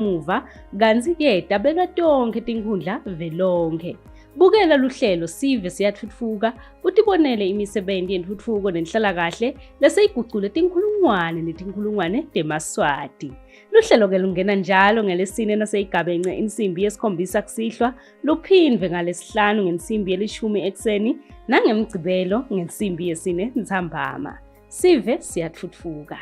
muva kanti-ke dabelwa tonke tinkhundla velonke. Bukela luhlelo Sive Siyathutfuka utibonele imisebenti yentfutfuko nenhlalakahle leseyigucule tinkhulungwane netinkhulungwane temaswati. Luhlelo-ke lungena njalo ngeLesine naseyigabence insimbi yesikhombisa kusihlwa, luphindwe ngeLesihlanu ngensimbi yelishumi ekuseni nangeMgcibelo ngensimbi yesine ntambama. Sive Siyathutfuka.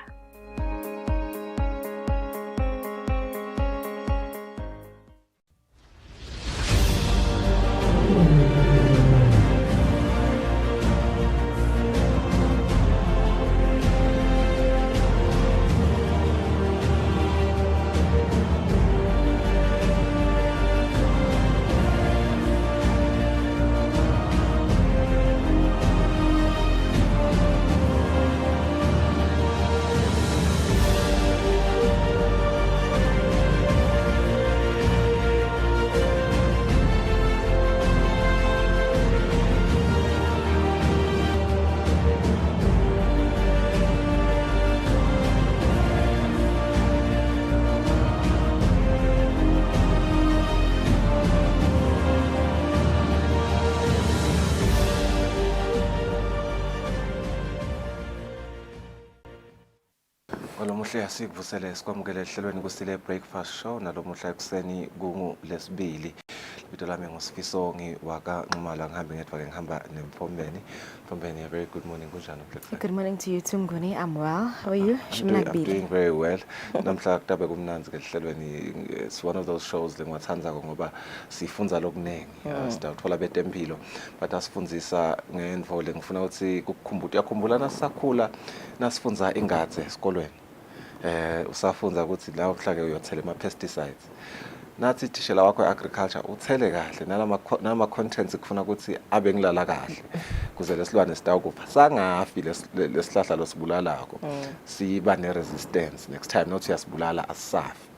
Muhle sikuvusele sikwamukele ehlelweni Kusile Breakfast Show nalomuhla ekuseni kunguLesibili. Ibito lami nguSifiso ngiwaka Nxumalo ngihambe ngedwa ngihamba neMphombeni. Mphombeni, a very good morning. Kunjani mfethu? Good morning to you too Mnguni. I'm well. How are you? I'm doing very well. Namhla kutabe kumnanzi ke ehlelweni. It's one of those shows lengiwathandzako ngoba sifunza lokunengi. Sitawutfola betempilo but asifundzisa ngendvo lengifuna ukuthi uyakhumbula nasisakhula nasifunza ingadze esikolweni. Usafunza ukuthi la mhlake uyothela ama-pesticides. Nathi thishela wakho agriculture uthele kahle nalama contents kufuna ukuthi abe ngilala kahle kuze lesilwane sitawukufa sangafi lesihlahla losibulalako siba ne-resistance next time not yasibulala asisafi.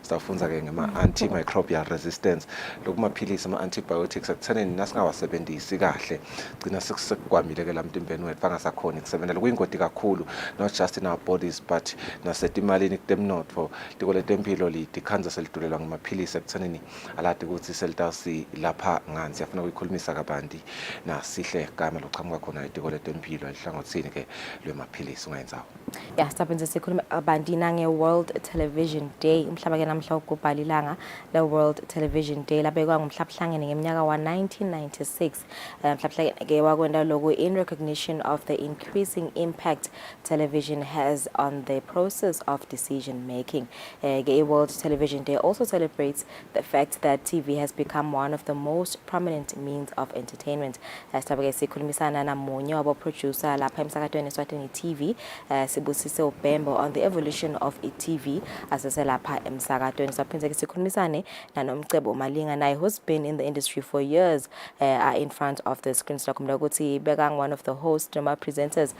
Sitawufunza ke ngema-antimicrobial resistance lokumaphilisi ama-antibiotics ekuthenini nasingawasebenzisi kahle gcina sekukwamile ke la mtimbeni wethu angasakhona ukusebenzela kuyingoti kakhulu not just in our bodies but nasetimalini kutemnotfo tiko letempilo litikhanza selidulelwa ngamaphilisi ekuthenini alade ukuthi selitawusi lapha ngani siyafuna ukuyikhulumisa kabanti nasihle gama lochamuka khona itiko letempilo elihlangothini ke lwemaphilisi ungayenzawo. Yeah, sitaphenze sikhuluma kabanti nange World Television Day umhlaba ke namhla ukubhala ilanga la World Television Day labekwa ngomhlabuhlangene ngeminyaka wa 1996 mhlabuhlangene ke wakwenda lokho in recognition of the increasing impact television has on the process of decision making. Ke World Television Day also celebrates the fact that TV has become one of the most prominent means of entertainment. Sitaphe sikhulumisana namunye wabo producer lapha emsakatweni Eswatini TV Sibusise Ubembo on the evolution of TV aseselapha emsakatweni. Saphinze ke sikhulumisane naNomcebo Malinga naye who's been in the industry for years in front of the screen. Silakhumula ukuthi bekang one of the hosts noma presenters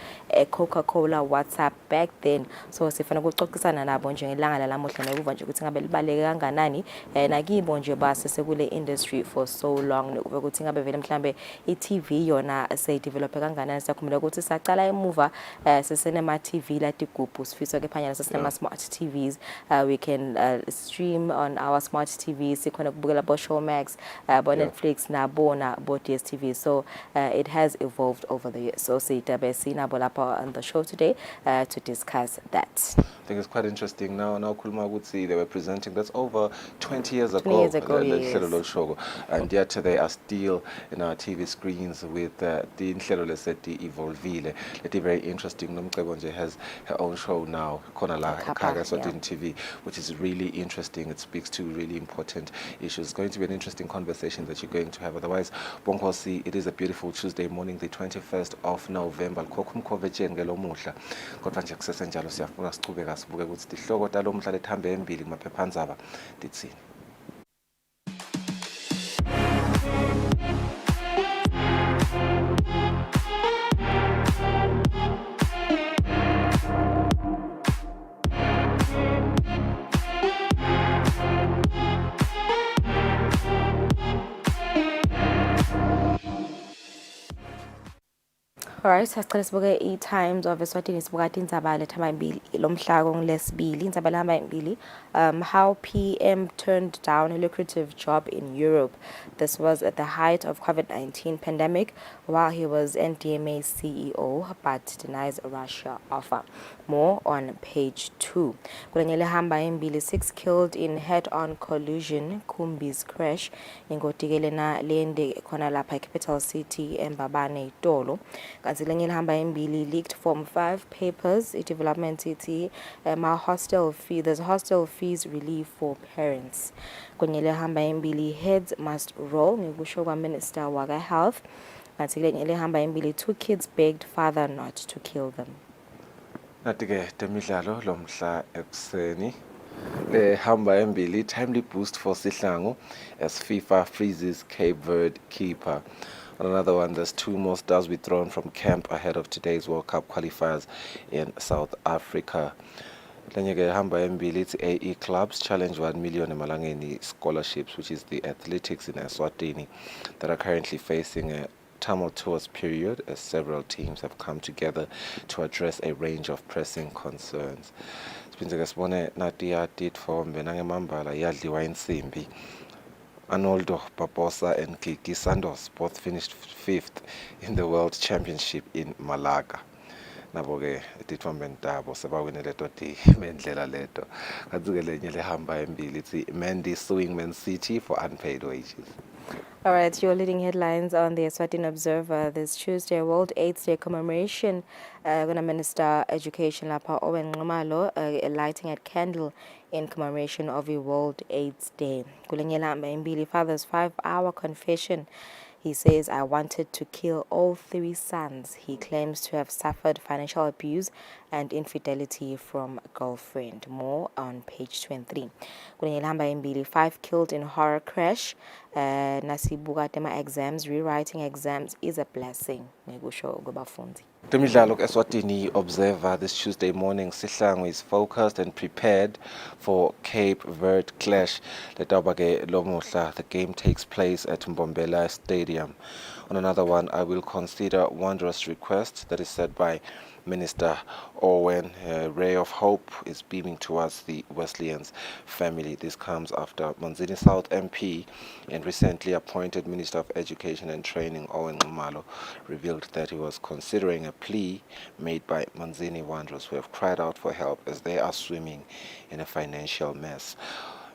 Coca-Cola WhatsApp back then, so sifuna ukuxoxisana nabo nje ngelanga lalamuhla nokuva nje ukuthi ngabe libaleke kanganani nakibo nje base sekule industry for so long nokuba ukuthi ngabe vele mhlambe iTV yona seyidevelop kanganani. Siyakhumula ukuthi saqala emuva sesenema TV latigubhu sifisa ke phanyana sesinema smart TVs. We can stream on our smart TVs, sikhona ukubukela bo Showmax, bo Netflix nabona bo DStv. So it has evolved over the years. So sitabe sinabo lapha on the show today to discuss that. I think it's quite interesting now Kuluma would see they were presenting that's over 20 years ago, yes. And yet they are still in our TV screens with the Inhlelo Leseti Evolvile. It's very interesting. Nomcebo has her own show now, Konala Eswatini TV, which is really interesting. It speaks to really important issues. It's going to be an interesting conversation that you're going to have. Otherwise, Bonkosi, it is a beautiful Tuesday morning, the 21st of November. Sibuke ukuthi ihloko talomhla lethambe embili kumaphephandaba lithini. Alright, sasicela sibuke i-Times of Eswatini sibuka indzaba lethamba imbili lomhla kongolesibili indzaba lehamba imbili how PM turned down a lucrative job in Europe. This was at the height of COVID-19 pandemic while he was NDMA CEO but denies a Russia offer. More on page 2. Kule lehamba imbili 6 killed in head-on collision Kumbi's crash ingotikele na lende khona lapha capital city eMbabane Itolo. Kanti lenye lihamba imbili leaked Form 5 papers development city there's hostel fees relief for parents. Kwenye lihamba imbili heads must roll ngikusho kwa minister waka health. Kanti lenye lihamba imbili 2 kids begged father not to kill them. Nathi-ke temidlalo lomhla ekuseni hamba embili timely boost for Sihlangu as FIFA freezes Cape Verde keeper. On another one, there's 2 more stars withdrawn from camp ahead of today's World Cup qualifiers in South Africa. Lenyeke hamba embili it's AE clubs challenge 1 million emalangeni scholarships, which is the athletics in Eswatini that are currently facing a tumultuous period as several teams have come together to address a range of pressing concerns. Siphinde sibone Nadia Ditfombe nangemambala yadliwa insimbi. Arnoldo Barbosa and Kiki Santos both finished 5th in the World Championship in Malaga. Nabo-ke Ditfombe Ntabo sebawinele toti mendlela leto. Kanti-ke lenye lehamba embili ithi Mendy suing Man City for unpaid wages. All right, your leading headlines on the Eswatini Observer this Tuesday, World AIDS Day commemoration. Gonna Minister Education Lapa Owen Ngumalo lighting a candle in commemoration of the World AIDS Day. Kulenyela Mbili father's 5-hour confession. He says, I wanted to kill all 3 sons. He claims to have suffered financial abuse and infidelity from a girlfriend. More on page 23. Mbili 5 killed in horror crash. Nasibuka tema exams. Rewriting exams is a blessing. Temidlalo Eswatini Observer this Tuesday morning. Sihlangu is focused and prepared for Cape Verde clash. The game takes place at Mbombela Stadium. On another one, I will consider wondrous request that is said by Minister Owen. A ray of hope is beaming towards the Wesleyans family. This comes after Manzini South MP and recently appointed Minister of Education and Training Owen Ngumalo revealed that he was considering a plea made by Manzini Wanderers who have cried out for help as they are swimming in a financial mess.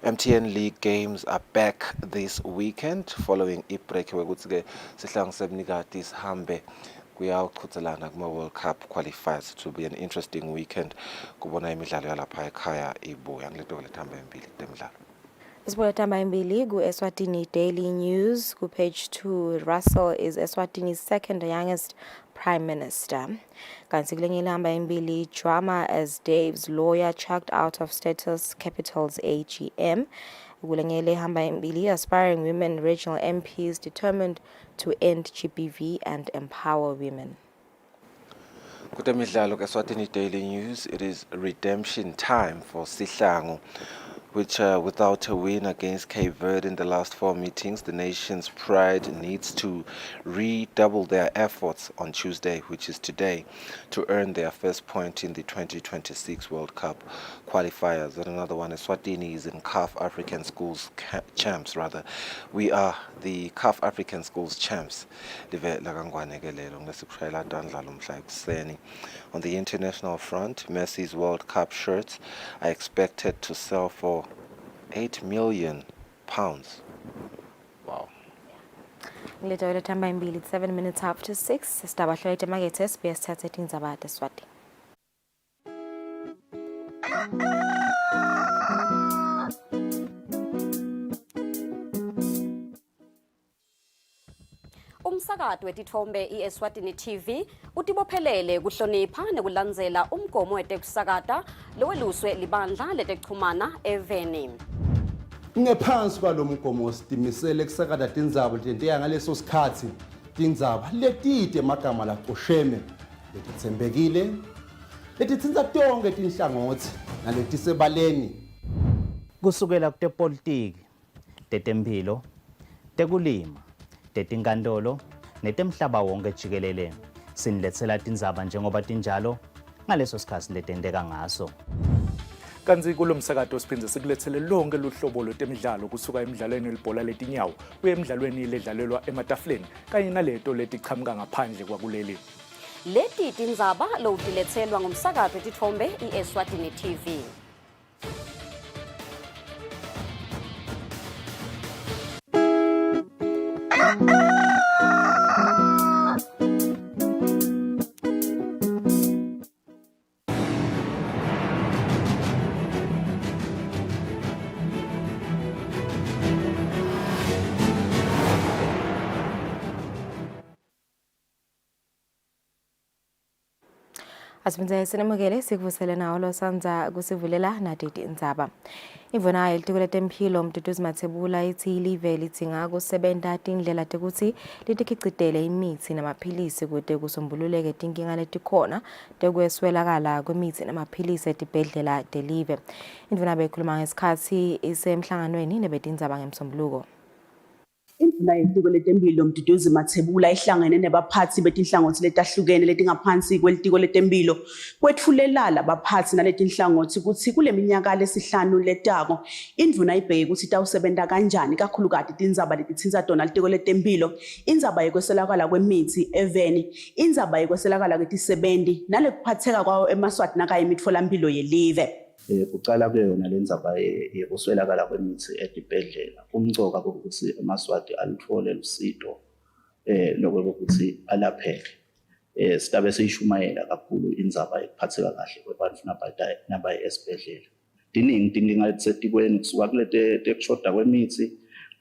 MTN League games are back this weekend following i-break wekuthi-ke Sihlangu Sebnikati sihambe kuyaqhudelana kuma-World Cup qualifiers. It will be an interesting weekend kubona imidlalo yalapha ekhaya ibuya. Ngilito lethamba embili temidlalo. Isibonetamba imbili ku-Eswatini Daily News ku page 2. Russell is Eswatini's 2nd youngest prime minister. Kanti kulenye lehamba imbili drama as Dave's lawyer chucked out of Status Capital's AGM. Kulenye lehamba imbili aspiring women regional MPs determined to end GBV and empower women. Kutemidlalo Eswatini Daily News, it is redemption time for Sihlangu, which without a win against Cape Verde in the last 4 meetings, the nation's pride needs to redouble their efforts on Tuesday, which is today, to earn their first point in the 2026 World Cup qualifiers. And another one, Eswatini is in CAF African Schools champs, rather. We are the CAF African Schools champs. On the international front, Messi's World Cup shirts are expected to sell for £8 million. Wow. Ngiletola tamba imbili 7 minutes after 6. Sidaba hlwayete makethe SBS thatha indzaba Eswatini. Umsakazo wetithombe iEswatini TV utibophelele kuhlonipha nekulandzela umgomo wetekusakata loweluswe libandla letekuchumana eVeni. Ngephansi kwalomgomo sitimisele kusakata tindzaba letentiya ngaleso sikhatsi tindzaba letide magama laqosheme letitsembekile letitsintsa tonke tinhlangothi naletisebaleni kusukela kutepolitiki, tetemphilo, tekulima, tetinkantolo netemhlaba wonke jikelele. sinilethela tindzaba njengoba tinjalo ngaleso sikhathi letenteka ngaso. Kanzi kulo msakato siphinde sikulethele lonke luhlobo lwetemidlalo kusuka emidlalweni welibhola letinyawo kuye emidlalweni ledlalelwa ematafuleni kanye naleto letiqhamuka ngaphandle kwakuleli. Leti tindzaba lowudilethelwa ngumsakato wetitfombe Eswatini TV. Asibinza sinemukele sikuvusele nawo losanza kusivulela nadidi indzaba. Ivona elitiko letempilo Mduduzi Mathebula ithi live litsinga kusebenta tindlela tekuthi litikhicitele imithi namaphilisi kude kusombululeke tinkinga letikhona tekweswelakala kwemithi namaphilisi etibhedlela delive. Indvuna bekhuluma ngesikhathi isemhlanganweni nebetindzaba ngemsombuluko. Induna yetiko letempilo Mduduzi Mathebula ihlangene nebaphathi betinhlangothi letahlukene letingaphansi kwelitiko letempilo kwetfulela abaphathi naletinhlangothi ukuthi kule minyaka lesihlanu letako induna ibheke ukuthi tawusebenta kanjani kakhulukati tindzaba letitsinza tona litiko letempilo, indzaba yekweswelakala kwemithi eveni, indzaba yekweswelakala kwetisebenzi nalekuphatheka kwawo emaswati nakaye imitfolamphilo yelive. Kucala kuyona lendzaba yekuswelakala kwemithi etibhedlela umcoka ukuthi emaswati alithole lusido lokuthi alapheke. Sitabe siyishumayela kakhulu indzaba ekuphatheka kahle kwebantfu nabaye esibhedlela. Diningi tinkinga letisetikweni kusuka kulete tekushoda kwemithi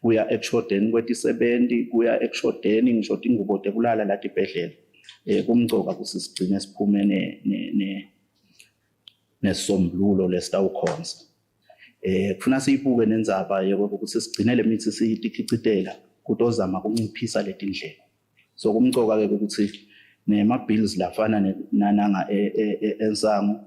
kuya ekushodeni kwetisebenzi kuya ekushodeni ngisho tingubo tekulala la tibhedlela. Kumcoka ukuthi sigcine siphume nesombululo lesitawukhonza. Kufuna siyibuke nendzaba yokuthi sigcine lemithi siyitikhicitela kutozama kunciphisa letindlela. So kumcoka ke ukuthi nema-bills lafana nananga ensango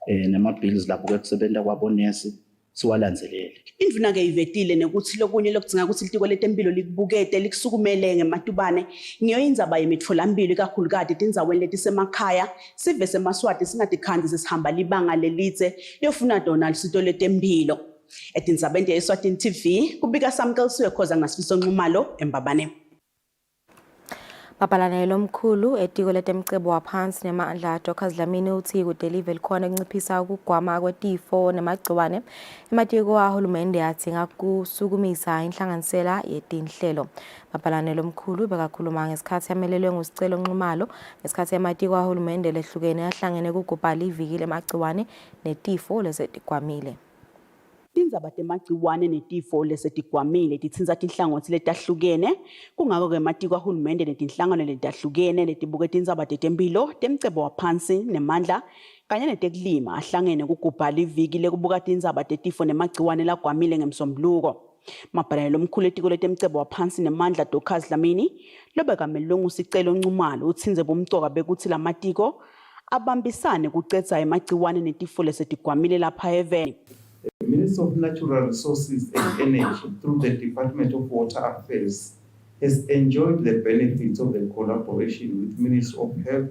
nema-bills lapho kusebenta kwabonesi siwalandzelele. Induna ke ivetile nekuthi lokunye lokudzinga ukuthi litiko letempilo likubukete likusukumele ngematubane ngiyo indzaba yemitfolamphilo kakhulukati tindzaweni letisemakhaya sive semaswati singatikhandzi sesihamba libanga lelidze liyofuna tona lusito letempilo. Etindzabeni Eswatini TV kubika Samkelisiwe khoza ngasifiso Nxumalo eMbabane. Babalanelo omkhulu etiko letemcebo waphansi nemandla Dr. Dlamini uthi kudelive likhona kunciphisa ukugwama kwetifo nemagciwane ematiko ahulumende atsinga kusukumisa inhlanganisela yetinhlelo. Babalanelo omkhulu bekakhuluma ngesikhathi yamelelwe ngusicelo Nxumalo ngesikhathi ematiko ahulumende lehlukene ahlangene kugubhala iviki lemagciwane netifo lesetigwamile. Tindzaba temagciwane netifo lesetigwamile titsinza tinhlangothi letahlukene kungako ke ematiko ahulumende netinhlangano letahlukene letibuke tindzaba tetempilo temcebo waphansi nemandla kanye netekulima ahlangene kugubhala iviki lekubuka tindzaba tetifo nemagciwane lagwamile ngemsombuluko. Mabhalane lomkhulu etiko letemcebo waphansi nemandla Dr. Dlamini lobekamelwe ngusicelo Nxumalo utsinze bomcoka bekuthi lamatiko abambisane kucedza emagciwane netifo lesetigwamile lapha eveni. The Minister of Natural Resources and Energy, through the Department of Water Affairs, has enjoyed the benefits of the collaboration with Ministry of Health,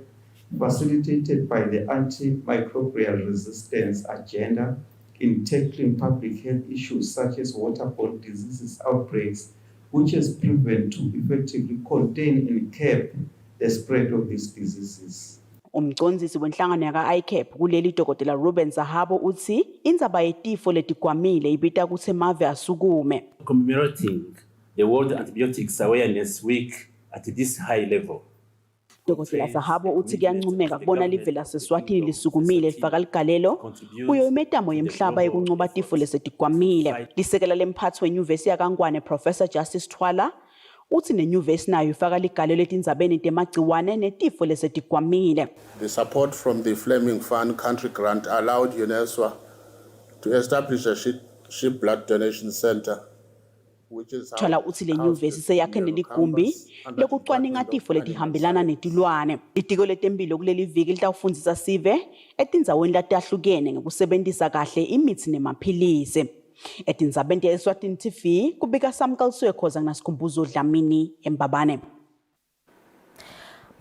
facilitated by the antimicrobial resistance agenda in tackling public health issues such as waterborne diseases outbreaks, which has proven to effectively contain and curb the spread of these diseases. Umcondzisi wenhlangano yaka-ICAP kuleli Dr. Ruben Zahabo uthi indzaba yetifo letigwamile ibita kutsi emave asukume. Commemorating the World Antibiotics Awareness Week at this high level. Dr. Zahabo uthi kuyancomeka kubona live laseSwatini lisukumile lifaka ligalelo kuyo imetamo yemhlaba yekuncoba tifo lesetigwamile. Lisekela lemphathi wenyuvesi yakangwane Professor Justice Twala uthi nenyuvesi nayo ifaka ligalelo etindzabeni temagciwane netifo lesetigwamile. The support from the Fleming Fund country grant allowed UNESCO to establish a sheep blood donation center. Twala uthi le nyuvesi seyakhene ligumbi lokucwaninga tifo letihambelana netilwane. Litiko letempilo kuleli viki litawufundzisa sive etindzaweni letahlukene ngekusebentisa kahle imithi nemaphilisi. Etindzabeni Eswatini TV kubika Samkelisiwe khoza ngasikhumbuzo Dlamini eMbabane.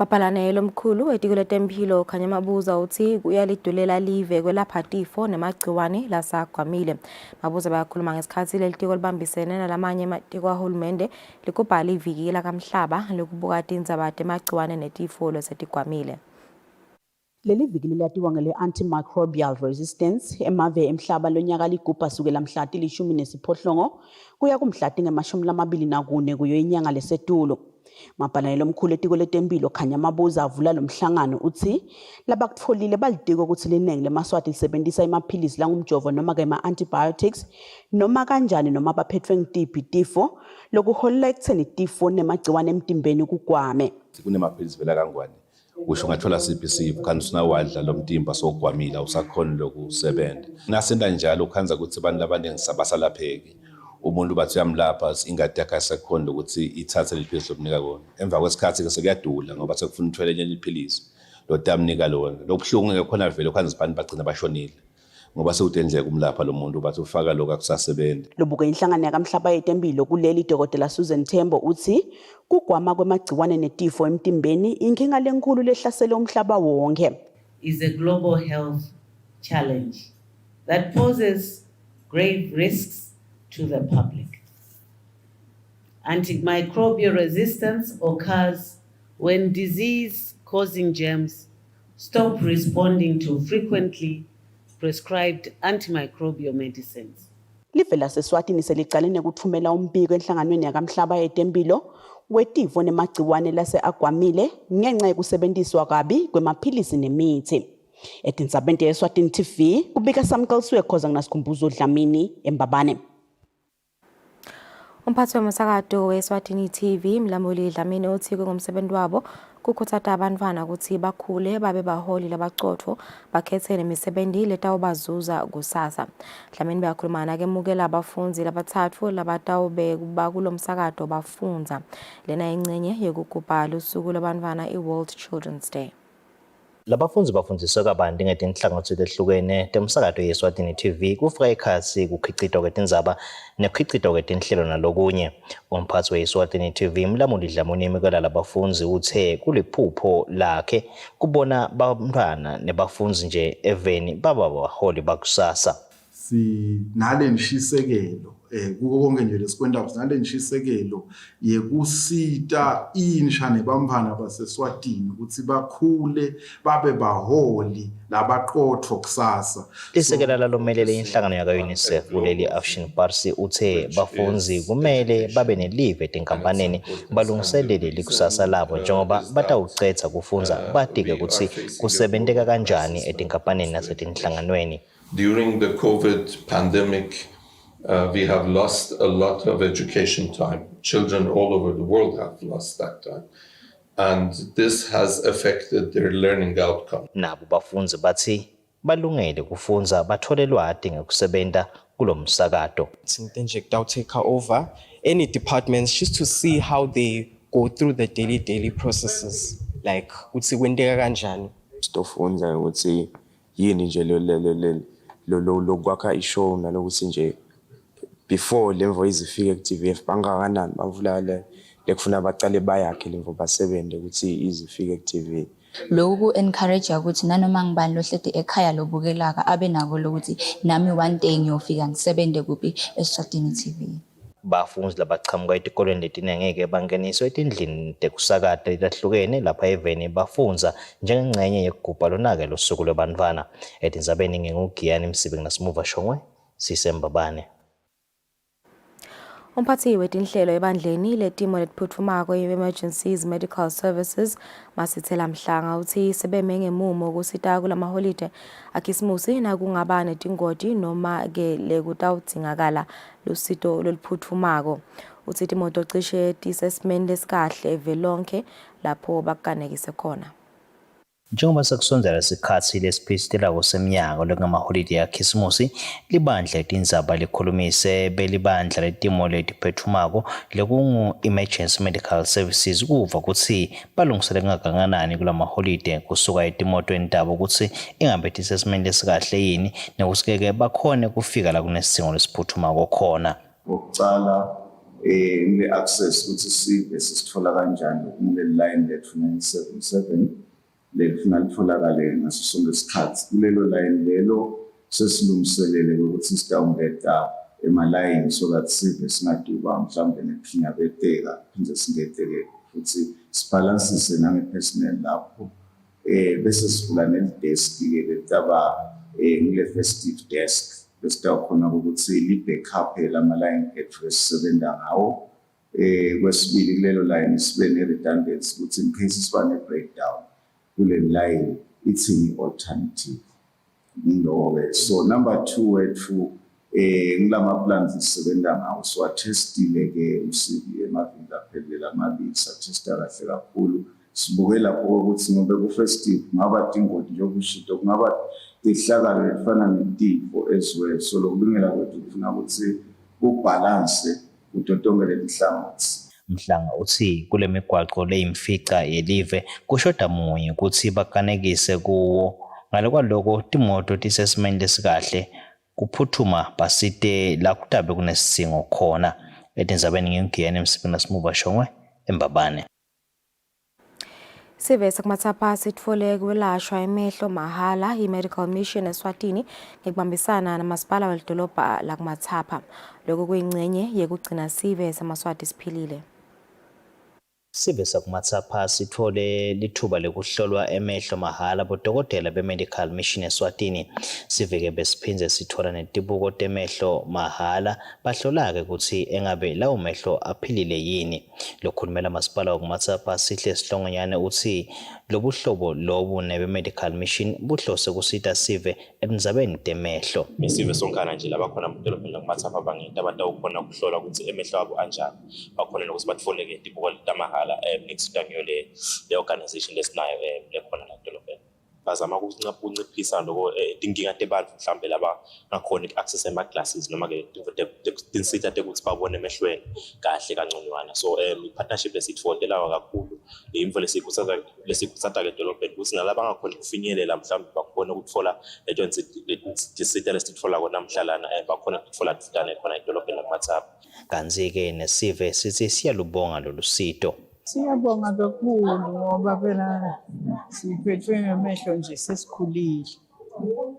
Mapalane lomkhulu wetiko letempilo khanya mabuza uthi kuyalidulela live kwelapha tifo nemagciwane lasagwamile. Mabuza bayakhuluma ngesikhathi lelitiko libambisene nalamanye amatiko ahulumende likubhala iviki lakamhlaba lokubuka tindzaba temagciwane netifo lesetigwamile. Leli viki liyatiwa ngele antimicrobial resistance emave emhlaba lonyaka ligubha sukela mhla ti-18 kuya kumhla tinge-24 kuyo inyanga lesetulo. Mapalane lomkhulu etiko letempilo khanya mabuza avula lo mhlangano uthi labakutfolile balitiko ukuthi liningi lemaswati lisebenzisa amaphilisi langumjovo noma ke ama-antibiotics noma kanjani noma baphethwe ngitiphi tifo lokuholela ekutheni tifo nemagciwane emtimbeni kugwame. Kunemaphilisi vela kangwane usho ungathola siphi isifo kanti usunawadla lo mtimba sokugwamile awusakhona lokusebenza. Nasenda njalo ukhanza ukuthi abantu abaningi sabasalapheki. Umuntu bathi uyamlapha ingadi yakhe asekhona ukuthi ithathe liphilisi lokunika kona. Emva kwesikhathi ke sekuyadula ngoba sekufuna uthwele enye liphilisi. Lo tamnika lona. Lokuhlungu ngekhona vele ukhanza abantu bagcina bashonile. Ngoba sekudendleka umlapha lo muntu bathi ufaka lokho akusasebenza. Lobuke inhlangano yakamhlaba yetempilo kuleli Dr. Susan Tembo uthi kugwama kwemagciwane netifo emtimbeni inkinga lenkulu lehlasela umhlaba wonke. Is a global health challenge that poses grave risks to the public. Antimicrobial resistance occurs when disease-causing germs stop responding to frequently prescribed antimicrobial medicines. Live laseswatini selicalene kuthumela umbiko enhlanganweni yakamhlaba yetempilo wetifo nemagciwane lase-agwamile ngenxa yokusebenziswa kabi kwemaphilisi nemithi. Etindzabeni yeSwatini TV kubika Samkelsiwe khoza nginasikhumbuzo Dlamini eMbabane. Umphathi womsakazo weSwatini TV Mlamuli Dlamini uthi ngomsebenzi wabo kukhuthaza abantwana ukuthi bakhule babe baholi labaqotho bakhethe nemisebenzi letawubazuza kusasa. Dlamini bayakhuluma ke mukela abafundi labathathu labatawube kulo msakazo bafunza. Lena ingcenye yokugubha usuku lwabantwana iWorld Children's Day. Labafundi bafundiswa kabanti ngetinhlangothi lehlukene temsakazo yeSwatini TV kufika ikhathi kukhicitwa kwetindzaba nekukhicitwa kwetinhlelo nalokunye. Umphathi weSwatini TV Mlamuli Dlamini emikela labafundi uthe kuliphupho lakhe kubona bantwana nebafundi nje eveni baba baholi bakusasa. Sinale nishisekelo kuko konke nje lesikwenda sinale nishisekelo yekusita insha nebamphana baseSwatini ukuthi bakhule babe baholi labaqotho kusasa. Lisekela lalomelele inhlangano yaka-UNICEF kuleli Afshin Parsi uthe bafunzi kumele babe nelive etinkampanini balungiselele likusasa labo njengoba batawucetha kufunza batike ukuthi kusebenteka kanjani etinkampanini nasetinhlanganweni. During the COVID pandemic, we have lost a lot of education time. Children all over the world have lost that time. And this has affected their learning outcome. Nabo bafunzi bathi balungele kufunza bathole lwati ngekusebenza kulo msakazo. I'll take her over any departments just to see how they go through the daily processes. Like utsi kwendeka kanjani. Stofunza ukuthi yini nje lokwakha ishow nalokuthi nje before lemvo izifike ku-TVF bangakanani bavula lekufuna bacale bayakhe lemvo basebende ukuthi izifike ku-TV. Lokhu encourage ukuthi nanoma ngibani lohlede ekhaya lobukelaka abe nako lokuthi nami one day ngiyofika ngisebenze kuphi eSwatini TV. Bafunzi labachamuka etikolweni letinengeke bangeniswe etindlini tekusakata letahlukene lapha eveni bafunza njengengcenye yekugubha lonake losuku lwabantwana. Etindzabeni ngingugiyani Msibi nasimuva Shongwe sisembabane. Umphathi wetinhlelo ebandleni letimo letiphuthumako emergencies medical services Masithela Mhlanga uthi sebeme ngemumo kusita kulamaholide akhismusi nakungaba netingoti noma ke lekutawudzingakala lusito loliphuthumako. Uthi timoto cishe tisesimeni lesikahle velonke lapho bakanekise khona. Njengoba sekusondela isikhathi lesiphithilako seminyaka lengamaholide yakhisimusi libandla letindzaba likhulumise belibandla letimo letiphethumako lekungu emergency medical services kuva ukuthi balungisele kangakanani kulamaholide kusuka etimotweni tabo ukuthi ingabe tisesimeni lesikahle yini nekusikeke bakhone kufika la kunesidingo lesiphuthumako khona. Ukucala le access ukuthi sibe sisithola kanjani ukumele line lethu 977 lefuna litholakale ngaso sonke isikhathi. Kulelo line lelo sesilungiselele ukuthi sitawungeta ema-line so that sive singaduba mhlawumbe nekhinya beteka phinde singeteke futhi sibhalansise nange-personnel lapho. Bese sivula nelidesk-ke letaba ngile festive desk besitawukhona ukuthi li-backup lama-line ethu esisebenza ngawo. Kwesibili kulelo line sibe ne-redundancy ukuthi in case siba ne-breakdown kule line ithini alternative. So number 2 wethu ngilama plans sisebenza ngawo siwathestile ke usibi emaviki aphelela amabili sathesta kahle kakhulu. Sibukela ukuthi ngobe ku-festive ngaba dingoti nje okushito kungaba ihlakalo efana netifo as well. So lokulungela kwethu kufuna ukuthi ubalance utotonge lehlangothi. Mhlanga uthi kule migwaqo leyimfica yelive kushoda munye ukuthi bakanekise kuwo ngalokwaloko timoto tisesimeni lesikahle kuphuthuma basite la kutabe kunesidingo khona etindzabeni ngingiyena emsipini nasimuva shongwe eMbabane. Sive sekumathapha sitfole kwelashwa emehlo mahala i-medical mission Eswatini ngekubambisana namasipala wedolobha la kumathapha. Lokho kuyingcenye yekugcina sive samaswati siphilile. Sive sakumathapha sithole lithuba lekuhlolwa emehlo mahala bodokotela be-medical mission Eswatini. Siveke besiphinze sithola netibuko temehlo mahala bahlola-ke ukuthi engabe lawo mehlo aphilile yini. Lokhulumela masipala wakumathapha sihle sihlongonyane uthi lobuhlobo lobu nebe-medical mission buhlose kusita sive etindzabeni temehlo. Sive sonkana nje labakhona edolobheni lakumathapha abangenti abatawukhona ukuhlola ukuthi emehlo abo anjani. Bakhona nokuthi batfoleke tibuko tamahala next time le organization lesinayo lekhona la dolobheni. Bazama ukunciphisa lokho tinkinga tebantfu mhlambe laba ngakhona i-access ema-glasses noma ke tinsita tekuthi babone emehlweni kahle kanconywana. So i-partnership lesitfotelayo kakhulu imvo lesikutsata ke dolobheni ukuthi nalaba ngakhona kufinyelela mhlambe bakhona ukutfola leto tinsita lesitfola kona mhlalana bakhona ukutfola dutane khona edolobheni lakumathapha. Kanzi-ke nesive sithi siyalubonga lolu sito. Siyabonga kakhulu ngoba phela siphethwe ngamehlo nje sesikhulile.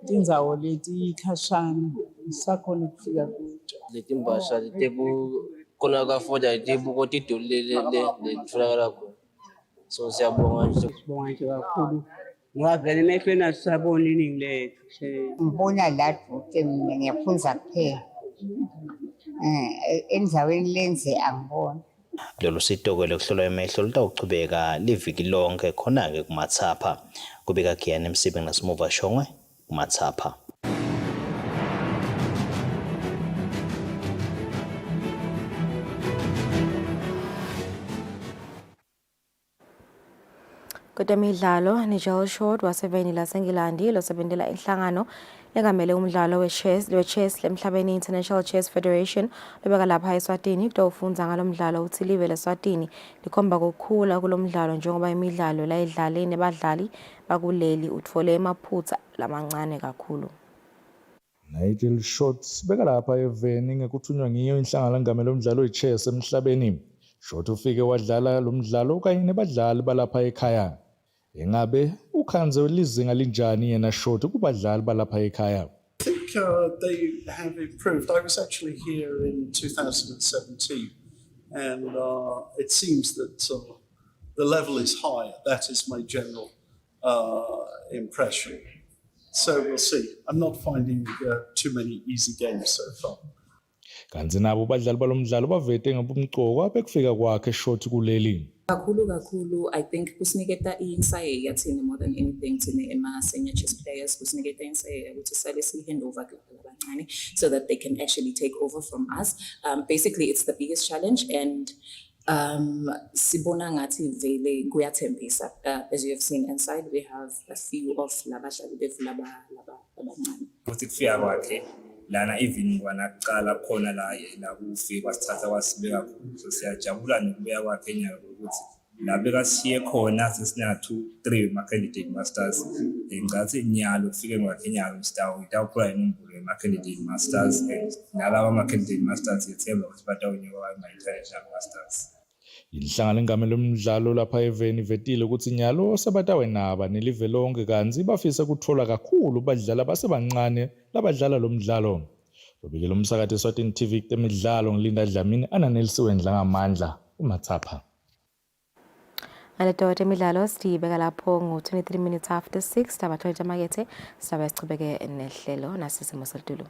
Indzawo leti ikhashana sakhona ukufika kude. Leti mbasha letebu kona kafoda letebu tidolile letholakala khona. So siyabonga nje. Sibonga nje kakhulu. Ngoba vele emehlweni asisaboni iningi lethu. Ngibona lapho ngiyaphunza kuphela. Endzaweni lenze angibona. Lolu sito-ke lokuhlolwa emehlo lutawuchubeka liviki lonke khona-ke kumathapha. Kubika khiyana emsipini nasimuva shongwe kumathapha. Kwezemidlalo Nigel Short waseveni laseNgilandi losebenzela inhlangano lengamele umdlalo we-chess lemhlabeni International Chess Federation lobeka lapha eSwatini kutawufunza ngalomdlalo uthi live leSwatini likhomba kokukhula kulomdlalo njengoba imidlalo la idlale nebadlali bakuleli utfole emaphutsa lamancane kakhulu. Nigel Short beka lapha eveni ngekuthunywa ngiyo inhlangano lengamele umdlalo we-chess emhlabeni. Short ufike wadlala lo mdlalo kanye nebadlali balapha ekhaya. Engabe ukhanze lizinga linjani yena Short kubadlali balapha ekhaya? I think they have improved. I was actually here in 2017 and it seems that the level is higher. That is my general impression. So we'll see. I'm not finding too many easy games so far. Kanzi nabo badlali balomdlalo bavete ngobumqoko abekufika kwakhe Short kuleli. Kakhulu I think kusiniketa insight yathini more than anything thina ema-senior chess players kusiniketa insight ukuthi sale si-hand over labancane so that they can actually take over from us. Basically it's the biggest challenge and sibona ngathi vele kuyathembisa. As you have seen inside we have a few of labadlali bethu labancane. Ukuthi kufika kwakhe lana even wanaqala khona la kufika wasithatha wasibeka khona. So siyajabula nokubuya kwakhe enyaka ukuthi la beka siye khona sesina 2-3 ma-candidate masters. Ngathi nyalo kufike kwakhe enyaka itawuphula inombolo ma-candidate masters and nalaba ma-candidate masters yethemba ukuthi batawunyuka ama-international masters. Inhlangano lengamele lomdlalo lapha eveni ivetile ukuthi nyalo sebatawe naba nelive lonke kanzi bafisa kuthola kakhulu badlali abasebancane labadlala lo mdlalo. Lobikela umsakathi Eswatini TV temidlalo ngilinda Dlamini ananelisiwe ngamandla uMathapha. Ngaleto temidlalo sibeka lapho ngo-23 minutes after 6 tabathola emakethe sibe sichubeke nehlelo nasisimo selitulo.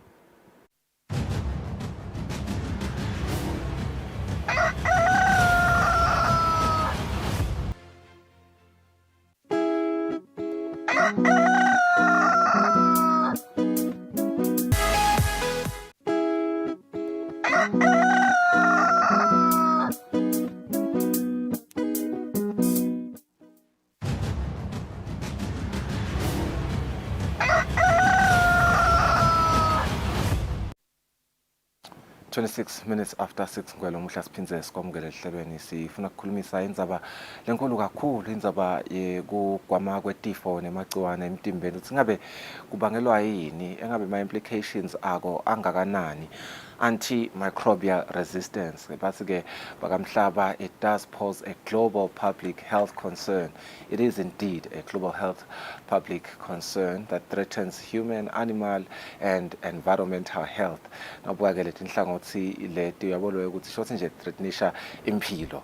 Minutes after 6 ngwelo muhla siphinze sikwamukele ehlelweni sifuna ukukhulumisa indzaba lenkulu kakhulu indzaba yekugwama kwetifo nemagciwane emtimbeni ukuthi ngabe kubangelwa yini engabe ma implications ako angakanani antimicrobial resistance bathi ke bakamhlaba it does pose a global public health concern. It is indeed a global health public concern that threatens human, animal and environmental health. Nabuka ke lethi inhlangothi leti uyabona ukuthi shothi nje threatenisha impilo.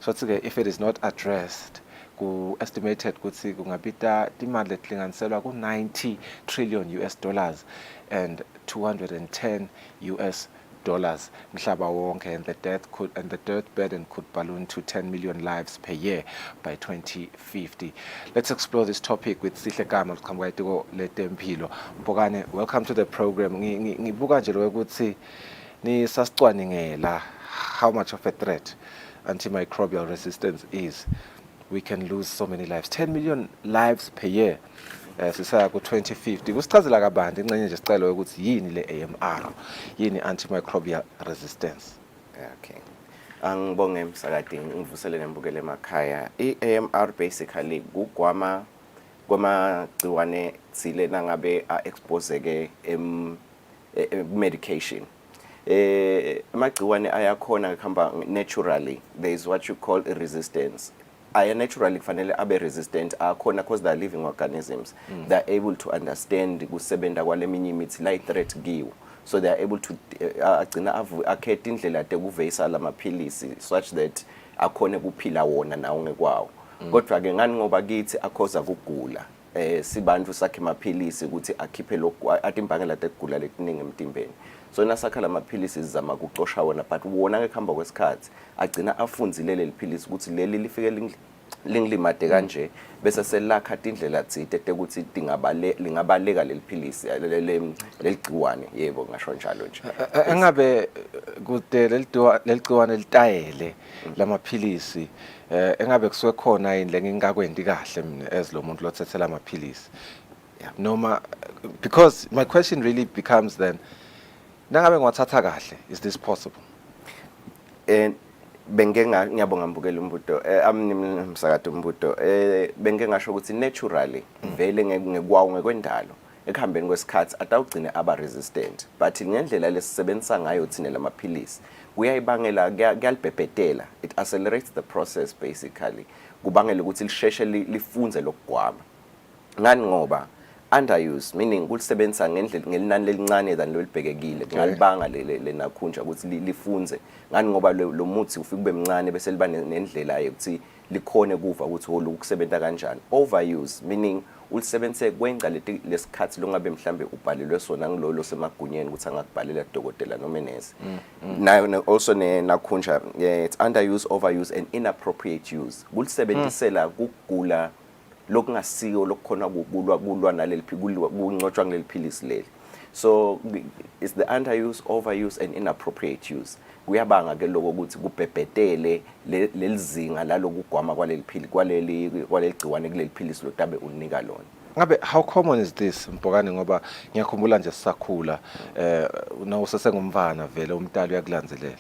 Shothi ke if it is not addressed estimated ukuthi kungabita imali letlinganiselwa ku 90 trillion US dollars and 210 US dollars mhlaba wonke, and the death burden could balloon to 10 million lives per year by 2050. Let's explore this topic with Sihle Kama Kamwaitiko Letempilo. Mpokane, welcome to the program. Ngibuka nje ukuthi ni sasicwaningela how much of a threat antimicrobial resistance is. We can lose so many lives, 10 million lives per year. Sisaya ku 2050 kusichazela kabanti ingxenye nje sicela ukuthi yini le AMR, yini antimicrobial resistance. Okay, angibonge msakadi ngivusele nembukele emakhaya. I-AMR basically kugwama kwamagciwane thile nangabe a-expose-ke medication. Amagciwane ayakhona kuhamba naturally. There is what you call a resistance. Aya naturally kufanele abe resistant akhona because they are living organisms. They are able to understand kusebenta kwaleminye imithi la threat kiwo, so they are able to agcina akhetha indlela tekuveyisa lamaphilisi such that akhone kuphila wona nawo ngekwawo. Kodwa ke ngani ngoba kithi akhoza kugula sibantu sakhe maphilisi ukuthi akhiphe lokhu atimbangela tekugula letiningi emtimbeni. So nasakha lamaphilisi zama kucosha wona, but wona ngekuhamba kwesikhathi agcina afundzile leli philisi ukuthi leli lifike lingilimade kanje bese selakha indlela tsite tekuthi lingabaleka leli philisi leligciwane. Yebo ngasho njalo nje. Engabe kude leligciwane litayele lamaphilisi engabe kusuke khona yini lengingakwendi kahle mina as lo muntu lothethela amaphilisi. Noma, because my question really becomes then, nangabe ngiwathatha kahle, is this possible? Ngiyabonga mbukela umbuto msakade umbuto benge ngasho ukuthi naturally vele ngekwawo ngekwendalo ekuhambeni kwesikhathi atawugcine aba resistant, but ngendlela lesisebenzisa ngayo thina lamaphilisi kuyayibangela kuyalibhebhetela, it accelerates the process basically, kubangela ukuthi lisheshe lifunze lokugwama. Ngani ngoba underuse, meaning kulisebenzisa ngendlela ngelinani lelincane than lolibhekekile, ngalibanga lenakhunja ukuthi lifunze. Ngani ngoba lo muthi ufike ube mncane bese liba nendlela ukuthi likhone kuva ukuthi ukusebenza kanjani. Overuse, meaning ulisebenzise kwenza lesikhathi longabe mhlambe ubhalelwe sona ngilolo semagunyeni ukuthi angakubhalela dokotela noma nesi. Nayo also nakhunja, it's underuse, overuse and inappropriate use. Kulisebenzisela kugula lokungasiyo lokukhona kulwa naleli kungcotshwa ngaleli philisi leli. So it's the underuse, overuse and inappropriate use. Kuyabanga ke lokho ukuthi kubhebhetele lelizinga lalokugwama kwaleli phili kwaleli gciwane kuleli philisi lotabe unika lona. Ngabe how common is this Mpokane, ngoba ngiyakhumbula nje sisakhula nawo sesengumvana vele umntali uyakulandelela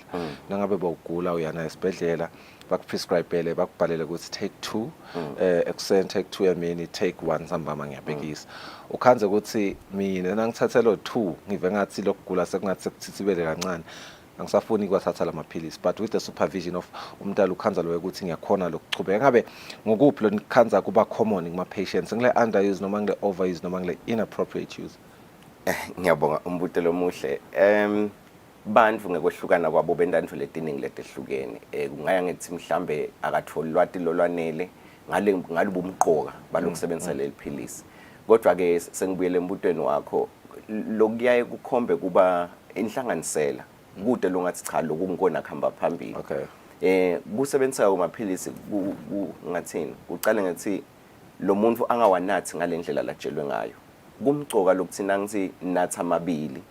nangabe bawugula uyana esibhedlela bakuprescribele bakubhalele ukuthi take 2 ekuseni, take 2 emini, take 1 sambama ngiyabhekisa. Ukhanze ukuthi mina nangithathelo 2 ngive ngathi lokugula sekungathi sekuthithibele kancane. angisafuni kwathatha lamaphilisi, but with the supervision of umntala ukhanza lo ukuthi ngiyakhona lokuchubeka. Ngabe ngokuphi lo nikhanza kuba common kuma patients ngile underuse noma ngile overuse noma ngile inappropriate use? Ngiyabonga umbuto lomuhle. Bandvu ngekwehlukana kwabo bendandvu letiningi letehlukene. Kungaya ngithi mhlambe akatholi lwati lolwanele ngale bumqoka balokusebenzisa leli philisi. Kodwa ke sengibuyele embutweni wakho lokuyaye kukhombe kuba inhlanganisela kude longathi cha lokungikona khamba phambili. Kusebenzisa amaphilisi ngathini uqale ngathi lo muntu angawanathi ngalendlela latshelwe ngayo. Kumcoka lokuthina ngithi natha amabili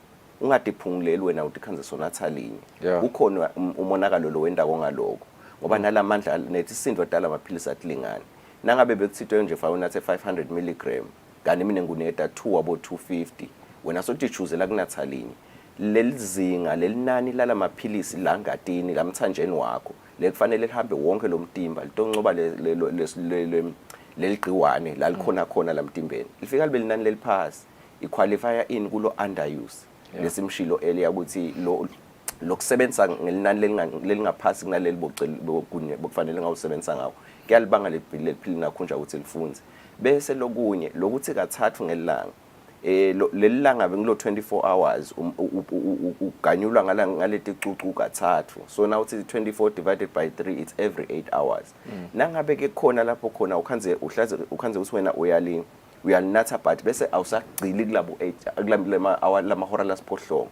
ungadiphunguleli wena uthi khanze sonatha linye. Ukhona umonakalo lo wenda kongaloko ngoba nalamandla nethi isindwa dala amaphilisi atlingani. Nangabe bekuthitwe nje fa unathe 500 mg kanti mina nguneta 2 abo 250 wena sothi choose la kunatha linye. Lelizinga lelinani lala maphilisi la ngatini kamthanjeni wakho lekufanele lihambe wonke lo mtimba litoncoba leligciwane la likhona khona la mtimbeni lifika libe linani leliphasi iqualifier in kulo underuse lesimshilo eliya ukuthi lokusebenza ngelinani lelingaphasi kunaleli bokunye bokufanele ngawusebenzisa ngawo kuyalibanga lephili nakhunja ukuthi lifunze bese lokunye lokuthi kathathu ngelanga lelilanga bengilo 24 hours uganyulwa ngaleti cucu kathathu so now uthi 24 divided by 3 it's every 8 hours nangabe ke khona lapho khona ukhanze uthi wena uyalinatha but bese awusagcili kulabo 8 lamahora lasiphohlongo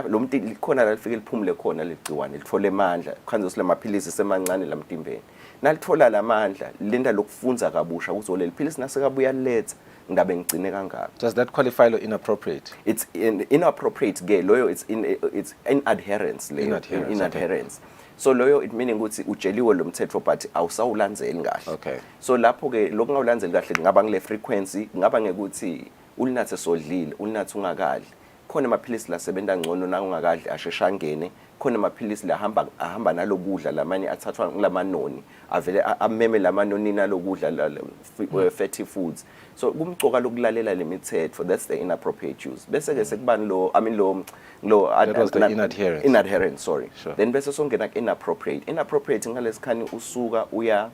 lo mntu likhona la lifike liphumule khona legciwane lithole amandla khanze usilamaphilisi semancane lamtimbeni nalithola lamandla linda lokufunza kabusha ukuthi leli philisi nasekabuya letha ngabe ngicine kangaka. Does that qualify lo inappropriate? It's inappropriate ke loyo it's in adherence leyo in adherence. So loyo it meaning ukuthi ujeliwe lo mthetho but awusawulandzeli kahle. Okay. So lapho ke lokungawulandzeli kahle ngaba ngile frequency ngaba ngekuthi ulinathe sodlile ulinathe ungakadli khona amaphilisi la sebenta ngcono na ungakadli ashesha ngene khona amaphilisi la ahamba nalokudla lamanye athathwa nglamanoni avele ameme lamanoni nalokudla la fatty foods so kumcoka lokulalela lemithetho that's the inappropriate use bese ke sekubani lo inadherence sorry sure. Then bese songena inappropriate ngalesikhani usuka uya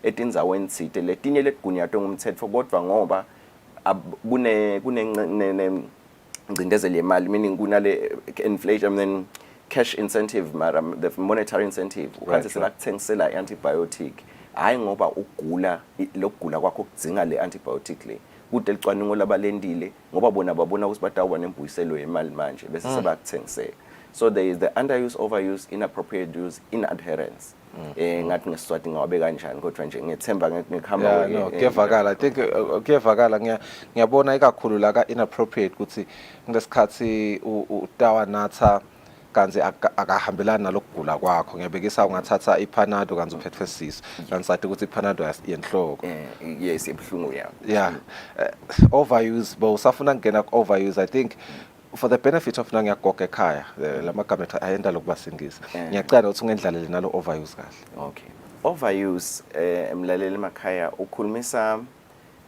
etinzaweni thite letinye letigunyatwe ngumthetho kodwa ngoba kune ngcindezelo yemali meaning kunale inflation then cash incentive mara the monetary incentive ukhathi selakuthengisela i-antibiotic hayi ngoba ugula lokugula kwakho kudzinga le antibiotic le kude licwaningo labalendile ngoba bona babona ukuthi batawuba nembuyiselo yemali manje bese sebakuthengisela so there is the underuse overuse inappropriate use inadherence ngathi ngesiswati ngawabe kanjani kodwa nje ngiyethemba ngikhamba kuyevakala I think kuyevakala ngiyabona ikakhulu la ka inappropriate ukuthi ngesikhathi utawa natha kanzi akahambelana nalokugula kwakho ngiyabekisa ungathatha ipanado kanzi uphethwe sisi kanti sathi ukuthi ipanado yenhloko yes ibhlungu overuse bo usafuna ngena ku overuse I think for the benefit of nangiyagoga ekhaya lamagama ayenda lokubasingisa ngiyacela ukuthi ungendlalele nalo overuse kahle. Okay, overuse emlaleli emakhaya ukhulumisa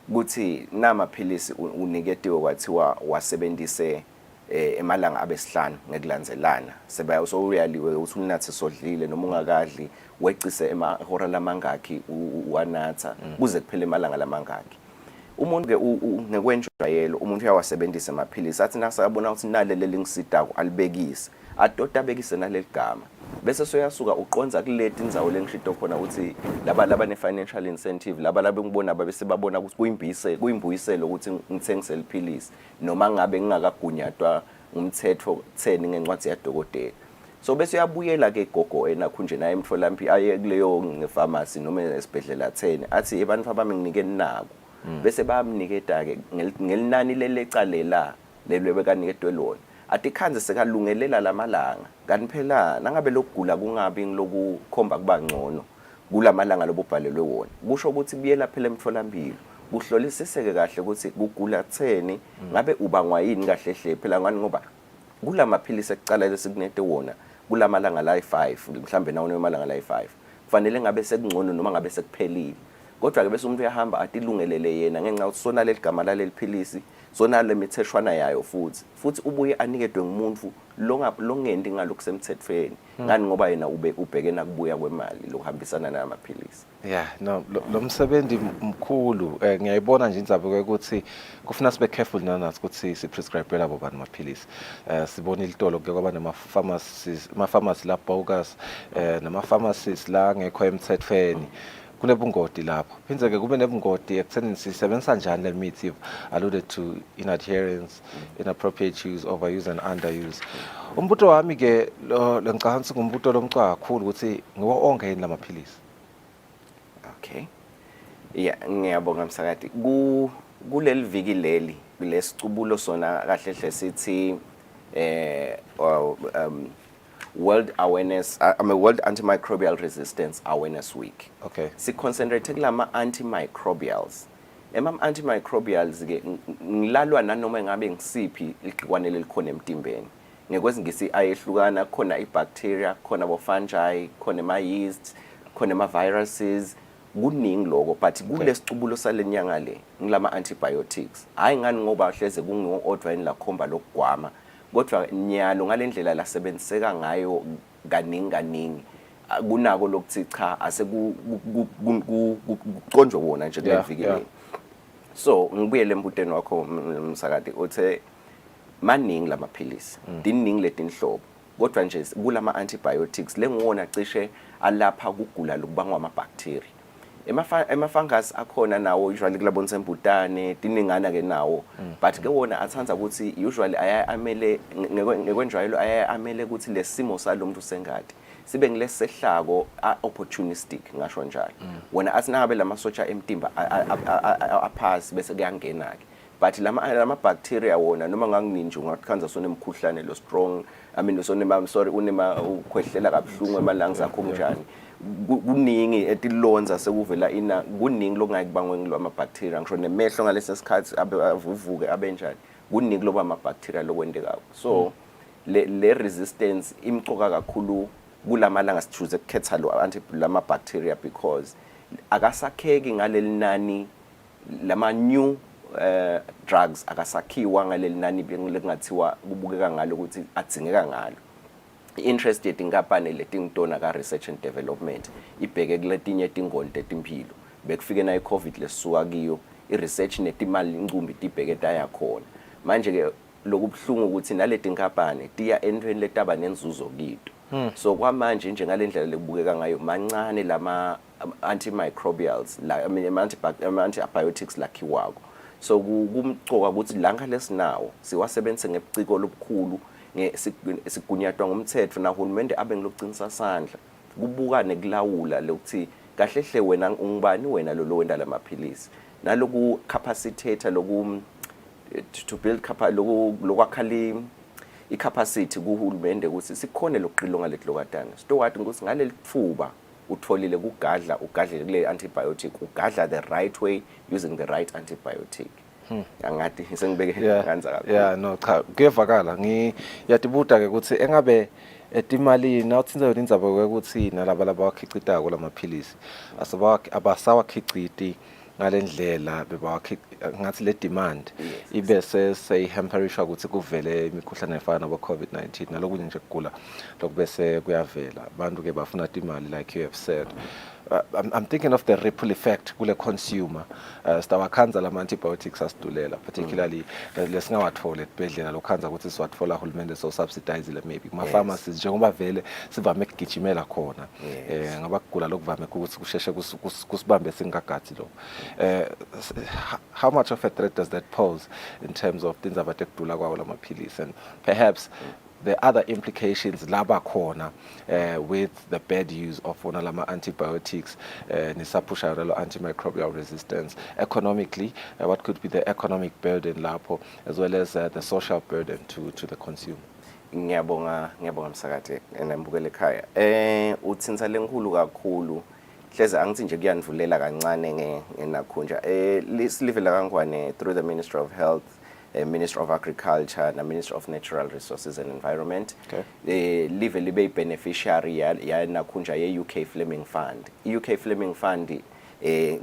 ukuthi namaphilisi uniketiwe kwathiwa wasebenzise emalanga abesihlanu ngekulandzelana sebayo so uyaliwe ukuthi unathe sodlile noma ungakadli wecise emahora lamangaki uwanatha kuze kuphele emalanga lamangaki umuntu ke ngekwenjwayelo umuntu uyawasebenzisa amaphilisi athi nasabona ukuthi nalele lingisidako alibekise adoda abekise naleli gama bese soyasuka uqonza kuleti indzawo lengishito khona ukuthi laba ne financial incentive laba ngibona babese babona ukuthi kuyimbuyiselo ukuthi ngithengise liphilisi noma ngabe ngingakagunyatwa umthetho 10 ngencwadi yadokotela so bese uyabuyela ke gogo enakhunje naye emtholampi aye kuleyo ngepharmacy noma esibhedlela 10 athi abantu abami nginike nako bese bayamniketa ke ngelinani lelecalela lelwe kaniketwe lona athi khanze sekalungelela lamalanga kanti phela nangabe lokugula kungabi ngilokukhomba kuba ngcono kulamalanga lobubhalelwe wona kusho ukuthi buyela phela emtholampilo kuhlolisiseke kahle ukuthi kugula 10 ngabe ubangwa yini kahle hle phela ngani ngoba kulamaphilisi ekucala lesikunete wona kulamalanga la 5 mhlambe nawo nemalanga la 5 kufanele ngabe sekungcono noma ngabe sekuphelile kodwa ke bese umuntu uyahamba atilungelele yena ngenxa ukuthi sona leligama laleli philisi so nale mitheshwana yayo futhi ubuye anikedwe ngumuntu longendi ngalokho semthethweni ngani ngoba yena ubhekena kubuya kwemali lokuhambisana namaphilisi. Yeah, no, lo msebenzi mkhulu ngiyayibona nje indzaba ukuthi kufuna sibe careful nanathi ukuthi si prescribe labo bantu amaphilisi. Sibona ilitolo kuke kwaba nama pharmacy la bogus nama pharmacies la ngekho emthethweni. Kunebungoti lapho. Phindze ke kube nebungoti ekuthenini sisebenzisa kanjani le mithi. You've alluded to inadherence, inappropriate use, overuse and underuse. Umbuto wami ke lengicabanga ngumbuto lomcwa kakhulu ukuthi ngiwo onke yini lamaphilisi. Okay. Yeah, ngiyabonga msakati. Kuleli viki leli lesicubulo sona kahle hle sithi World Antimicrobial Resistance Awareness Week. Okay. Si concentrate kulama antimicrobials. Antimicrobials ke ngilalwa nanoma ngabe ngisiphi igciwane lelikhona emtimbeni. Ngekwezi ngisi ayehlukana khona ibacteria, khona bo fungi, khona ama yeast, khona ama viruses. Kuningi lokho but kulesicubulo salenyanga le ngilama antibiotics. Hayi ngani ngoba hleze kungiwo odwayini la khomba lokugwama. Kodwa nyalo ngalendlela lasebenziseka ngayo kaningi kunako lokuthi cha ase kuconjwe wona nje levikini. So ngibuyele embuteni wakho msakade uthe maningi lamaphilisi diningi letinhlobo kodwa nje kulama antibiotics lengiwona cishe alapha kugula lokubangwa amabacteria. Ema-fungus akhona nawo usually kulabonisa embutane diningana ke nawo but ke wona athanza ukuthi usually ayamele ngekwenjwayelo ayamele ukuthi lesimo salomuntu sengadi sibe ngilesehlako opportunistic ngasho njalo wona asinabe lamasotsha emtimba aphasi bese kuyangena ke but lama bacteria wona noma ngangininje ungakhanza sona emkhuhlane lo strong unema ukhwehlela kabhlungu emalungs akho njani kuningi etilonza sekuvela ina kuningi lokungayibangwe ngilwa bacteria ngisho nemehlo ngalesi sikhathi avuvuke abenjani kuningi loba ama bacteria lokwendeka so le resistance imcoka kakhulu kulamalanga sichuze ukukhetha lama bacteria because akasakheki ngaleli nani lama new drugs akasakhiwa ngaleli nani bengathiwa kubukeka ngalo ukuthi adzingeka ngalo. Interest yetinkampani letingitona ka research and development ibheke kuletinye tingondo tetimpilo bekufike na iCovid lesuka kiyo iresearch netimali incumbi tibheke taya khona manje ke lokubhlungu ukuthi naletinkampani tiya entweni letaba nenzuzo kito so kwamanje nje ngalendlela lekubukeka ngayo mancane lama antimicrobials la antibiotics lakhiwako so kumcoka ukuthi langa lesinawo siwasebenzise ngebuciko lobukhulu sigunyatwa ngomthetho nahulumende abe ngilokucinisa sandla kubukane kulawula lokuthi kahle hle wena ungubani wena lo wenda lamaphilisi naloku capacitator loku to build lokwakhala icapacity kuhulumende ukuthi sikhone lokuqilonga letlokatana sitokwathi ukuthi ngaleli thuba utholile kugadla ugadle kule antibiotic ugadla the right way using the right antibiotic. Angathi sengibeke kanza kakhulu. Yeah, no cha kuyevakala ngiyatibuta ke ukuthi engabe etimali nawuthinza yona indzaba ukuthi nalaba labakhicitako lamaphilisi abasawakhiciti ngalendlela ngathi le demand ibe seyihemperisha ukuthi kuvele imikhuhlane efana nabo COVID-19 nalokunye nje kugula lokubese kuyavela abantu ke bafuna imali like you have said. I'm thinking of the ripple effect kule consumer sitawakhanza lama antibiotics asidulela particularly lesingawathola esibhedlela lokhanza ukuthi siwathola uhulumende so subsidize maybe kuma pharmacies njengoba vele sivame ukugijimela khona ngaba kugula lokuvame ukuthi kusheshe kusibambe singagathi lo how much of a threat does that pose in terms of things about ekudula kwawo lamaphilisi and perhaps the other implications laba khona with the bad use of one lama antibiotics nisapusha lo antimicrobial resistance economically what could be the economic burden lapho as well as the social burden to the consumer. Ngiyabonga msakade enambukele ekhaya uthinsa lenkulu kakhulu hleze angithi nje kuyanivulela kancane ngenakhunja silivela kangwane through the Ministry of Health, Minister of Agriculture na Minister of Natural Resources and Environment. Live libe beneficiary ya nakhunja ye UK Fleming Fund. UK Fleming Fund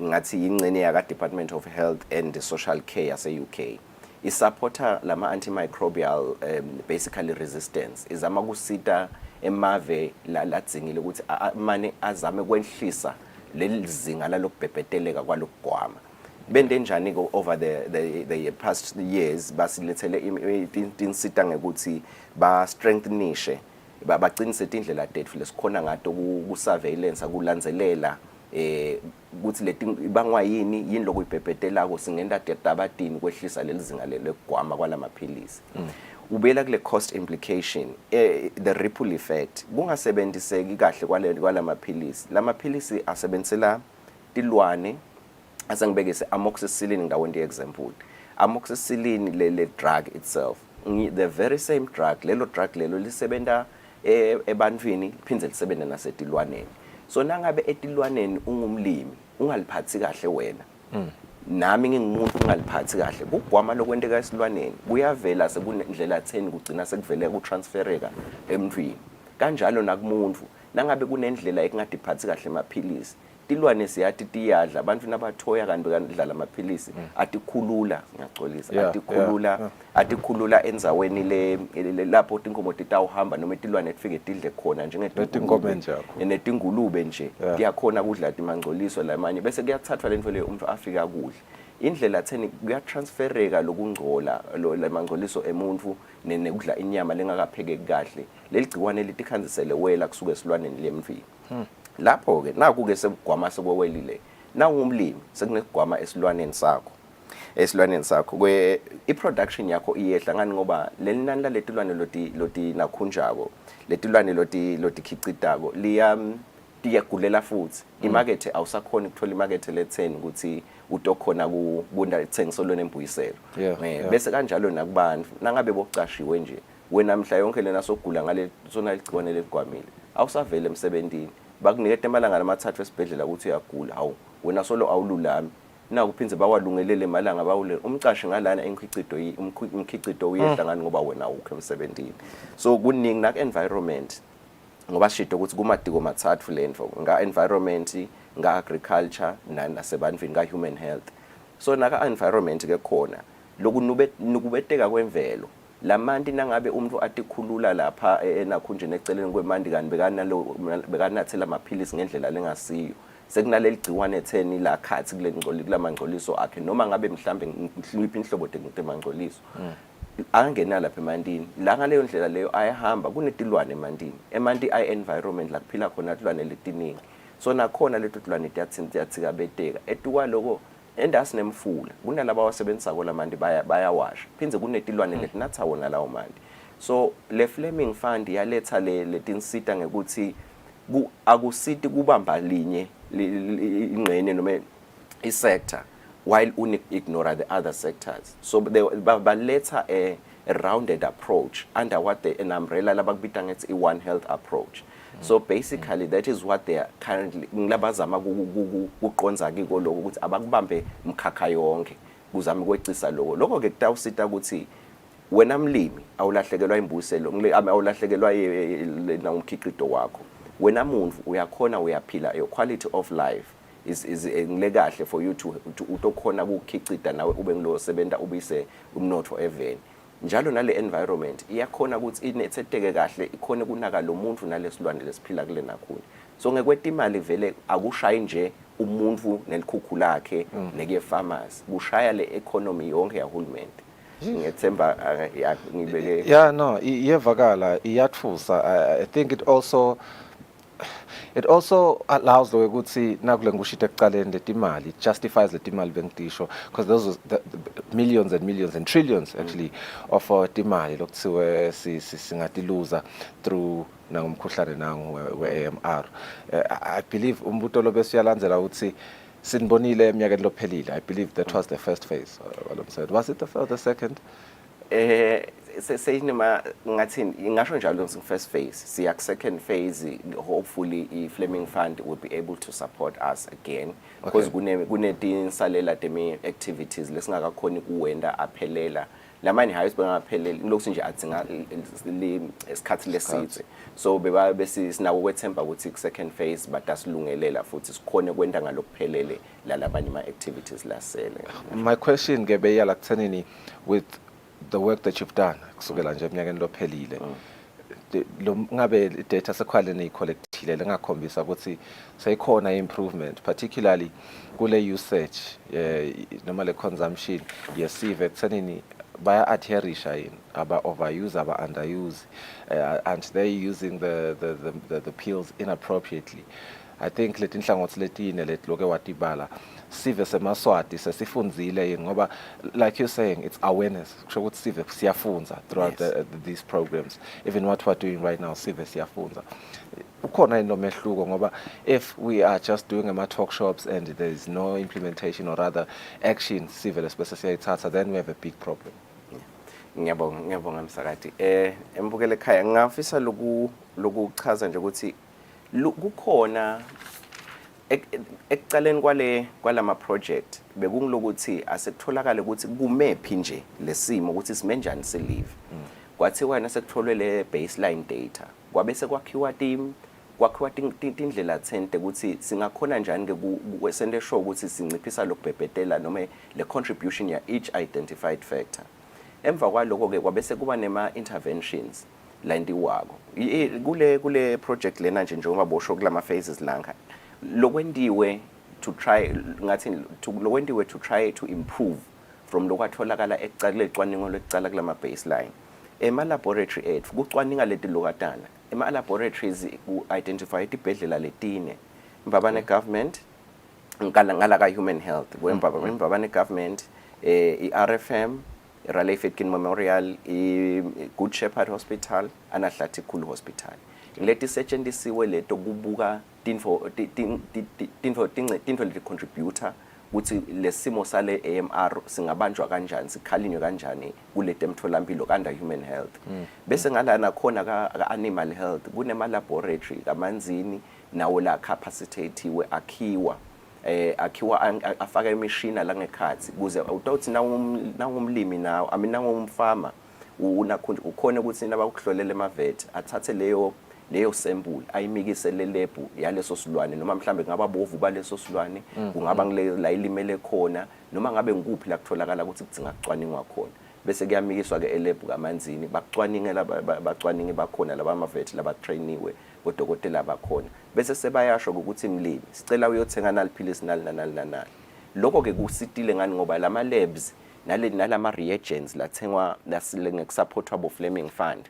ngathi ingcene yaka Department of Health and Social Care yase UK. isupporta lama antimicrobial basically resistance izama kusita emave ladzingile ukuthi mane azame kwehlisa leli zinga lalokubhebheteleka kwalokugwama bende njani go over the past years basilethele tinsita ngekuthi ba strengthenishe bagcinise indlela tetfu lesikhona ngato ku surveillance akulandzelela ukuthi leti ibangwa yini lokuyibhebhetelako singenda dabatini kwehlisa lelizinga legwama kwalamaphilisi ubela kule cost implication the ripple effect kungasebenziseki kahle kwalamaphilisi lamaphilisi asebenzela tilwane asengibekise amoxicillin ndawo example amoxicillin le drug itself the very same drug lelo drug lelo lisebenta ebantwini phindze lisebenza nasetilwaneni so nangabe etilwaneni ungumlimi ungaliphathi kahle wena nami ngingumuntu ungaliphathi kahle kugwama lokwenteka esilwaneni kuyavela sekunendlela 10 kugcina sekuvele kutransfereka emntwini kanjalo nakumuntu nangabe kunendlela ekungadiphathi kahle emaphilisi tilwane siyathi tiyadla abantu nabathoya kanti bekadlala amaphilisi atikhulula ngiyagcolisa atikhulula enzaweni le lapho tinkomo titawuhamba noma tilwane tifike tidle khona njengetinkomo nje netingulube nje tiyakhona kudla timangcoliso lamanye bese kuyathathwa lento le umuntu afika kudla indlela 10 kuyatransfereka lokungcola lemangcoliso emuntu nekudla inyama lengakaphekeki kahle leligciwane litikhanzisele wela kusuka esilwaneni lemntwini lapho ke naku ke sekugwama sekwelile nawumlimi sekunegwama esilwaneni sakho iproduction yakho iyehla ngani ngoba lelinani laletilwane loti nakhunjako letilwane loti khicitako tiyagulela futhi imarket awusakhona ukuthola imarket le10 ukuthi utokhona kubunda thengiso nembuyiselo bese kanjalo nakubantu nangabe bocashiwe nje wena mhla yonke lena sogula ngale sona ligciwane leligwamile awusavele emsebentini bakuniketa emalanga lamathathu esibhedlela ukuthi uyagula hawu wena solo awululami na kuphindze bawalungelele emalanga bawule umcashi ngalana umkhicito uyehla ngani ngoba wena awukho emsebentini so kuningi nak environment ngoba sisho ukuthi kumadiko mathathu lento nga environment nga agriculture nasebantwini nga human health so naka environment ke khona lokubeteka kwemvelo lamanti nangabe umuntu atikhulula lapha enakhunjeni eceleni kwemandi kanti bekanathela amaphilisi ngendlela lengasiyo sekunaleli gciwane 10 la khathi kulamangcoliso akhe noma ngabe mhlambe ngihluphi inhlobo temangcoliso angena lapha emandini la ngaleyo ndlela leyo ayahamba kunetilwane emandini environment la kuphila khona tilwane letiningi so nakhona leto tilwane tiyathika beteka etukwa lokho endasi nemfula kunalabo abasebenzisa kolamandi bayawasha phindze kunetilwane letinatha wona lawo mandi so le Fleming Fund yaletha letinsita ngekuthi akusiti kubamba linye ingxenye noma isector while ignore the other sectors so baletha a rounded approach under what an umbrella labakubita ngethi one health approach so basically that is what they are currently ngilabazama kuqonza kiko lokho ukuthi abakubambe mkhakha yonke kuzama kwecisa lokho ke kutawusita ukuthi wena mlimi awulahlekelwa imbuselo awulahlekelwa na umkhiqido wakho wena muntu uyakhona uyaphila your quality of life is ngilekahle for you to utokhona ukukhicida nawe ube ngilo sebenta ubise umnotho even njalo nale environment iyakhona ukuthi inetheteke kahle ikhona kunaka lo muntu nalesilwane lesiphila kule nakhona so ngekweta imali vele akushayi nje umuntu nelikhukhu lakhe neke farmers kushaya le economy yonke yahulumende ngethemba ngibeke iyevakala iyatfusa I think it also allows the ukuthi nakule ngushite ekucaleni letimali it justifies letimali bengitisho because those are the millions and millions and trillions actually of timali lokuthiwe singatiluza through nangumkhuhlane nangu we-AMR I believe umbuto lo besiyalandzela ukuthi sinibonile eminyakeni lophelile I believe that was the first phase was it the second seyinema ngathini ngisho njalo first phase siya second phase hopefully i-Fleming Fund will be able to support us again because kunetinsalela temi activities lesingakakhoni kuwenda aphelela la money highest bangaphelele lokhu nje adzinga isikhathi lesithe so beba bese sinawo kwethemba ukuthi second phase batasilungelela futhi sikhone kwenda ngalokuphelele lalabanye ama activities lasele. My question ke beyala kuthenini with the work that you've done kusukela nje eminyakeni lophelile lo ngabe data sekhwale neyicollectile lengakhombisa ukuthi seyikhona improvement particularly kule usage noma le consumption yesive kuthenini baya adherisha yini aba overuse aba underuse and they using the pills inappropriately. I think leti inhlangothi letine letiloke watibala sive semaswati sesifunzile yini ngoba like you're saying it's awareness kusho ukuthi sive siyafunza throughout these programs even what we're doing right now sive siyafunza ukhona inomehluko ngoba if we are just doing ama talk shops and there is no implementation or rather action sive lesibese siyayithatha then we have a big problem. Ngiyabonga msakati embukele ekhaya ngafisa lokuchaza nje ukuthi kukhona ekucaleni kwalama project bekungilokuthi asekutholakala ukuthi kumephi nje lesimo ukuthi simenjani silive kwathiwa nasekutholwe le baseline data kwabe sekwakhiwa indlela thente ukuthi singakhona njani ke kwesende show ukuthi sinciphisa lokubhebhetela noma le contribution ya each identified factor. Emva kwaloko ke kwabe sekuba nema interventions landiwako kule project lena nje njengoba bosho kulama phases langa lokwendiwe to try to improve from lokwatholakala ekucala lecwaningo lecala kulama baseline ema laboratory ethu kucwaninga leti lokatana ema laboratories ku identify ibhedlela letine mbabane government ngala ka human health mbabane government iRFM Raleigh Fitkin Memorial, Good Shepherd Hospital, Anahlati Khulu Hospital. Leti setshenzisiwe leto kubuka tinfo leti contributor ukuthi lesimo sale AMR singabanjwa kanjani sikhalinywe kanjani kulete emtholampilo kanda human health. Bese ngalana khona ka animal health kunema laboratory kamanzini nawo la capacitated akhiwa afaka imishina la ngekhathi kuze utawuthi nangumlimi nawo nangumfama ukhona ukuthi nabakuhlolele emavet athathe leyo sample ayimikise le lab yaleso silwane noma mhlambe ngaba bovu baleso silwane kungaba la ilimele khona noma ngabe ngikuphi la kutholakala ukuthi kudzinga kucwaningwa khona bese kuyamikiswa ke elab kamanzini bacwaningela bacwaningi bakhona laba amavet laba trainiwe bodokotela bakhona bese sebayasho ukuthi imlimi sicela uyothenga naliphilisi nali lokho ke kusitile ngani ngoba lama labs nalama reagents lathengwa ngekusupportwa bo Fleming Fund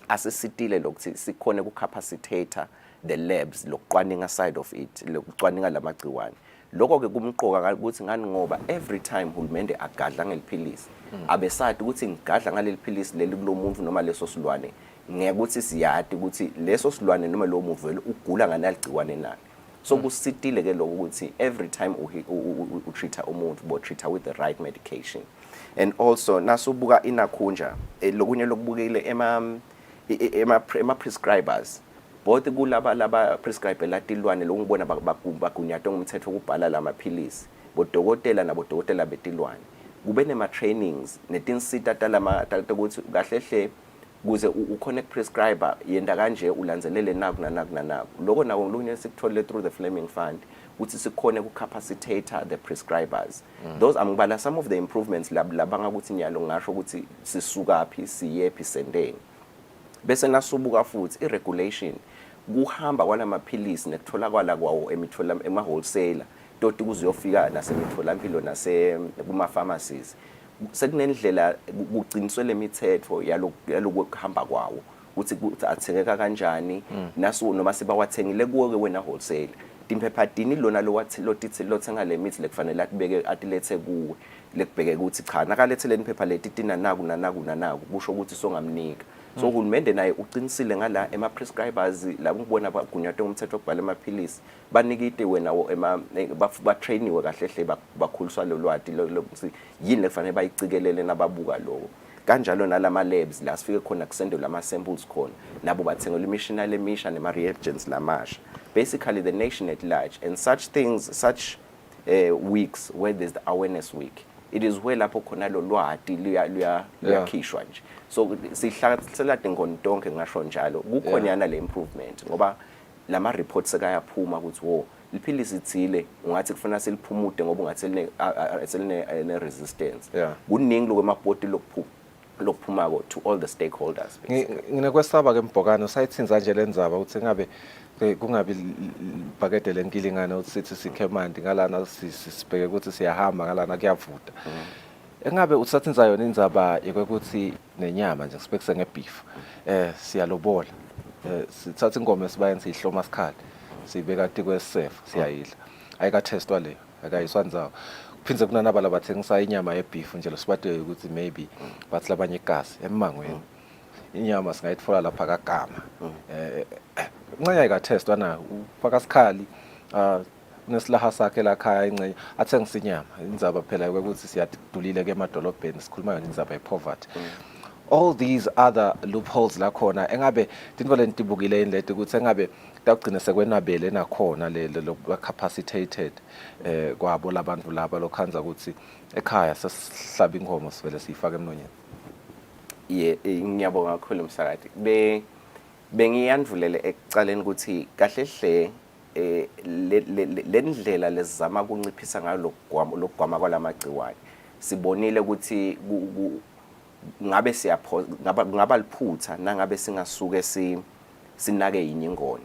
asesitile lokuthi sikhone kucapacitator the labs lokucwaninga side of it lokucwaninga lamagciwane lokho ke kumqoka ukuthi ngani ngoba every time hulumende agadla ngeliphilisi abesadi ukuthi ngigadla ngaleliphilisi leli kulomuntu noma leso silwane ngekuthi siyadi ukuthi leso silwane noma lo muntu vele ugula nganaligciwane nani so kusitile ke lokho ukuthi every time u treat umuntu bo treat with the right medication and also nasubuka inakhunja lokunye lokubukile ema prescribers both kulaba prescribe latilwane lokubona bagunyatwa ngumthetho ukubhala lamaphilisi bodokotela nabodokotela betilwane kube nema trainings netinsita talama ukuthi kahlehle kuze uconnect prescriber yenda kanje ulandzelele naku lokho nako lunye sikutholile through the Fleming Fund ukuthi sikhone kucapacitator the prescribers those amibala some of the improvements labanga ukuthi nyalo ngasho ukuthi sisuka phi siyephi sendeni bese nasubuka futhi iregulation kuhamba kwalamaphilisi nekutholakala kwawo ema wholesaler toti kuziyofika nasemitholampilo kuma pharmacies sekunendlela kuqiniswe lemithetho yalokuhamba kwawo ukuthi athengeka kanjani naso noma sibawathengile kuwo ke wena wholesaler timphephatini lona lothenga le mithi lekufanele atilethe kuwe lekubheke ukuthi cha nakalethele iphepha leti tina naku kusho ukuthi songamnika so uhulumende naye uqinisile ngala ema prescribers la ngibona bagunyatwe umthetho okubhala amaphilisi banikite wena ba trainiwe kahle hle bakhuliswa lo lwati lokuthi yini lekufanele bayicikelele nababuka lokho kanjalo nalama labs la sifike khona kusende lama samples khona nabo bathengela imishinal emisha nema reagents lamasha basically the nation at large and such weeks where there's the awareness week it is where lapho khona lo lwati luyakhishwa nje. So sihlala tenkoni tonke ngasho njalo kukhonyana le improvement ngoba lama reports sekayaphuma ukuthi wo liphilisi ithile ungathi kufuna siliphumude ngoba ungathi ne resistance. Kuningi lokwemabhodi lokuphuma to all the stakeholders. Nginekwesaba ke Mbhokano sayithinza nje lenzaba ukuthi ngabe kungabi ibhakede lenkilingana ukuthi sithi sikhemandi ngalana sibheke ukuthi siyahamba ngalana kuyavuda. Engabe usathinza yona indzaba yokuthi nenyama nje sibekise ngebeef siyalobola sithatha ingoma esibayeni siyihloma sikhali sibeka ati kwesefo siyayidla ayika testwa leyo akayiswa ndzawo kuphinze kunanaba labathengisa inyama yebeef nje losibade ukuthi maybe bathi labanye igazi emangweni inyama singayitfola lapha kaGama incanya ayika testwa na ufaka sikhali unesilaha sakhe la khaya ingcenye athengisa inyama indzaba phela ukuthi siyadulile ke emadolobheni sikhuluma yona indzaba yepoverty. All these other loopholes la khona engabe tinto lentibukile indlete ukuthi engabe takugcina sekwenabele nakhona lo capacitated kwabo labantu laba lokhanza ukuthi ekhaya sesihlaba inkomo sivele siyifaka emnonyeni. Ngiyabonga kakhulu Msakati. Bengiyandvulele ekucaleni ukuthi kahle hle le ndlela lesizama ukunciphisa ngayo lokugwama kwalamagciwane sibonile ukuthi ngabe ngaba liphutha nangabe singasuke sinake yinyingoni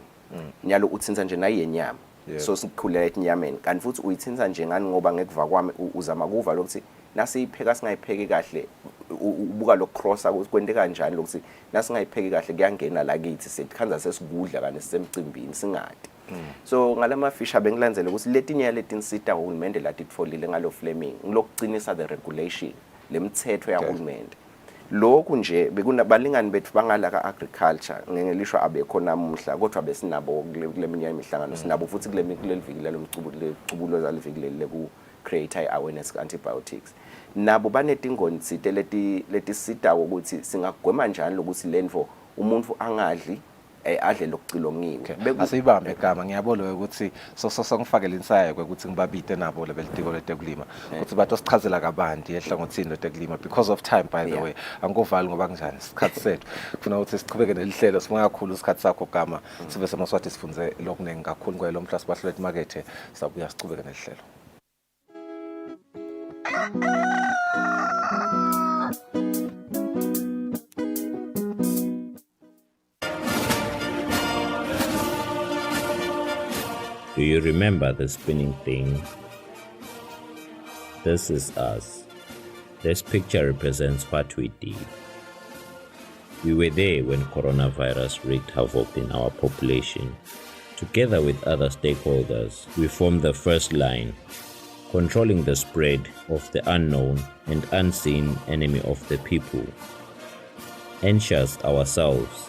nyalo uthinza nje nayenyama so sikhulela etinyameni kanti futhi uyithinza nje ngani ngoba ngekuva kwami uzama kuva lokuthi nasiyipheka singayipheki kahle ubuka lokcrossa ukuthi kwente kanjani lokuthi nasingayipheki kahle kuyangena la kithi setikhanza sesigudla kane sisemcimbini singadi. So ngalama fisha bengilandzele ukuthi letinye letinsita uhulumende latitfolile ngalo flaming ngilokugcinisa the regulation lemithetho yahulumende. Lokhu nje bekunabalingani bethu bangala ka agriculture ngelisho abekho namuhla kodwa besinabo kule minyaka imihlangano sinabo futhi kule viki lomcubulo zalivikile ku create awareness antibiotics nabo banetingoni tsite letisita ukuthi singagwema njani lokuthi lendvo umuntu angadli adle lokucilongiwe asiyibambe igama ngiyabona ukuthi songifakela insaye ukuthi ngibabite nabo lebelitiko letekulima ukuthi bathi sichazela kabanti ehlangothini letekulima because of time by the way angovali ngoba kunjani isikhathi sethu kufuna ukuthi siqhubeke nelihlelo sibonga kakhulu isikhathi sakho gama sibe semaswati sifunze lokuningi kakhulu kwelo mhla sibahlule emakethe sabuya siqhubeke nelihlelo. Do you remember the spinning thing? This is us. This picture represents what we did. We were there when coronavirus wreaked havoc in our population. Together with other stakeholders, we formed the first line, controlling the spread of the unknown and unseen enemy of the people. Anxious ourselves,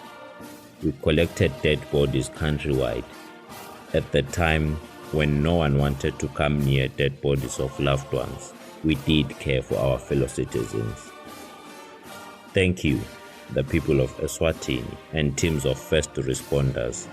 we collected dead bodies countrywide. At the time when no one wanted to come near dead bodies of loved ones, we did care for our fellow citizens. Thank you, the people of Eswatini and teams of first responders.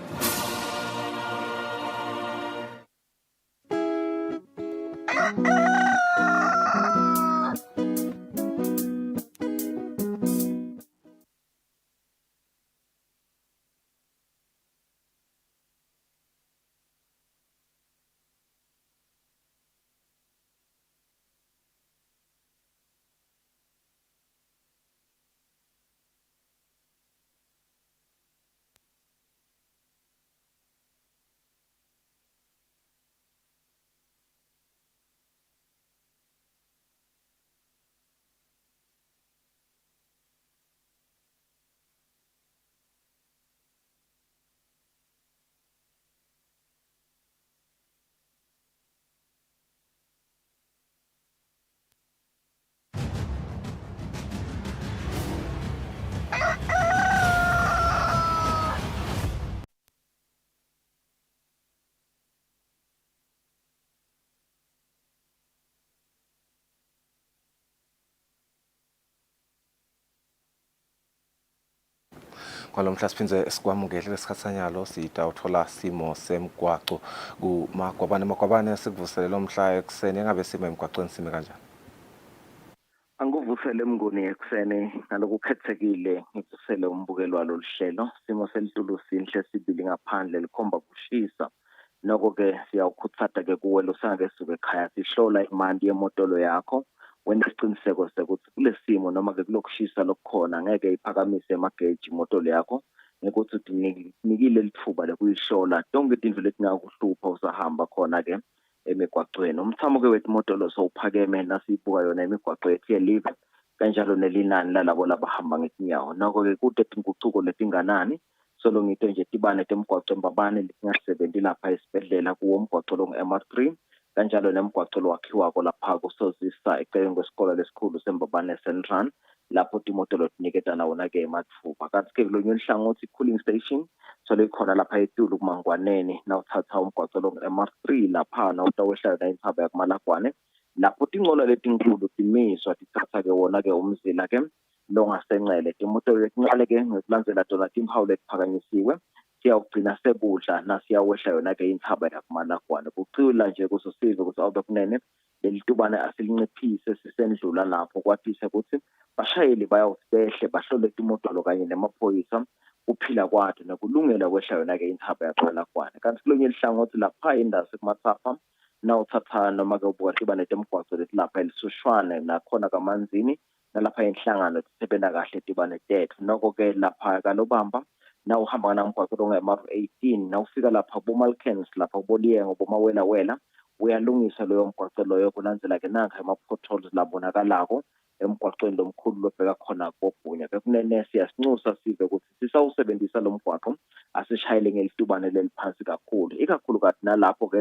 Kwalo mhla siphinze sikwamukele lesikhatsanyalo siyita uthola simo semgwaco kumakwabane sikuvusele lo mhla ekseni engabe simo emgwaqweni sime kanjani? Kusele Mnguni ekuseni ngalokukhethekile ngikusele umbukelo walolu hlelo simo selitulu sinhle sibili ngaphandle likhomba kushisa noko ke siyawukhuthata ke kuwe losake suke ekhaya sihlola imandi yemotolo yakho wena isiqiniseko sokuthi kulesimo noma ke kulokushisa lokukhona ngeke iphakamise emageji imotolo yakho ngekuthi unikile lithuba lokuyihlola tonke izinto letingakuhlupha usahamba khona ke emigwaqweni umthamo ke wethu motolo sowuphakeme nasibuka yona imigwaqo yethu yelive kanjalo nelinani lalabo labahamba ngetinyawo noko ke kude tinguquko letinganani solo ngito nje tibane temgwaqo embabane letingasebenzi lapha esibhedlela kuwo umgwaqo lo nge-MR3 kanjalo nemgwaqo lo wakhiwako lapha kusozisa eceleni kwesikole lesikhulu sembabane Central lapho timotolo tiniketana wona ke emathuba kanti ke kulonye ihlangothi cooling station solo ikhona lapha eTulu kuMangwaneni nawuthatha umgwaqo lo nge-MR3 lapha nawutawehla yona inthaba yakumalagwane lapho tinqola letinkulu timiswa tithatha ke wona ke umzila ke longasenqele timotolo letincane ke ngikulandzela tona timpawu letiphakanyisiwe siyawugcina sekudla nasiyawehla yona ke inthaba yakumalagwane kucila nje kusosiza ukuthi awube kunene lelitubane asilinciphise sisendlula lapho kwathise ukuthi bashayeli bayawusehle bahlole timotolo kanye nemaphoyisa uphila kwakhe nokulungela kwehla yona ke inthaba yakumalagwane kanti kulonye ihlangothi lapha indase kumathapha nawuthatha noma ke ubukahleba netemgwaqo letilapha elisushwane nakhona kamanzini nalapha enhlangano tisebenza kahle tibane tethu noko ke lapha kalobamba na uhamba namgwaqo lo nge-MR18 nawufika lapha kuBomalkens lapha kuBoliyengo bomawela uyalungisa loyo mgwaqo loyo kulandzela ke nanka ama-potholes labonakalako emgwaqweni lomkhulu lobheka khona koBhunya bekunene siyasinxusa sive ukuthi sisawusebenzisa lo mgwaqo asishayele ngelitubane leliphansi kakhulu ikakhulukazi nalapho ke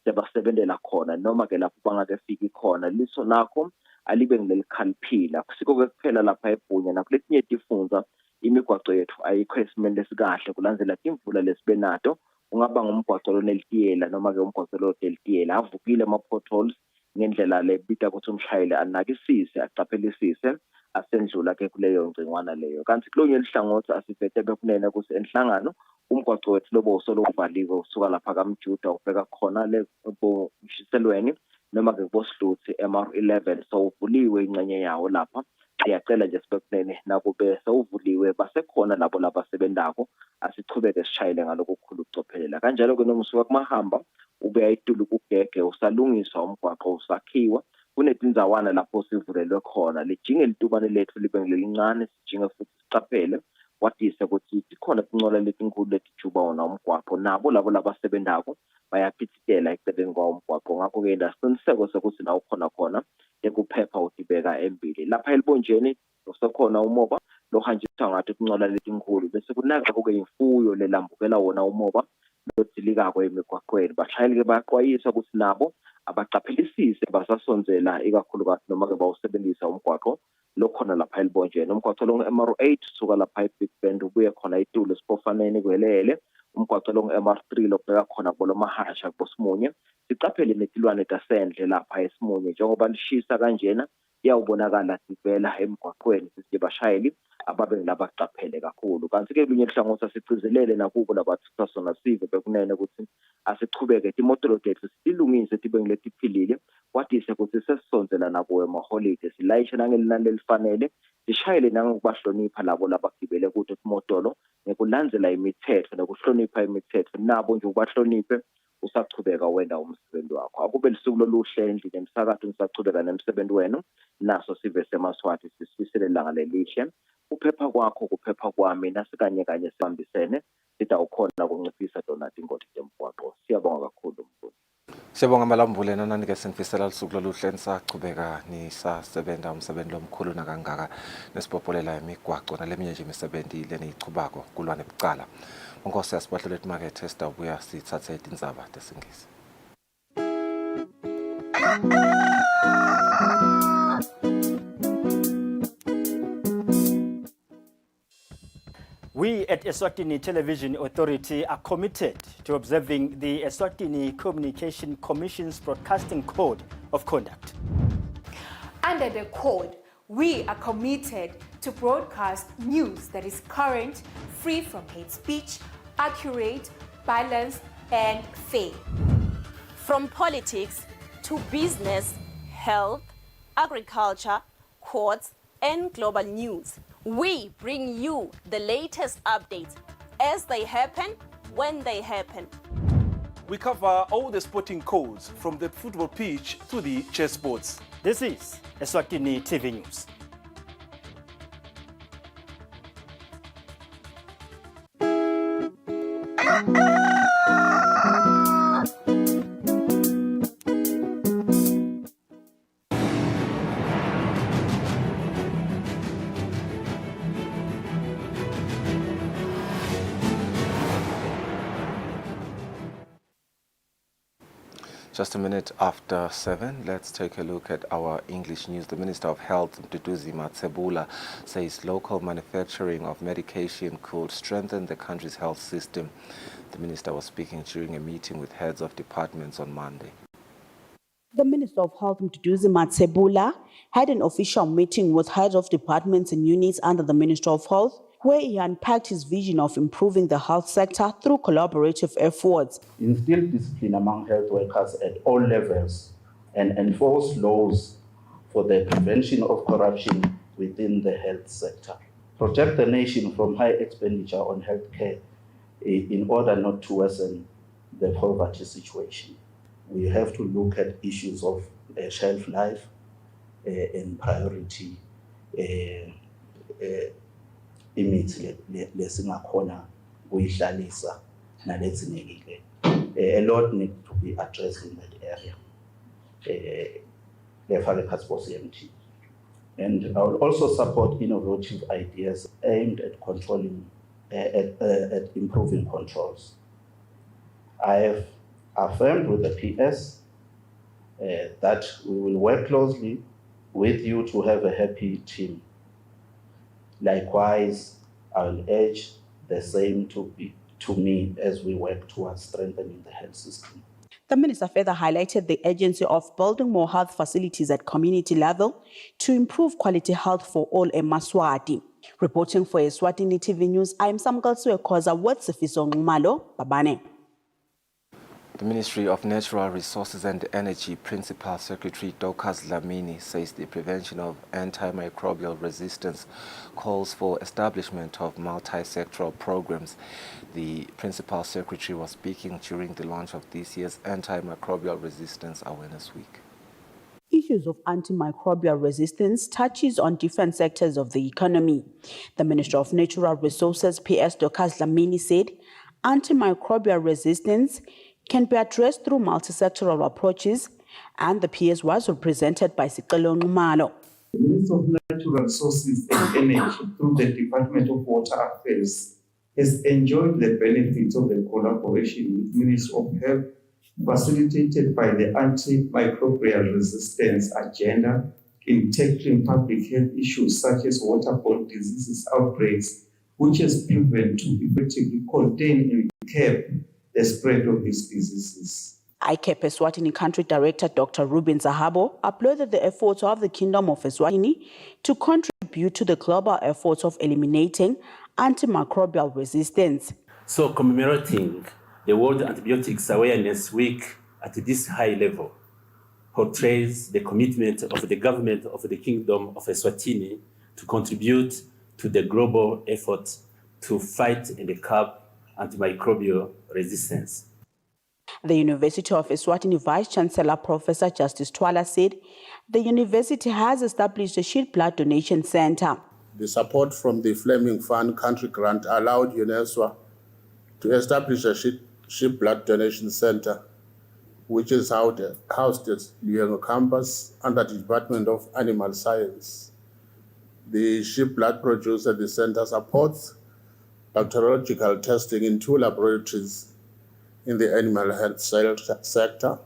sebasebenzela khona noma ke lapho bangakefiki khona liso lakho alibe ngelikhaliphila kusiko ke kuphela lapha eBhunya nakuletinye tifundza imigwaqo yethu ayikho esimeni lesikahle kulandzela timvula lesibenato ungaba ngumgwaqo lonelitiyela noma ke umgwaqo lodelitiyela avukile ama-potholes ngendlela lebita ukuthi umshayeli anakisise aqaphelisise asendlula ke kuleyo ngcingwana leyo kanti kulonye lihlangothi asivete bekunene ukuthi enhlangano umgwaqo wethu lobo usolo uvaliwe usuka lapha kaMjuda ubheka khona le Mshiselweni noma ke kuBosihluthi MR11 so uvuliwe ingcenye yawo lapha siyacela nje sibekunene nakube sewuvuliwe basekhona labo labasebenzako asichubeke sishayele ngalokukhulu ucophelela kanjalo ke noma usuka kumahamba ubuya eTulu kugege usalungiswa umgwaqo usakhiwa kunetinzawana lapho sivulelwe khona lijinge litubane lethu libe ngelincane sijinge futhi sicaphele kwatise ukuthi ikhona tincola letinkulu letijuba wona umgwaqo nabo labo labasebenzako bayaphithitela eceleni kwawo umgwaqo ngakho ke ndasiqiniseko sokuthi la ukhona khona ekuphepha utibeka embili lapha elibonjeni usekhona umoba lohanjiswa ngathi kuncola letinkulu bese kunaka ke imfuyo lelambukela wona umoba lodzilikako emigwaqweni bashayeli ke bayaqwayiswa ukuthi nabo abaqaphelisise basasonzela ikakhulukazi noma ke bawusebenzisa umgwaqo lokhona lapha elibonjeni umgwaqo lo nge-MR8 suka lapha eBig Bend ubuye khona eTulu Sipofaneni kwelele umgwaqo lo nge-MR3 lobheka khona kuLomahasha kuBosimunye sicaphele netilwane tasendle lapha eSimunye njengoba lishisa kanjena iyawubonakala sivela emgwaqweni sithi bashayeli ababe ngilabaqaphele kakhulu kanti ke lunye ihlangothi asicizelele nakubo labathutha sona sive bekunene ukuthi asichubeke imotolo lethu silungise tibe ngiletiphilile kwatise ukuthi sesisonzela nabo emaholiday silayisha nangelinani lelifanele sishayele nangokubahlonipha labo labagibele kude imotolo ngekulandzela imithetho nokuhlonipha imithetho nabo nje ubahloniphe usachubeka wena umsebenzi wakho akube lisuku loluhle endlini emsakade nisachubeka nemsebenzi wenu naso sive semaswati sisifisele ilanga lelihle uphepha kwakho kuphepha kwami nasikanye kanye sibambisene sidawukhona kunciphisa dona ingoti zemgwaqo siyabonga kakhulu mfowethu siyabonga malambule nanani ke senifisela lisuku loluhle nisachubeka nisasebenza umsebenzi lomkhulu nakangaka nesibopholela imigwaqo naleminye nje imisebenzi lenichubako kulwane bucala Nkosi yasibahlele emarket esitabuya sithathe itindzaba tesingisi We at Eswatini Television Authority are committed to observing the Eswatini Communication Commission's Broadcasting Code of Conduct. Under the code, we are committed to broadcast news that is current, free from hate speech, accurate, balanced, and fair. From politics to business, health, agriculture, courts, and global news. We bring you the latest updates as they happen, when they happen. We cover all the sporting codes from the football pitch to the chessboards. This is Eswatini TV News. Just a minute after 7, let's take a look at our English news. The Minister of Health, Mduduzi Matsebula, says local manufacturing of medication could strengthen the country's health system. The minister was speaking during a meeting with heads of departments on Monday. The Minister of Health, Mduduzi Matsebula, had an official meeting with heads of departments and units under the Ministry of Health, where he unpacked his vision of improving the health sector through collaborative efforts. Instill discipline among health workers at all levels and enforce laws for the prevention of corruption within the health sector. Protect the nation from high expenditure on healthcare in order not to worsen the poverty situation. We have to look at issues of shelf life and priority imithi lesingakhona kuyihlalisa nalethinekile. A lot needs to be addressed in that area. And I will also support innovative ideas aimed at controlling, at improving controls. I have affirmed with the PS that we will work closely with you to have a happy team. Likewise, I will urge the same to me as we work towards strengthening the health system. The minister further highlighted the urgency of building more health facilities at community level to improve quality health for all in Maswati. Reporting for Eswatini TV News, I am Samgalswe Koza with Sifiso Ngumalo, Babane. The Ministry of Natural Resources and Energy Principal Secretary Dokas Lamini says the prevention of antimicrobial resistance calls for establishment of multi-sectoral programs. The Principal Secretary was speaking during the launch of this year's Antimicrobial Resistance Awareness Week. Issues of antimicrobial resistance touches on different sectors of the economy. The Minister of Natural Resources, PS Dokas Lamini, said antimicrobial resistance can be addressed through multi-sectoral approaches, and the PS was represented by Sikelo Ngumalo. The Minister of Natural Resources and Energy, through the Department of Water Affairs, has enjoyed the benefits of the collaboration with Ministry of Health, facilitated by the antimicrobial resistance agenda in tackling public health issues such as waterborne diseases outbreaks, which has proven to effectively contain and curb the spread of these diseases. ICAP Eswatini Country Director Dr. Ruben Zahabo applauded the efforts of the Kingdom of Eswatini to contribute to the global efforts of eliminating antimicrobial resistance. So commemorating the World Antibiotics Awareness Week at this high level portrays the commitment of the government of the Kingdom of Eswatini to contribute to the global effort to fight and curb antimicrobial resistance. The University of Eswatini Vice-Chancellor Professor Justice Twala said the university has established a sheet blood donation center. The support from the Fleming Fund country grant allowed UNESCO to establish a sheep blood donation center, which is housed at Luengo campus under the Department of Animal Science. The sheep blood produced at the center supports bacteriological testing in 2 laboratories in the animal health sector,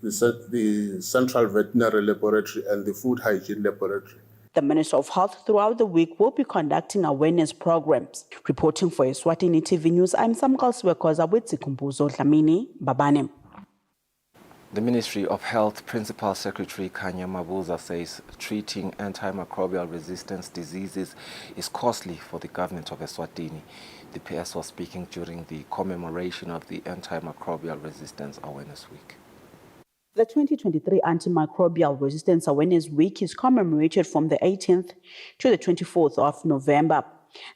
the Central Veterinary Laboratory and the Food Hygiene Laboratory. The Minister of Health throughout the week will be conducting awareness programs. Reporting for Eswatini TV News, I'm Samkal Swekoza with Sikumbuzo Dlamini, Babane. The Ministry of Health Principal Secretary Kanya Mabuza says treating antimicrobial resistance diseases is costly for the government of Eswatini. The PS was speaking during the commemoration of the Antimicrobial Resistance Awareness Week. The 2023 Antimicrobial Resistance Awareness Week is commemorated from the 18th to the 24th of November.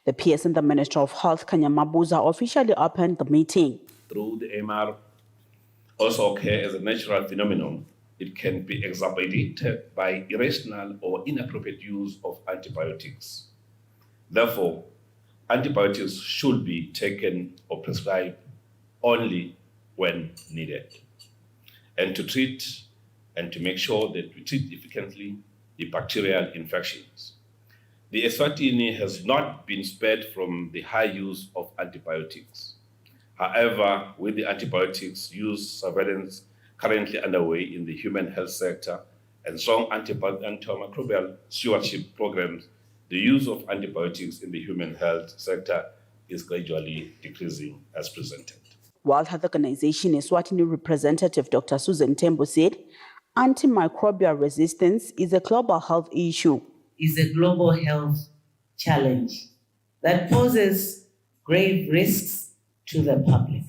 The PS and the Minister of Health, Kanya Mabuza, officially opened the meeting. Through the MR also occur as a natural phenomenon, it can be exacerbated by irrational or inappropriate use of antibiotics. Therefore, antibiotics should be taken or prescribed only when needed, and to treat and to make sure that we treat efficiently the bacterial infections. The Eswatini has not been spared from the high use of antibiotics. However, with the antibiotics use surveillance currently underway in the human health sector and strong antimicrobial stewardship programs, the use of antibiotics in the human health sector is gradually decreasing as presented. World Health Organization Eswatini representative Dr. Susan Tembo said, antimicrobial resistance is a global health issue. Is a global health challenge that poses grave risks to the public.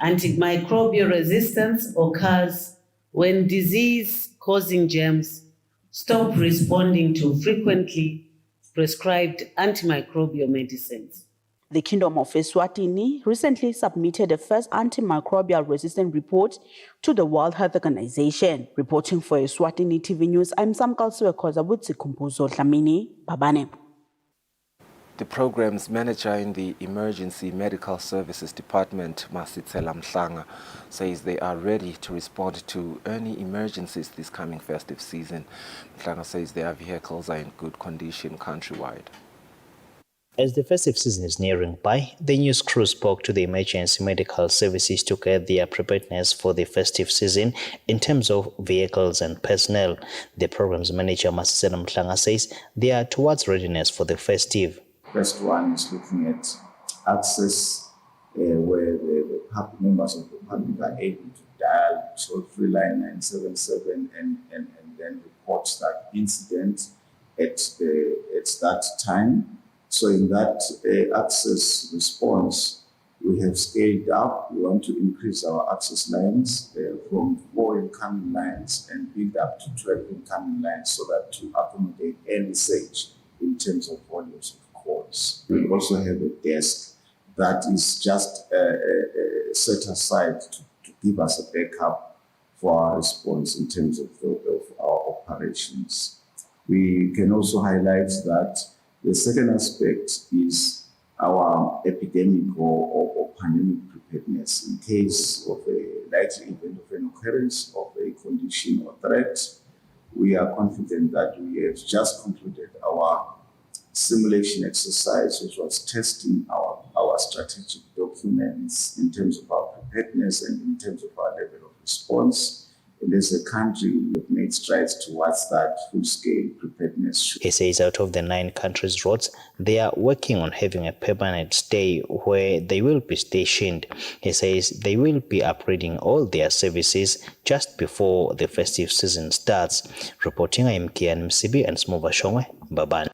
Antimicrobial resistance occurs when disease-causing germs stop responding to frequently prescribed antimicrobial medicines. The Kingdom of Eswatini recently submitted a first antimicrobial resistant report to the World Health Organization. Reporting for Eswatini TV News, I'm Sam Kalsuekoza with Sikumpuzo Dlamini Babane. The program's manager in the Emergency Medical Services Department, Masitsela Mhlanga, says they are ready to respond to any emergencies this coming festive season. Mhlanga says their vehicles are in good condition countrywide. As the festive season is nearing by, the news crew spoke to the emergency medical services to get their preparedness for the festive season in terms of vehicles and personnel. The program's manager, Masitsela Mhlanga, says they are towards readiness for the festive. First one is looking at access, where the members of the public are able to dial toll-free line 977 and then report that incident at that time. So in that access response, we have scaled up. We want to increase our access lines from 4 incoming lines and build up to 12 incoming lines so that to accommodate any surge in terms of volumes of calls. We also have a desk that is just set aside to give us a backup for our response in terms of our operations. We can also highlight that the second aspect is our epidemic or pandemic preparedness in case of a likely event of an occurrence of a condition or threat. We are confident that we have just concluded our simulation exercise, which was testing our strategic documents in terms of our preparedness and in terms of our level of response. And as a country, we've made strides towards that full-scale preparedness. He says out of the 9 countries' roads, they are working on having a permanent stay where they will be stationed. He says they will be upgrading all their services just before the festive season starts. Reporting, I am Kian Msibi and Smova Shongwe, Baban.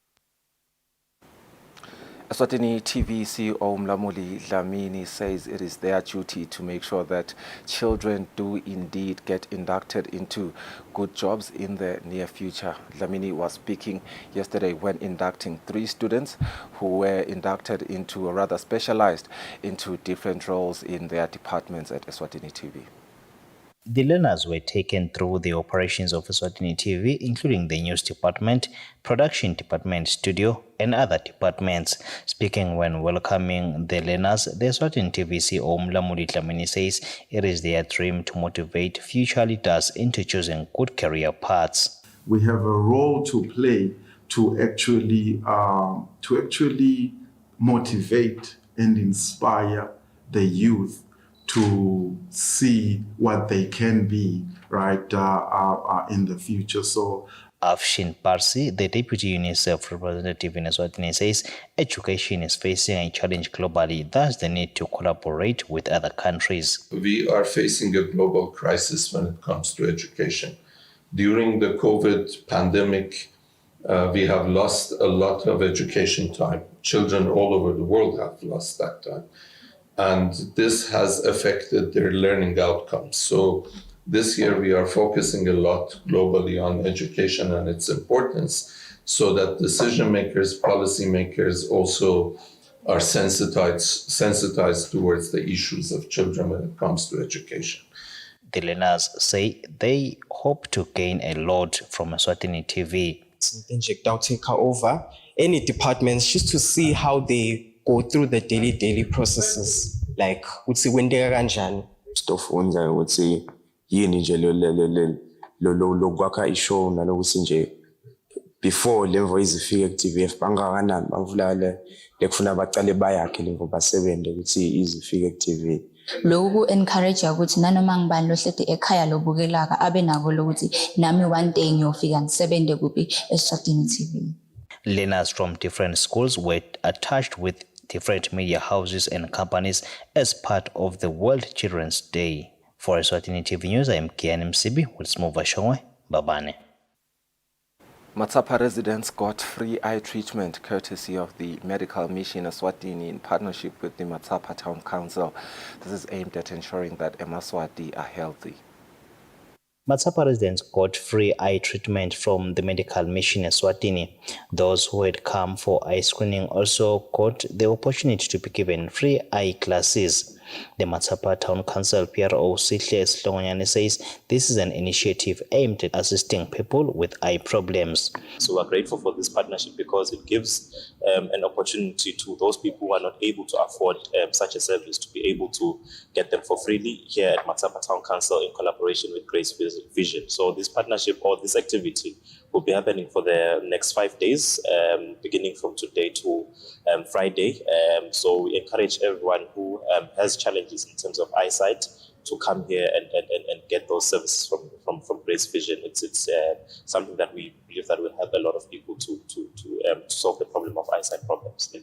Eswatini TV CEO Mlamuli Dlamini says it is their duty to make sure that children do indeed get inducted into good jobs in the near future. Dlamini was speaking yesterday when inducting 3 students who were inducted into, or rather specialized into different roles in their departments at Eswatini TV. The learners were taken through the operations of Eswatini TV, including the news department, production department, studio, and other departments. Speaking when welcoming the learners, the Eswatini TV CEO Mlamuli Dlamini says it is their dream to motivate future leaders into choosing good career paths. We have a role to play to actually motivate and inspire the youth to see what they can be, right, in the future. So, Afshin Parsi, the Deputy UNICEF representative in Eswatini, says education is facing a challenge globally, thus the need to collaborate with other countries. We are facing a global crisis when it comes to education. During the COVID pandemic, we have lost a lot of education time. Children all over the world have lost that time. And this has affected their learning outcomes. So This year, we are focusing a lot globally on education and its importance so that decision makers, policymakers also are sensitized towards the issues of children when it comes to education. The learners say they hope to gain a lot from Eswatini TV. Inject out, take over any departments just to see how they go through the daily processes. Like, utsi wendeka kanjani. Stofunda ukuthi yini nje lo kwakha ishow nalokuthi nje before le voice ifike ku-TVF bangakanani bavula lekufuna bacale bayakhe le ngoba basebenze ukuthi izifike ku-TV. Lokhu encourage ukuthi nanoma ngibani lohlede ekhaya lobukelaka abe nako lokuthi nami one day ngiyofika ngisebenze kuphi Eswatini TV. Learners from different schools were attached with different media houses and companies as part of the World Children's Day. For Eswatini TV News, I am Kian Msibi with Smova Shongwe, Babane. Matsapa residents got free eye treatment courtesy of the Medical Mission Eswatini in partnership with the Matsapa Town Council. This is aimed at ensuring that Emaswati are healthy. Matsapa residents got free eye treatment from the Medical Mission Eswatini. Those who had come for eye screening also got the opportunity to be given free eye glasses. The Matsapa Town Council PRO Sihle Slongonyane says this is an initiative aimed at assisting people with eye problems. So we're grateful for this partnership because it gives an opportunity to those people who are not able to afford such a service to be able to get them for freely here at Matsapa Town Council in collaboration with Grace Vision. So this partnership or this activity will be happening for the next 5 days, beginning from today to Friday. So we encourage everyone who has challenges in terms of eyesight to come here and get those services from Grace Vision. It's something that we believe that will help a lot of people to solve the problem of eyesight problems.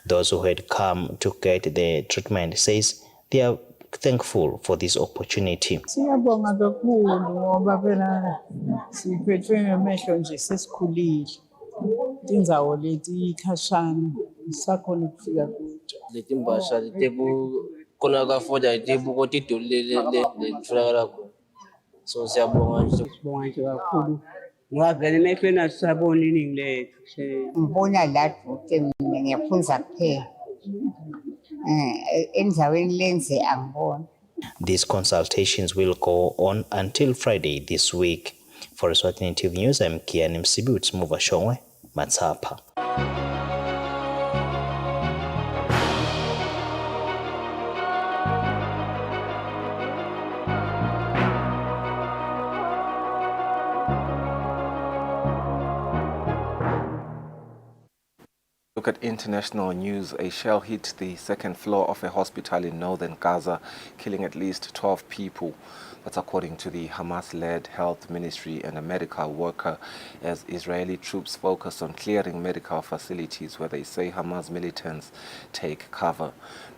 Those who had come to get the treatment says they are thankful for this opportunity. Siyabonga kakhulu ngoba phela siphethwe ngamehlo nje sesikhulile. Indzawo leti ikhashana sakhona ukufika kuyo. Leti mbasha letebu kona ka foda letebu koti dolele letholakala khona. So siyabonga nje. Sibonga nje kakhulu. Ngoba vele emehlweni asisaboni iningi lethu. Ngibona lapho ke ngiyaphunza kuphela. These consultations will go on until Friday this week. For Eswatini TV News, I'm Kian Msibi with Smova Shongwe, Matsapa. Look at international news. A shell hit the second floor of a hospital in northern Gaza, killing at least 12 people. That's according to the Hamas-led health ministry and a medical worker, as Israeli troops focus on clearing medical facilities where they say Hamas militants take cover.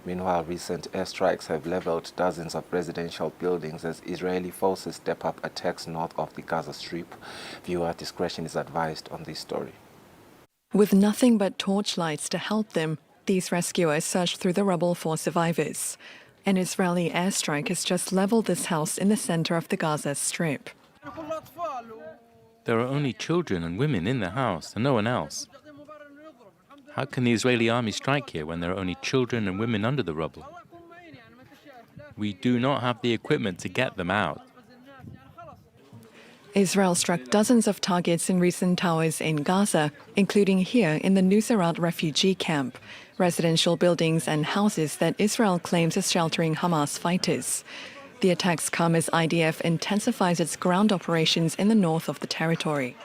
Meanwhile, recent airstrikes have leveled dozens of residential buildings as Israeli forces step up attacks north of the Gaza Strip. Viewer discretion is advised on this story. With nothing but torchlights to help them, these rescuers search through the rubble for survivors. An Israeli airstrike has just leveled this house in the center of the Gaza Strip. There are only children and women in the house and no one else. How can the Israeli army strike here when there are only children and women under the rubble? We do not have the equipment to get them out. Israel struck dozens of targets in recent hours in Gaza, including here in the Nuseirat refugee camp, residential buildings and houses that Israel claims is sheltering Hamas fighters. The attacks come as IDF intensifies its ground operations in the north of the territory.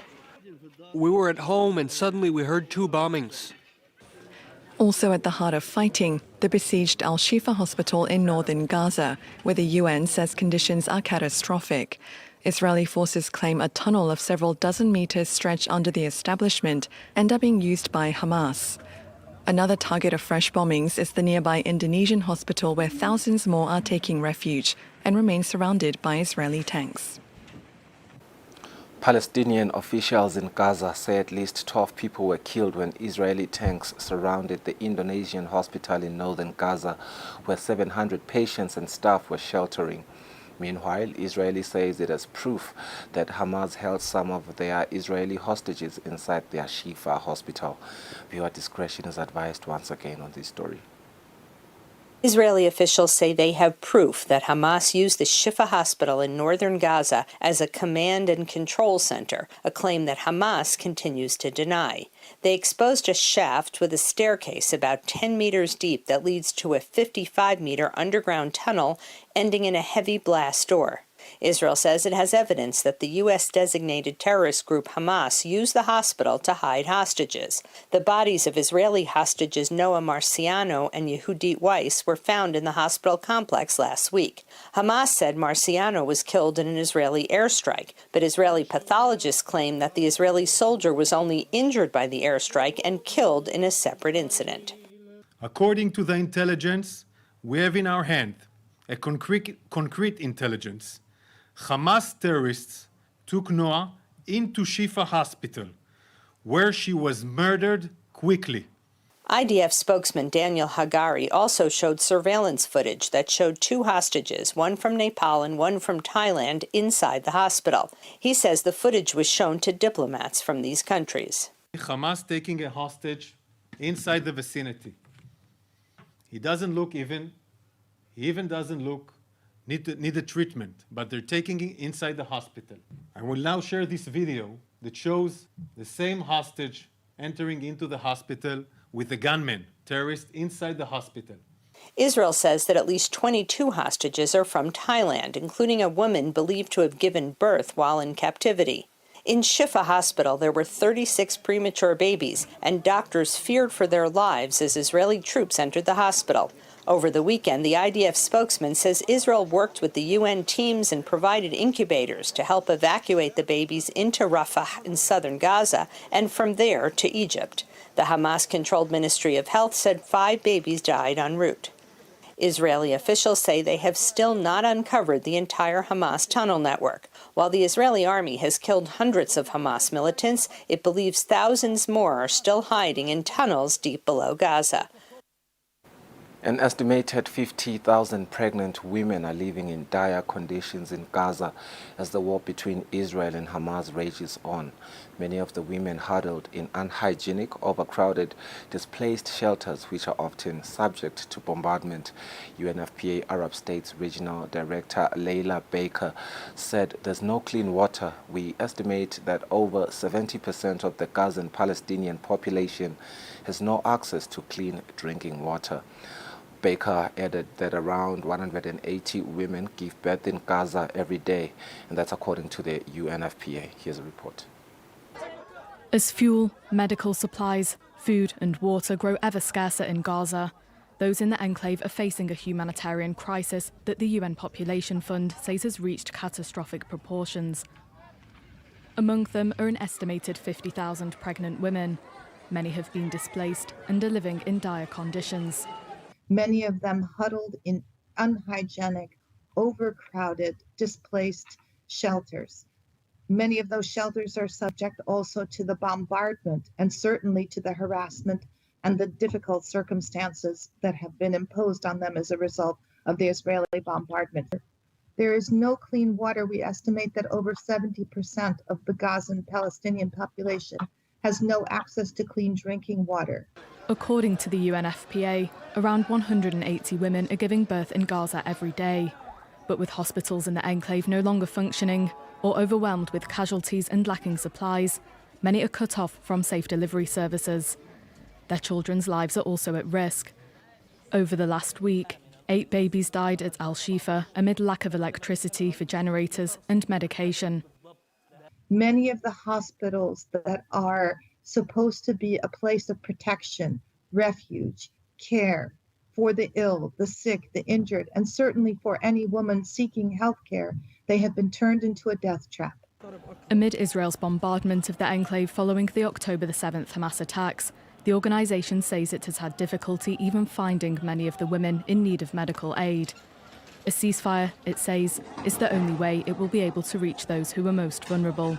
We were at home and suddenly we heard 2 bombings. Also at the heart of fighting, the besieged Al-Shifa hospital in northern Gaza, where the UN says conditions are catastrophic. Israeli forces claim a tunnel of several dozen meters stretch under the establishment and are being used by Hamas. Another target of fresh bombings is the nearby Indonesian hospital where thousands more are taking refuge and remain surrounded by Israeli tanks. Palestinian officials in Gaza say at least 12 people were killed when Israeli tanks surrounded the Indonesian hospital in northern Gaza, where 700 patients and staff were sheltering. Meanwhile, Israel says it has proof that Hamas held some of their Israeli hostages inside their Shifa hospital. Viewer discretion is advised once again on this story. Israeli officials say they have proof that Hamas used the Shifa hospital in northern Gaza as a command and control center, a claim that Hamas continues to deny. They exposed a shaft with a staircase about 10 meters deep that leads to a 55-meter underground tunnel ending in a heavy blast door. Israel says it has evidence that the U.S.-designated terrorist group Hamas used the hospital to hide hostages. The bodies of Israeli hostages Noah Marciano and Yehudit Weiss were found in the hospital complex last week. Hamas said Marciano was killed in an Israeli airstrike, but Israeli pathologists claim that the Israeli soldier was only injured by the airstrike and killed in a separate incident. According to the intelligence we have in our hand, a concrete intelligence, Hamas terrorists took Noah into Shifa hospital, where she was murdered quickly. IDF spokesman Daniel Hagari also showed surveillance footage that showed two hostages, one from Nepal and one from Thailand, inside the hospital. He says the footage was shown to diplomats from these countries. Hamas taking a hostage inside the vicinity. He even doesn't look need a treatment, but they're taking it inside the hospital. I will now share this video that shows the same hostage entering into the hospital with a gunman, terrorist, inside the hospital. Israel says that at least 22 hostages are from Thailand, including a woman believed to have given birth while in captivity. In Shifa hospital, there were 36 premature babies, and doctors feared for their lives as Israeli troops entered the hospital. Over the weekend, the IDF spokesman says Israel worked with the UN teams and provided incubators to help evacuate the babies into Rafah in southern Gaza and from there to Egypt. The Hamas-controlled Ministry of Health said 5 babies died en route. Israeli officials say they have still not uncovered the entire Hamas tunnel network. While the Israeli army has killed hundreds of Hamas militants, it believes thousands more are still hiding in tunnels deep below Gaza. An estimated 50,000 pregnant women are living in dire conditions in Gaza as the war between Israel and Hamas rages on. Many of the women huddled in unhygienic, overcrowded, displaced shelters which are often subject to bombardment. UNFPA Arab States Regional Director Leila Baker said there's no clean water. We estimate that over 70% of the Gazan Palestinian population has no access to clean drinking water. Baker added that around 180 women give birth in Gaza every day, and that's according to the UNFPA. Here's a report. As fuel, medical supplies, food and water grow ever scarcer in Gaza, those in the enclave are facing a humanitarian crisis that the UN Population Fund says has reached catastrophic proportions. Among them are an estimated 50,000 pregnant women. Many have been displaced and are living in dire conditions. Many of them huddled in unhygienic, overcrowded, displaced shelters. Many of those shelters are subject also to the bombardment and certainly to the harassment and the difficult circumstances that have been imposed on them as a result of the Israeli bombardment. There is no clean water. We estimate that over 70% of the Gazan Palestinian population has no access to clean drinking water. According to the UNFPA, around 180 women are giving birth in Gaza every day. But with hospitals in the enclave no longer functioning or overwhelmed with casualties and lacking supplies, many are cut off from safe delivery services. Their children's lives are also at risk. Over the last week, 8 babies died at Al-Shifa amid lack of electricity for generators and medication. Many of the hospitals that are supposed to be a place of protection, refuge, care for the ill, the sick, the injured, and certainly for any woman seeking health care, they have been turned into a death trap. Amid Israel's bombardment of the enclave following the October the 7th Hamas attacks, the organisation says it has had difficulty even finding many of the women in need of medical aid. A ceasefire, it says, is the only way it will be able to reach those who are most vulnerable.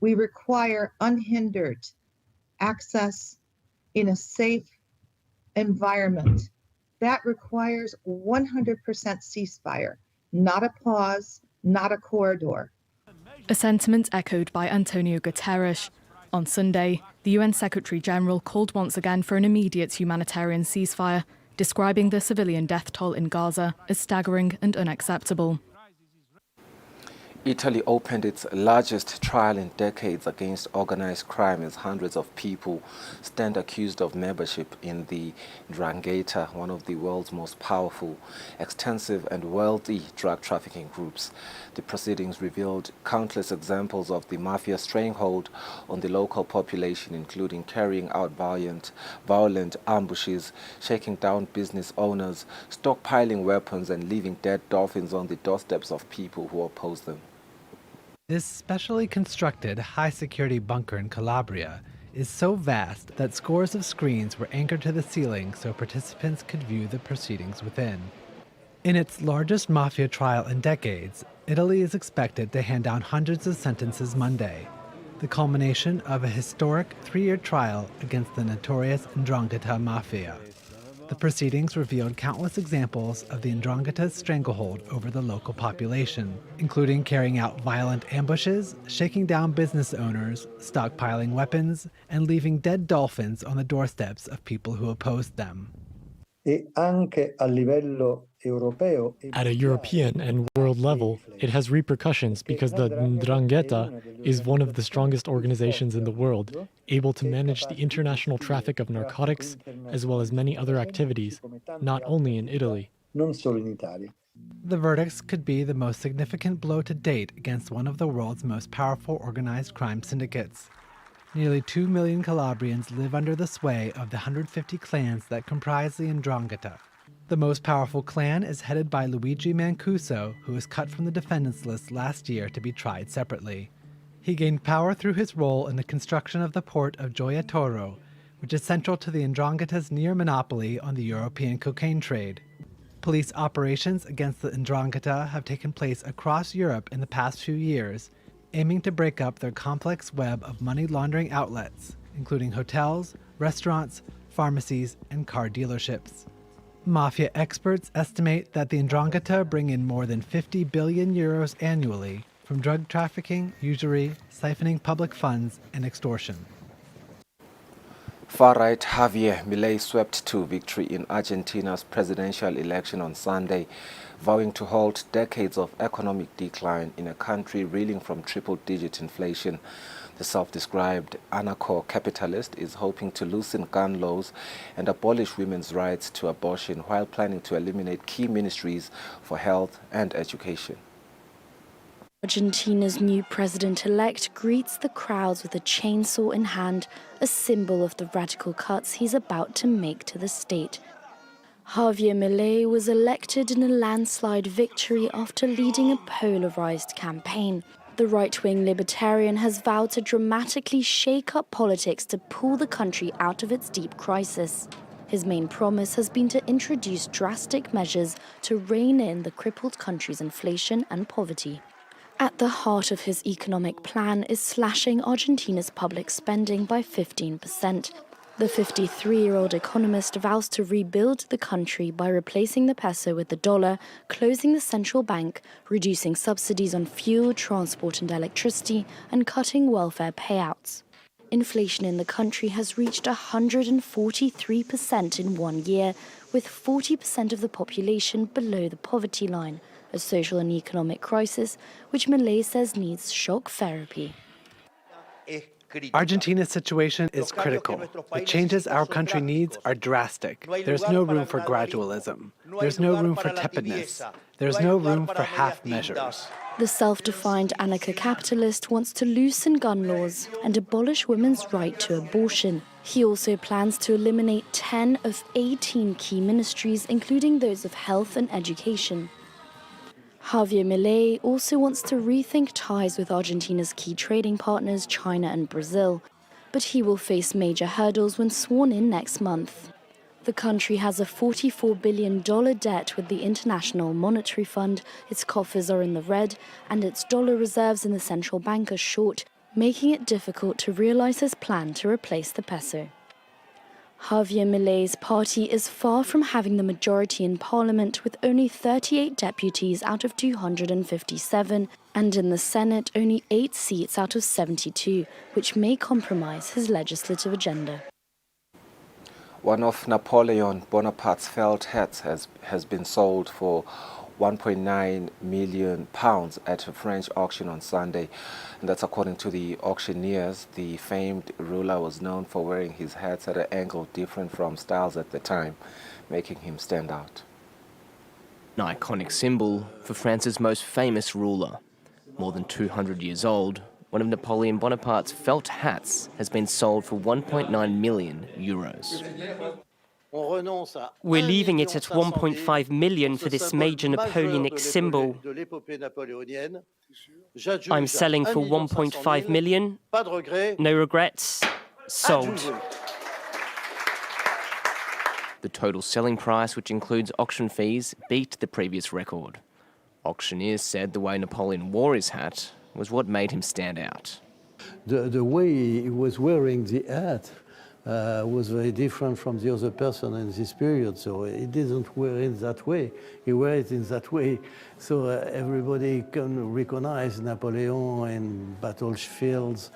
We require unhindered access in a safe environment. That requires 100% ceasefire. not a pause, not a corridor. A sentiment echoed by Antonio Guterres. On Sunday, the UN Secretary-General called once again for an immediate humanitarian ceasefire, describing the civilian death toll in Gaza as staggering and unacceptable. Italy opened its largest trial in decades against organized crime as hundreds of people stand accused of membership in the 'Ndrangheta, one of the world's most powerful, extensive and wealthy drug trafficking groups. The proceedings revealed countless examples of the mafia's stranglehold on the local population, including carrying out violent ambushes, shaking down business owners, stockpiling weapons and leaving dead dolphins on the doorsteps of people who oppose them. This specially constructed high-security bunker in Calabria is so vast that scores of screens were anchored to the ceiling so participants could view the proceedings within. In its largest mafia trial in decades, Italy is expected to hand down hundreds of sentences Monday, the culmination of a historic 3-year trial against the notorious 'Ndrangheta mafia. The proceedings revealed countless examples of the 'Ndrangheta's stranglehold over the local population, including carrying out violent ambushes, shaking down business owners, stockpiling weapons, and leaving dead dolphins on the doorsteps of people who opposed them. At a European and world level, it has repercussions because the 'Ndrangheta is one of the strongest organizations in the world, able to manage the international traffic of narcotics as well as many other activities, not only in Italy. The verdicts could be the most significant blow to date against one of the world's most powerful organized crime syndicates. Nearly 2 million Calabrians live under the sway of the 150 clans that comprise the 'Ndrangheta. The most powerful clan is headed by Luigi Mancuso, who was cut from the defendants list last year to be tried separately. He gained power through his role in the construction of the port of Gioia Tauro, which is central to the 'Ndrangheta's near monopoly on the European cocaine trade. Police operations against the 'Ndrangheta have taken place across Europe in the past few years, aiming to break up their complex web of money laundering outlets, including hotels, restaurants, pharmacies, and car dealerships. Mafia experts estimate that the 'Ndrangheta bring in more than 50 billion euros annually from drug trafficking, usury, siphoning public funds, and extortion. Far-right Javier Milei swept to victory in Argentina's presidential election on Sunday, vowing to halt decades of economic decline in a country reeling from triple-digit inflation. The self-described anarcho-capitalist is hoping to loosen gun laws and abolish women's rights to abortion while planning to eliminate key ministries for health and education. Argentina's new president-elect greets the crowds with a chainsaw in hand, a symbol of the radical cuts he's about to make to the state. Javier Milei was elected in a landslide victory after leading a polarized campaign. The right-wing libertarian has vowed to dramatically shake up politics to pull the country out of its deep crisis. His main promise has been to introduce drastic measures to rein in the crippled country's inflation and poverty. At the heart of his economic plan is slashing Argentina's public spending by 15%. The 53-year-old economist vows to rebuild the country by replacing the peso with the dollar, closing the central bank, reducing subsidies on fuel, transport and electricity, and cutting welfare payouts. Inflation in the country has reached 143% in 1 year, with 40% of the population below the poverty line, a social and economic crisis which Milei says needs shock therapy. Argentina's situation is critical. The changes our country needs are drastic. There's no room for gradualism. There's no room for tepidness. There's no room for half measures. The self-defined anarcho-capitalist wants to loosen gun laws and abolish women's right to abortion. He also plans to eliminate 10 of 18 key ministries, including those of health and education. Javier Milei also wants to rethink ties with Argentina's key trading partners, China and Brazil, but he will face major hurdles when sworn in next month. The country has a $44 billion debt with the International Monetary Fund, its coffers are in the red, and its dollar reserves in the central bank are short, making it difficult to realize his plan to replace the peso. Javier Milei's party is far from having the majority in parliament, with only 38 deputies out of 257, and in the Senate only 8 seats out of 72, which may compromise his legislative agenda. One of Napoleon Bonaparte's felt hats has been sold for £1.9 million at a French auction on Sunday. And that's according to the auctioneers. The famed ruler was known for wearing his hats at an angle different from styles at the time, making him stand out. An iconic symbol for France's most famous ruler. More than 200 years old, one of Napoleon Bonaparte's felt hats has been sold for €1.9 million. We're leaving it at 1.5 million for this major Napoleonic symbol. I'm selling for 1.5 million. No regrets. Sold. The total selling price, which includes auction fees, beat the previous record. Auctioneers said the way Napoleon wore his hat was what made him stand out. The way he was wearing the hat was very different from the other person in this period, so he didn't wear it that way. He wear it in that way, so everybody can recognize Napoleon in battlefields,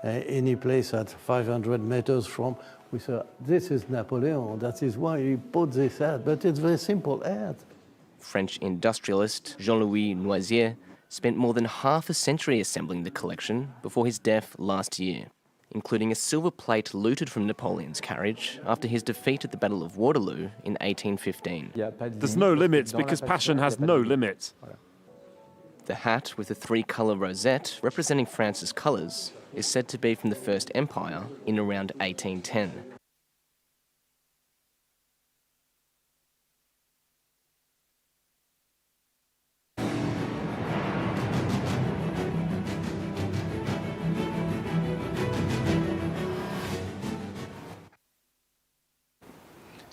any place at 500 meters from. We say, this is Napoleon, that is why he put this hat, but it's a very simple hat. French industrialist Jean-Louis Noisier spent more than half a century assembling the collection before his death last year, including a silver plate looted from Napoleon's carriage after his defeat at the Battle of Waterloo in 1815. There's no limits because passion has no limits. The hat, with a 3-colour rosette representing France's colours, is said to be from the First Empire in around 1810.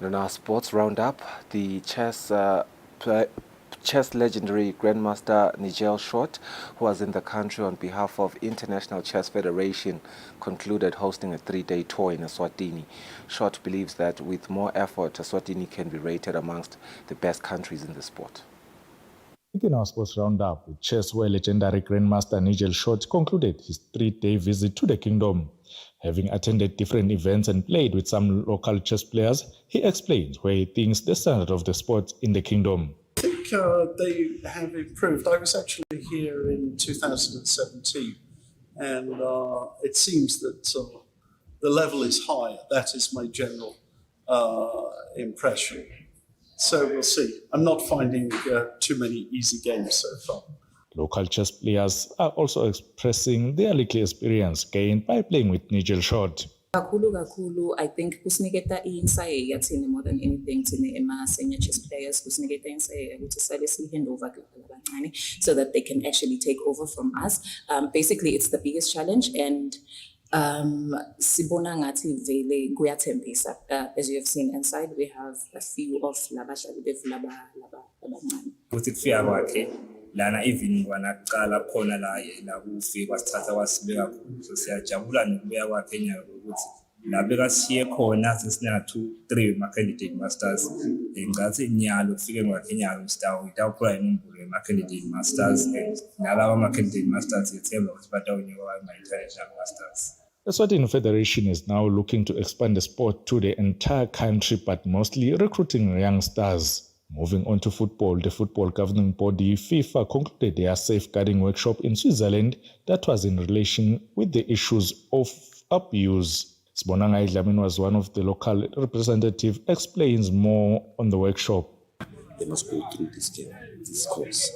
In our sports roundup, the chess legendary Grandmaster Nigel Short, who was in the country on behalf of International Chess Federation, concluded hosting a 3-day tour in Eswatini. Short believes that with more effort, Eswatini can be rated amongst the best countries in the sport. In our sports roundup, chess world legendary Grandmaster Nigel Short concluded his 3-day visit to the kingdom. Having attended different events and played with some local chess players, he explains where he thinks the standard of the sport in the kingdom. I think they have improved. I was actually here in 2017, and it seems that the level is higher. That is my general impression. So we'll see. I'm not finding too many easy games so far. Local chess players are also expressing their little experience gained by playing with Nigel Short. Kakhulu, I think kusiniketa insight yathini more than anything thina ema-senior chess players, kusiniketa insight ukuthi sale si-hand over kancane so that they can actually take over from us. Basically, it's the biggest challenge, and sibona ngathi vele kuyathembisa. As you have seen inside, we have a few of labadlali bethu labancane. Ukuthi kufika kwakhe lana even wanaqala khona la kufika wasithatha wasibeka khona, so siyajabula nokubuya kwakhe enyaka ukuthi la beka siye khona sesina 2-3 ma-candidate masters ngathi nyalo kufike kwakhe enyaka umstawu itawuphula inombolo ma-candidate masters, and nalaba ma-candidate masters yethemba ukuthi batawunyuka ma-international masters. The Eswatini Federation is now looking to expand the sport to the entire country, but mostly recruiting young stars. Moving on to football, the football governing body FIFA concluded their safeguarding workshop in Switzerland that was in relation with the issues of abuse. Sibonanga Idlamini was one of the local representatives, explains more on the workshop. They must go through this course.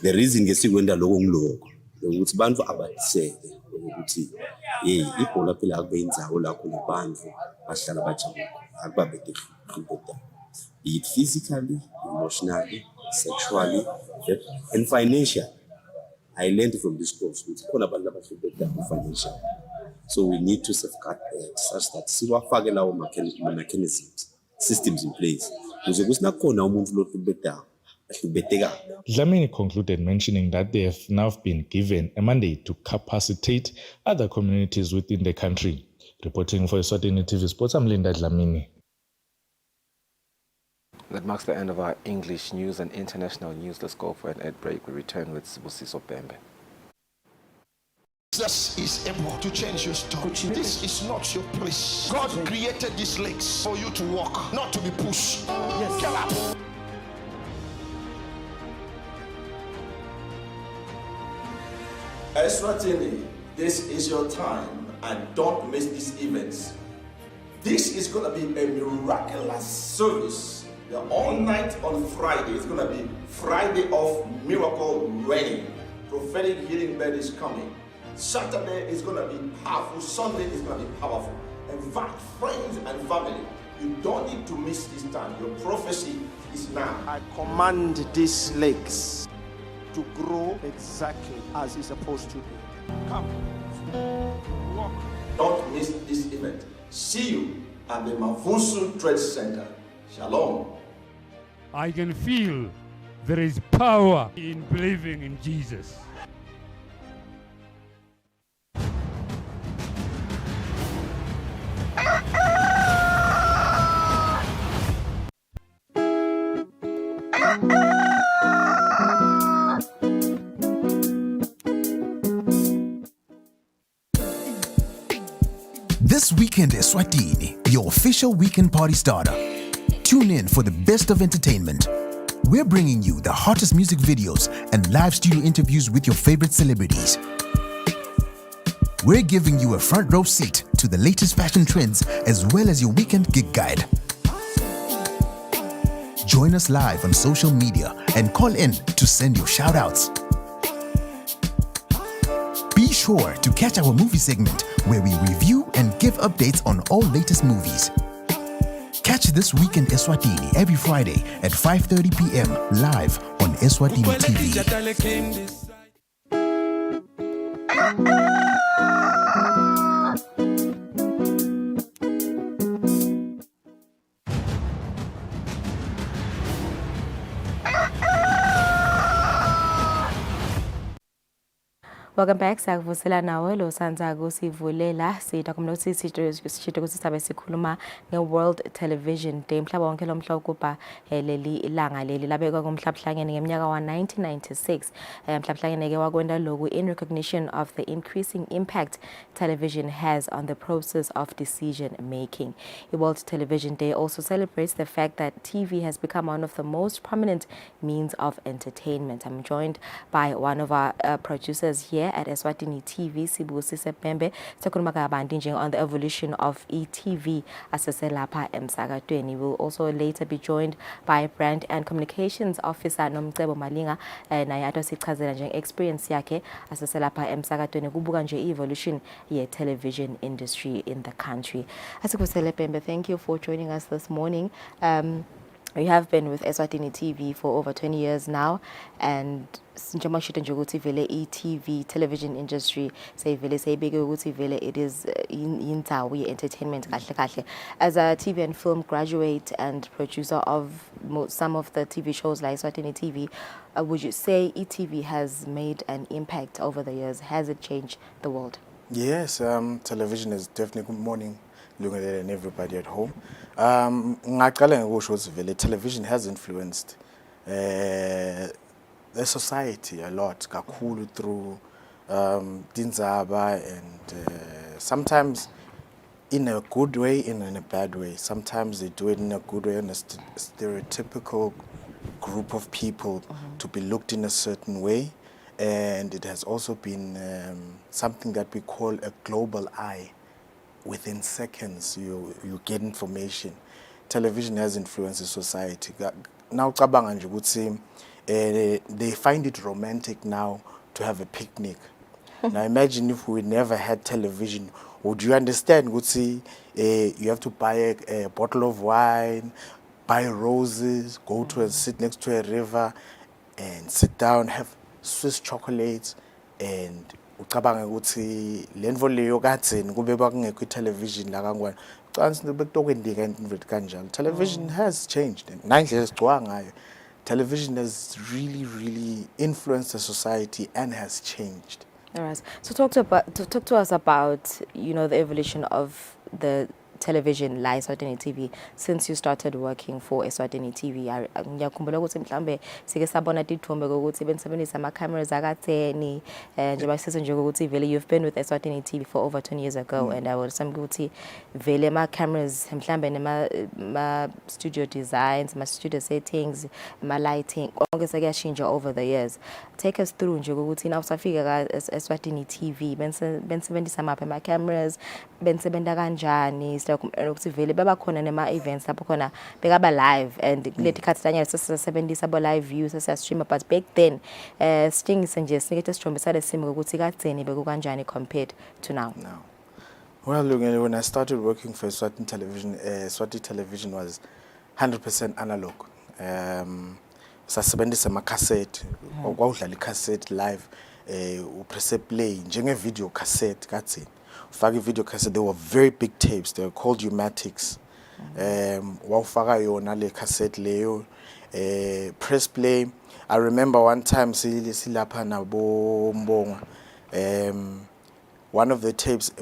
The reason ngesikwenda lokho ngilokho ukuthi bantu abathise ukuthi ibhola phela akube indzawo la khona abantu bahlala bajabule akubabe different, be it physically, emotionally, sexually, and financially. I learned from this course with financial. So we need to safeguard that such that siwafake lawo mechanisms, systems in place. Dlamini concluded mentioning that they have now been given a mandate to capacitate other communities within the country. Reporting for Eswatini TV Sports, I'm Linda Dlamini. That marks the end of our English news and international news. Let's go for an ad break. We return with Sibusiso Bembe. Jesus is able to change your story. This is not your place. God created these legs for you to walk, not to be pushed. Yes. Get up. Eswatini, this is your time, and don't miss these events. This is going to be a miraculous service. The all night on Friday is going to be Friday of miracle raining. Prophetic healing bed is coming. Saturday is going to be powerful. Sunday is going to be powerful. Invite friends and family. You don't need to miss this time. Your prophecy is now. I command these legs to grow exactly as it's supposed to be. Come, walk. Don't miss this event. See you at the Mavusu Trade Center. Shalom. I can feel there is power in believing in Jesus. This weekend is Eswatini, your official weekend party starter. Tune in for the best of entertainment. We're bringing you the hottest music videos and live studio interviews with your favorite celebrities. We're giving you a front row seat to the latest fashion trends as well as your weekend gig guide. Join us live on social media and call in to send your shout outs. Be sure to catch our movie segment where we review and give updates on all latest movies. Catch This Weekend Eswatini every Friday at 5:30 p.m. live on Eswatini TV. Welcome back. Sakuvusela nawe lo sanzaku sivulela sita kumlosi sishito kusisabe sikhuluma nge-World Television Day. Mhlaba wonke lo mhla ukubha leli ilanga leli labekwa kumhlabuhlangene ngeminyaka wa-1996. Mhlabuhlangene ke wakwenda lokhu in recognition of the increasing impact television has on the process of decision making. The World Television Day also celebrates the fact that TV has become one of the most prominent means of entertainment. I'm joined by one of our producers here at Eswatini TV, Sibusiso Bembe, sikhuluma kabanzi nje on the evolution of e-TV aseselapha emsakatweni. We'll also later be joined by Brand and Communications Officer Nomcebo Malinga, naye atosichazela nje experience yakhe aseselapha emsakatweni kubuka nje evolution ye television industry in the country. Asikusele Bembe, thank you for joining us this morning. You have been with Eswatini TV for over 20 years now, and njengoba shito nje ukuthi vele e-TV television industry sayivele sayibeke ukuthi vele it is indzawo ye-entertainment kahle kahle. As a TV and film graduate and producer of some of the TV shows like Eswatini TV, would you say e-TV has made an impact over the years? Has it changed the world? Yes, television is definitely good morning. Looking at it and everybody at home. Ngaqala ngokusho ukuthi vele television has influenced the society a lot, kakhulu through tindzaba and sometimes in a good way and in a bad way. Sometimes they do it in a good way, in a stereotypical group of people to be looked in a certain way. And it has also been something that we call a global eye. Within seconds, you get information. Television has influenced the society. Now, they find it romantic now to have a picnic. Now, imagine if we never had television. Would you understand? You have to buy a bottle of wine, buy roses, go to and sit next to a river, and sit down, have Swiss chocolates, and ucabanga ukuthi lento leyo kadzeni kube bakungekho television la kangwane ucansi bekutokwendiga into kanjalo. Television has changed nandlela sigcoka ngayo. Television has really influenced the society and has changed All right. So talk to us about, you know, the evolution of the television la Eswatini TV since you started working for Eswatini TV. Ngiyakhumbula ukuthi mhlambe sike sabona tithombe ukuthi benisebenzisa ama cameras akatheni njengoba sise nje ukuthi vele you've been with Eswatini TV for over 20 years ago and I will some ukuthi vele ma cameras mhlambe nema studio designs, ma studio settings, ma lighting konke sekuyashintsha over the years. Take us through nje ukuthi na usafika ka Eswatini TV benisebenzisa maphi ama cameras, benisebenta kanjani ukuthi vele bebakhona nema events lapho khona bekaba live and kulethi khathi tanya sesebenzisa abo live views sesiyastream but back then stingise nje sinike isithombe sale simo ukuthi kadzeni beku kanjani compared to now. Well, when I started working for Eswatini Television, Eswatini Television was 100% analog. Sasebenzisa ama cassette, kwawudlala cassette live, upress play njenge video cassette kadzeni. Fagi video cassette, they were very big tapes. They were called U-matics. Wawufaka yona le cassette leyo. Press play. I remember one time silapha nabo Mbonga. One of the tapes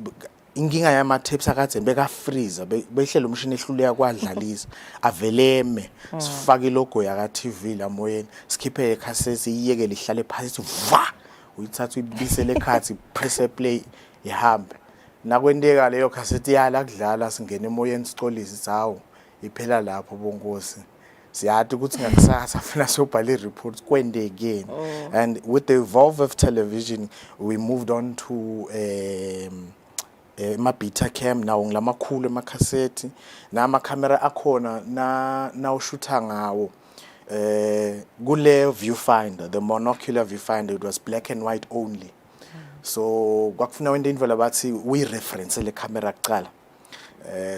inkinga yama tapes akade beka freezer behlela umshini ehluleka kwadlalisa aveleme sifaka ilogo yaka TV la moyeni sikhiphe icassette iyeke lihlale phansi va uyithatha uyibisele ekhathi press play ihambe nakwenteka leyo cassette yala kudlala singena emoyeni sicolisa hawo iphela lapho bonkosi siyathi ukuthi ngakusasa funa sobhala i-reports kwende again. And with the evolve of television we moved on to ma-beta cam nawo ngilamakhulu ema-cassette nama camera akhona na ushutha ngawo kule viewfinder, the monocular viewfinder, it was black and white only. So kwakufuna wende indlela bathi we reference le camera kuqala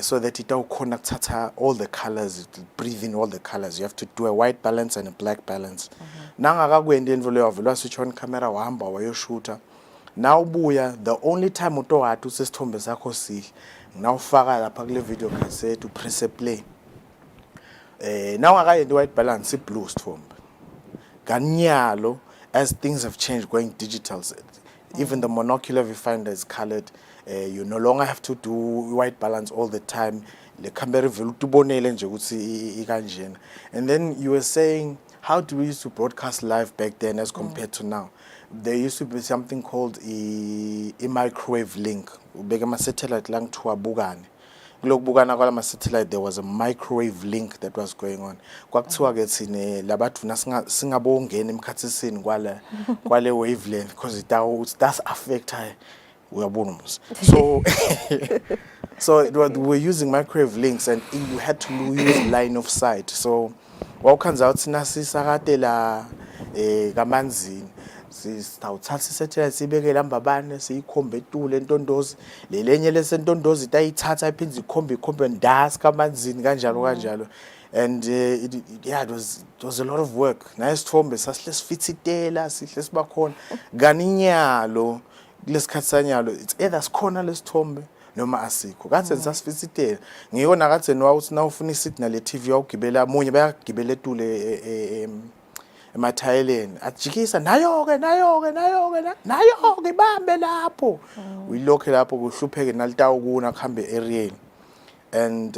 so that it awukhona ukuthatha all the colors, breathe in all the colors. You have to do a white balance and a black balance. Nangakakwendi indlela yavela switch on camera wahamba wayoshuta. Now buya, the only time utowathi usesithombe sakho sihle nawufaka lapha kule video cassette upress play. Now akayendi white balance blue sithombe. Kanyalo as things have changed going digital, even the monocular viewfinder is colored. You no longer have to do white balance all the time. The camera vele utubonele nje ukuthi ikanjena. And then you were saying, how do we used to broadcast live back then as compared to now? There used to be something called a microwave link. Ubeka ama satellite lang to abukane. Kulokubukana kwala ama satellite there was a microwave link that was going on. Kwakuthiwa ke thine labathu singabongena emkhathisini kwale wavelength because it does affect uyabona mos. So so we were using microwave links and you had to use line of sight. So wawukhanza out sinasisakade la kamanzini sithatha isatellite sibeke lambabane siyikhombe etule entondozi lelenye lesentonddozi itayithatha iphindze ikhombe ndasi kamanzini kanjalo and it was a lot of work. Na isithombe sasilesifitsitela sihle sibakhona ganinyalo kulesikhathi sanyalo it's either sikhona lesithombe noma asikho kathi sasifitsitela ngiyona kathi nawuthi nawufuna isignal ye-TV awugibela munye bayagibela etule emathayeleni ajikisa nayo ke ibambe lapho uyilokhe lapho kuhlupheke nalitawo kuna kuhambe aerial. And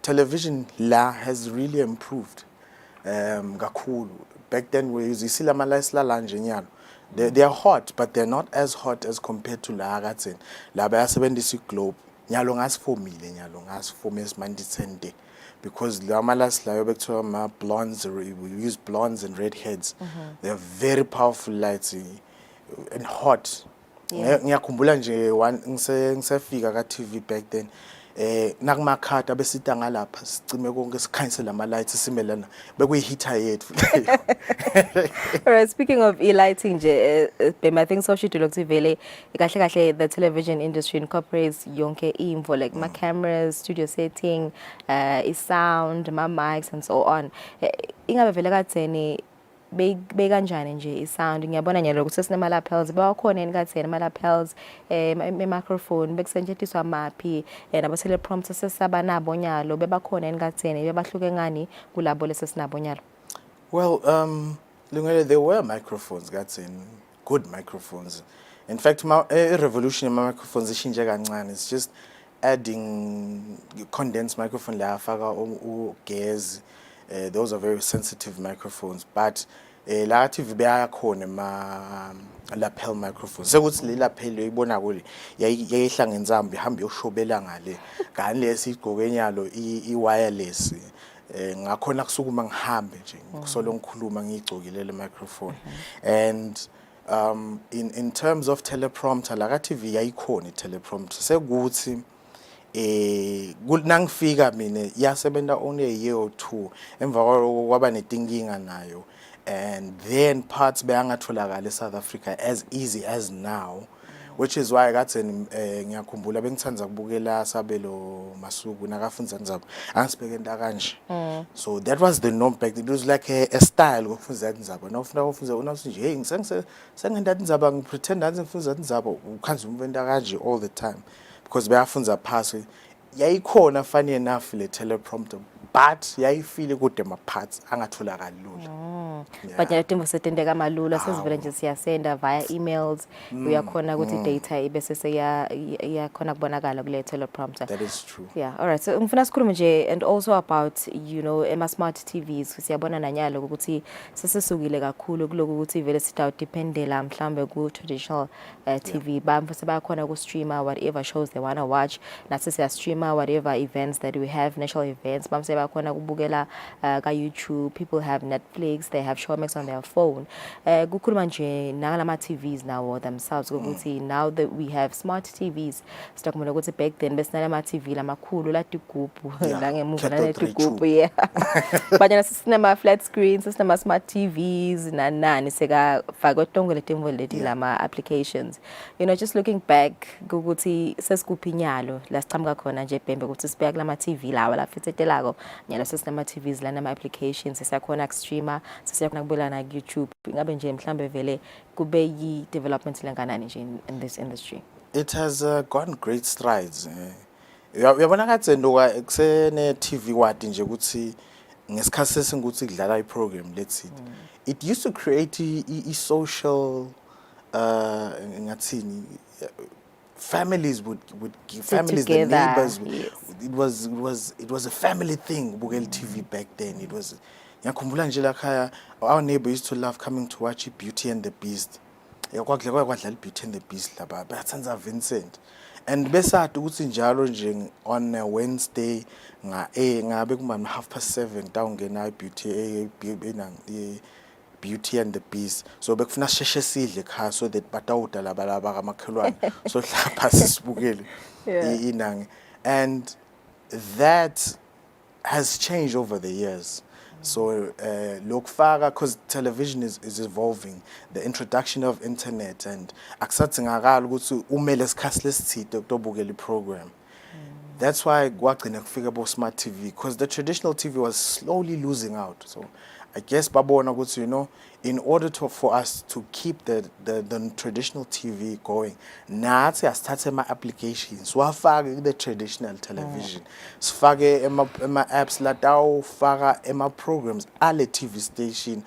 television la has really improved kakhulu. Back then we used isila malaisla lanje nyalo. They are hot but they're not as hot as compared to la katseni la bayasebenzisa iglobe nyalo ngasifomile esimanditsende because la malasla yobekuthiwa ma blondes, we use blondes and redheads. They are very powerful lights and hot. Ngiyakhumbula nje ngisefika ka TV back then nakumakhata besita ngalapha sicime konke sikhanyise lama lights simelana bekuyihita yethu. Alright, speaking of e-lighting nje I think so shito ukuthi vele kahle the television industry incorporates yonke info like my cameras, studio setting, sound, my mics and so on. Ingabe vele katseni bekanjani nje isound ngiyabona nyalo ukuthi sinema lapels bawakhona enikatheni ama lapels microphone bekusetshenziswa maphi nabo teleprompter sesaba nabo nyalo bebakhona enikatheni bebahluke ngani kulabo lesesinabo nyalo. Well, there were microphones, good microphones. In fact, revolution in microphones ishintshe kancane. It's just adding condensed microphone la afaka ugesi. Those are very sensitive microphones, but la TV bayakhona ma lapel microphones. Sekuthi le lapel uyibona kule yayihla ngenzambi ihamba yoshobela ngale. Kanti lesigqoke nyalo I wireless. Ngakhona kusukuma ngihambe nje kusolo ngikhuluma ngigcokile le microphone. And in terms of teleprompter la TV yayikhona I teleprompter sekuthi nangifika mina yasebenza only a year or two emva kwaba netinkinga nayo, and then parts beyangatholakala eSouth Africa as easy as now, which is why ngathi ngiyakhumbula bengithanda ukubukela Sabelo Masuku nakafunza nzaba angisibeke into kanje. So that was the norm back then. It was like a style ngokufunza nzaba nawufuna ukufunza unathi nje hey sengenda nzaba ngipretend ngathi ngifunza nzaba ukhanza umventa kanje all the time because bayafunza phasi yayikhona funny enough le teleprompter but yayifile kude ma parts angatholakali lula. But yatimbo setendeka malula sesivele nje siyasenda via emails uyakhona ukuthi data ibese seyakhona kubonakala kule teleprompter. That is true. Yeah, all right. So ngifuna sikhulume nje and also about ema smart TVs siyabona nanyalo ukuthi sesisukile kakhulu kuloku ukuthi vele sithawu dependela mhlambe ku traditional TV bamfu sebakhona ku streamer whatever shows they want to watch nathi siya streamer whatever events that we have, national events bamfu sebakhona kubukela ka YouTube. People have Netflix, they have Showmax on their phone. Kukhuluma nje nalama TVs now themselves ukuthi now that we have smart TVs sitakumela ukuthi back then besinalama TV lamakhulu la tigubu la ngemuva la tigubu yeah. But yana sinema flat screens, sinema smart TVs nani seka faka tongo letimvo leti lama applications. Just looking back ukuthi sesikuphinyalo la sichamka khona nje bhembe ukuthi sibeka lama TV lawa la fitselako nyalo sesinema TVs la nama applications siyakhona ku streamer sesiyakhona kubukela na YouTube. Ngabe nje mhlambe vele kube yi development lenganani nje in this industry. It has gone great strides. Uyabona kathi ndoka kusene TV wadi nje ukuthi ngesikhathi sesinguthi kudlala I program let's see. It used to create a social ngathini families would give families the neighbors it was a family thing bukela TV back then. It was ngiyakhumbula nje la khaya our neighbor used to love coming to watch Beauty and the Beast. Yakwadlala Beauty and the Beast laba bayathanda Vincent and besathi ukuthi njalo nje on a Wednesday ngabe kuma 7:30 tawungena Beauty and the Beast, so bekufuna sheshe sidle ekhaya so that batawuda laba kamakhelwane so hlapha sisibukele inangi, and that has changed over the years. So lokufaka because television is evolving, the introduction of internet and akusathi ngakala ukuthi umele isikhathi lesithide ukubukela iprogram. That's why kwagcina kufika bo smart TV because the traditional TV was slowly losing out. So I guess babona ukuthi in order for us to keep the traditional TV going, nathi asithathe ama applications wafake the traditional television, sifake ema apps la tawufaka ema programs ale TV station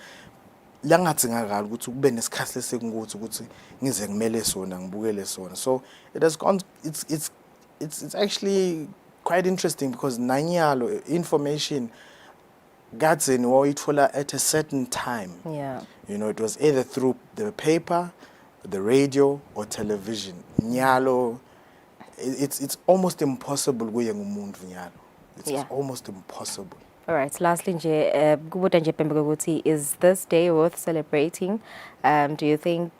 langathi ngakala ukuthi kube nesikhathi lesekunguthi ukuthi ngize ngimele sona ngibukele sona. So it has gone, it's actually quite interesting because nanyalo information Gadzin wawithola at a certain time. Yeah. It was either through the paper, the radio or television. Nyalo, it's almost impossible kuye ngumuntu nyalo. It's almost impossible. All right, lastly nje kubuta nje pembe ukuthi is this day worth celebrating? Do you think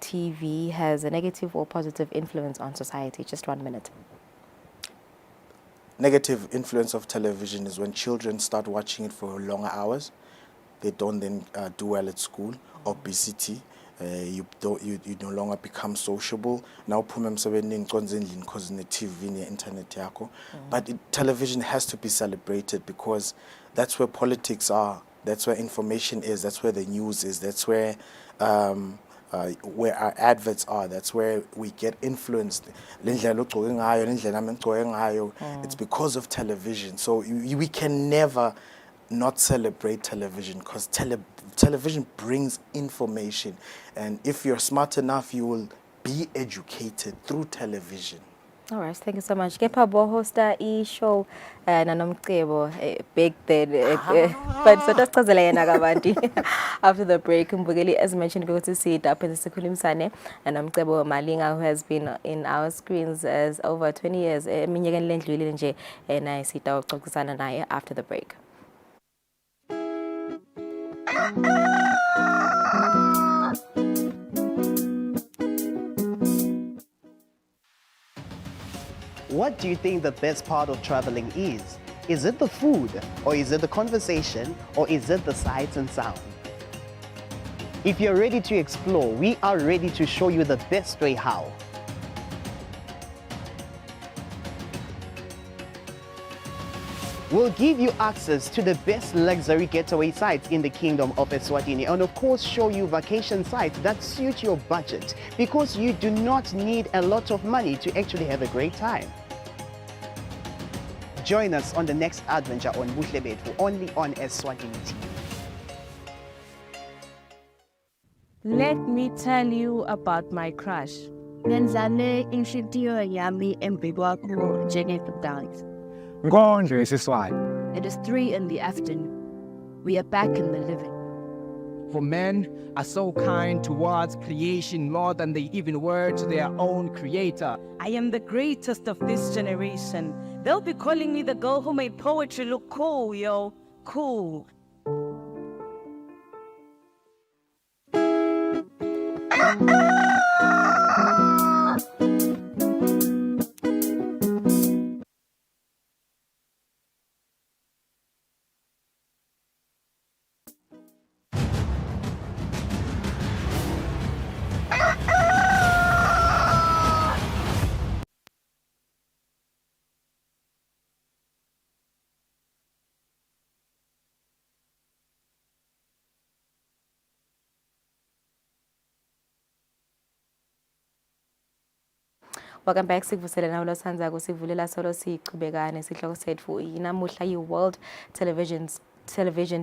TV has a negative or positive influence on society? Just 1 minute. Negative influence of television is when children start watching it for longer hours. They don't then do well at school. Obesity, you no longer become sociable. Now because the TV and the internet yako. But television has to be celebrated because that's where politics are. That's where information is. That's where the news is. That's where our adverts are. That's where we get influenced. It's because of television. So we can never not celebrate television because television brings information. And if you're smart enough, you will be educated through television. All right, thank you so much. Kepha bo hosta show nanomcebo big then but so tasichazela yena kabanti after the break mbukeli as mentioned ukuthi sida phela sikhulumisane nanomcebo Malinga who has been in our screens as over 20 years eminyakeni lendlulile nje naye sida uxoxisana naye after the break. What do you think the best part of traveling is? Is it the food, or is it the conversation, or is it the sights and sound? If you're ready to explore, we are ready to show you the best way how. We'll give you access to the best luxury getaway sites in the Kingdom of Eswatini, and of course show you vacation sites that suit your budget, because you do not need a lot of money to actually have a great time. Join us on the next adventure on Buhle Bethu, only on Eswatini TV. Let me tell you about my crush. Nenzale inhlitiyo yami embi kwakho njengedance. Ngondlo isiswati. It is 3 in the afternoon. We are back in the living. For men are so kind towards creation more than they even were to their own creator. I am the greatest of this generation. They'll be calling me the girl who made poetry look cool, yo. Cool. Welcome back. Sikuvusele na ulosandza kusivulela solo siqhubeka nesihloko sethu inamuhla yi-World Television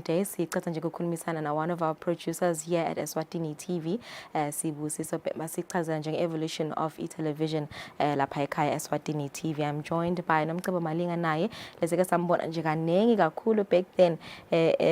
Day. Siqhatha nje ukukhulumisana na one of our producers here at Eswatini TV. Sibusiso masichaza nje nge-evolution of television lapha ekhaya Eswatini TV. I'm joined by Nomcebo Malinga naye lesike sambona nje kanengi kakhulu back then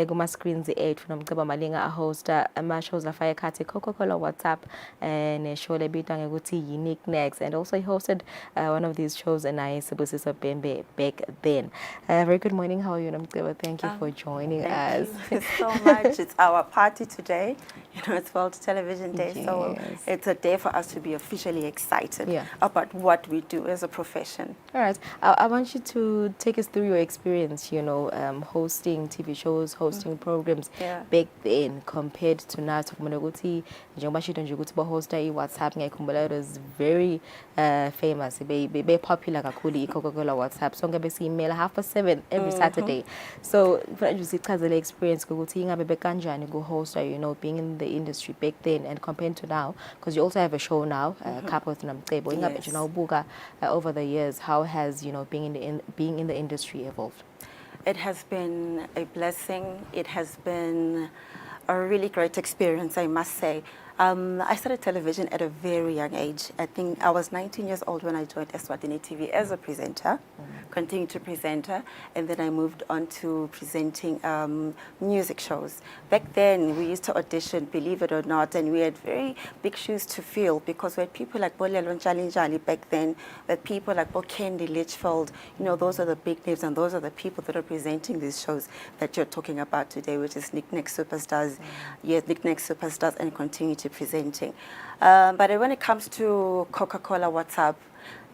kuma screens ethu. Nomcebo Malinga hosta ama shows lafa ekhaya Coca-Cola WhatsApp ne show lebitwa ngekuthi Unique Next, and also he hosted one of these shows naye Sibusiso Bembe back then. Very good morning. How are you, Nomcebo? Thank you for joining us. Thank you so much. It's our party today. You know, it's World Television Day, Yes. so it's a day for us to be officially excited about what we do as a profession. All right. I want you to take us through your experience, you know, hosting TV shows, hosting programs back then compared to now. Hosta WhatsApp ngiyakhumbula, it was very famous. Be popular kakhulu Coca-Cola WhatsApp. So ngabe si-email 7:30 every Saturday. So the experience ukuthi ingabe bekanjani ku-hosta, you know, being in the industry back then and compared to now, because you also have a show now, Couple with Nomcebo. Ingabe nje nawubuka over the years, how has, you know, being in the industry evolved? It has been a blessing. It has been a really great experience, I must say. I started television at a very young age. I think I was 19 years old when I joined Eswatini TV as a presenter, continued to presenter, and then I moved on to presenting music shows. Back then, we used to audition, believe it or not, and we had very big shoes to fill, because we had people like Bolelon Chalinjali back then, we had people like Kendi Litchfield. You know, those are the big names, and those are the people that are presenting these shows that you're talking about today, which is Knick-Knack Superstars, Knick-Knack Superstars, and continue to presenting. But when it comes to Coca-Cola WhatsApp,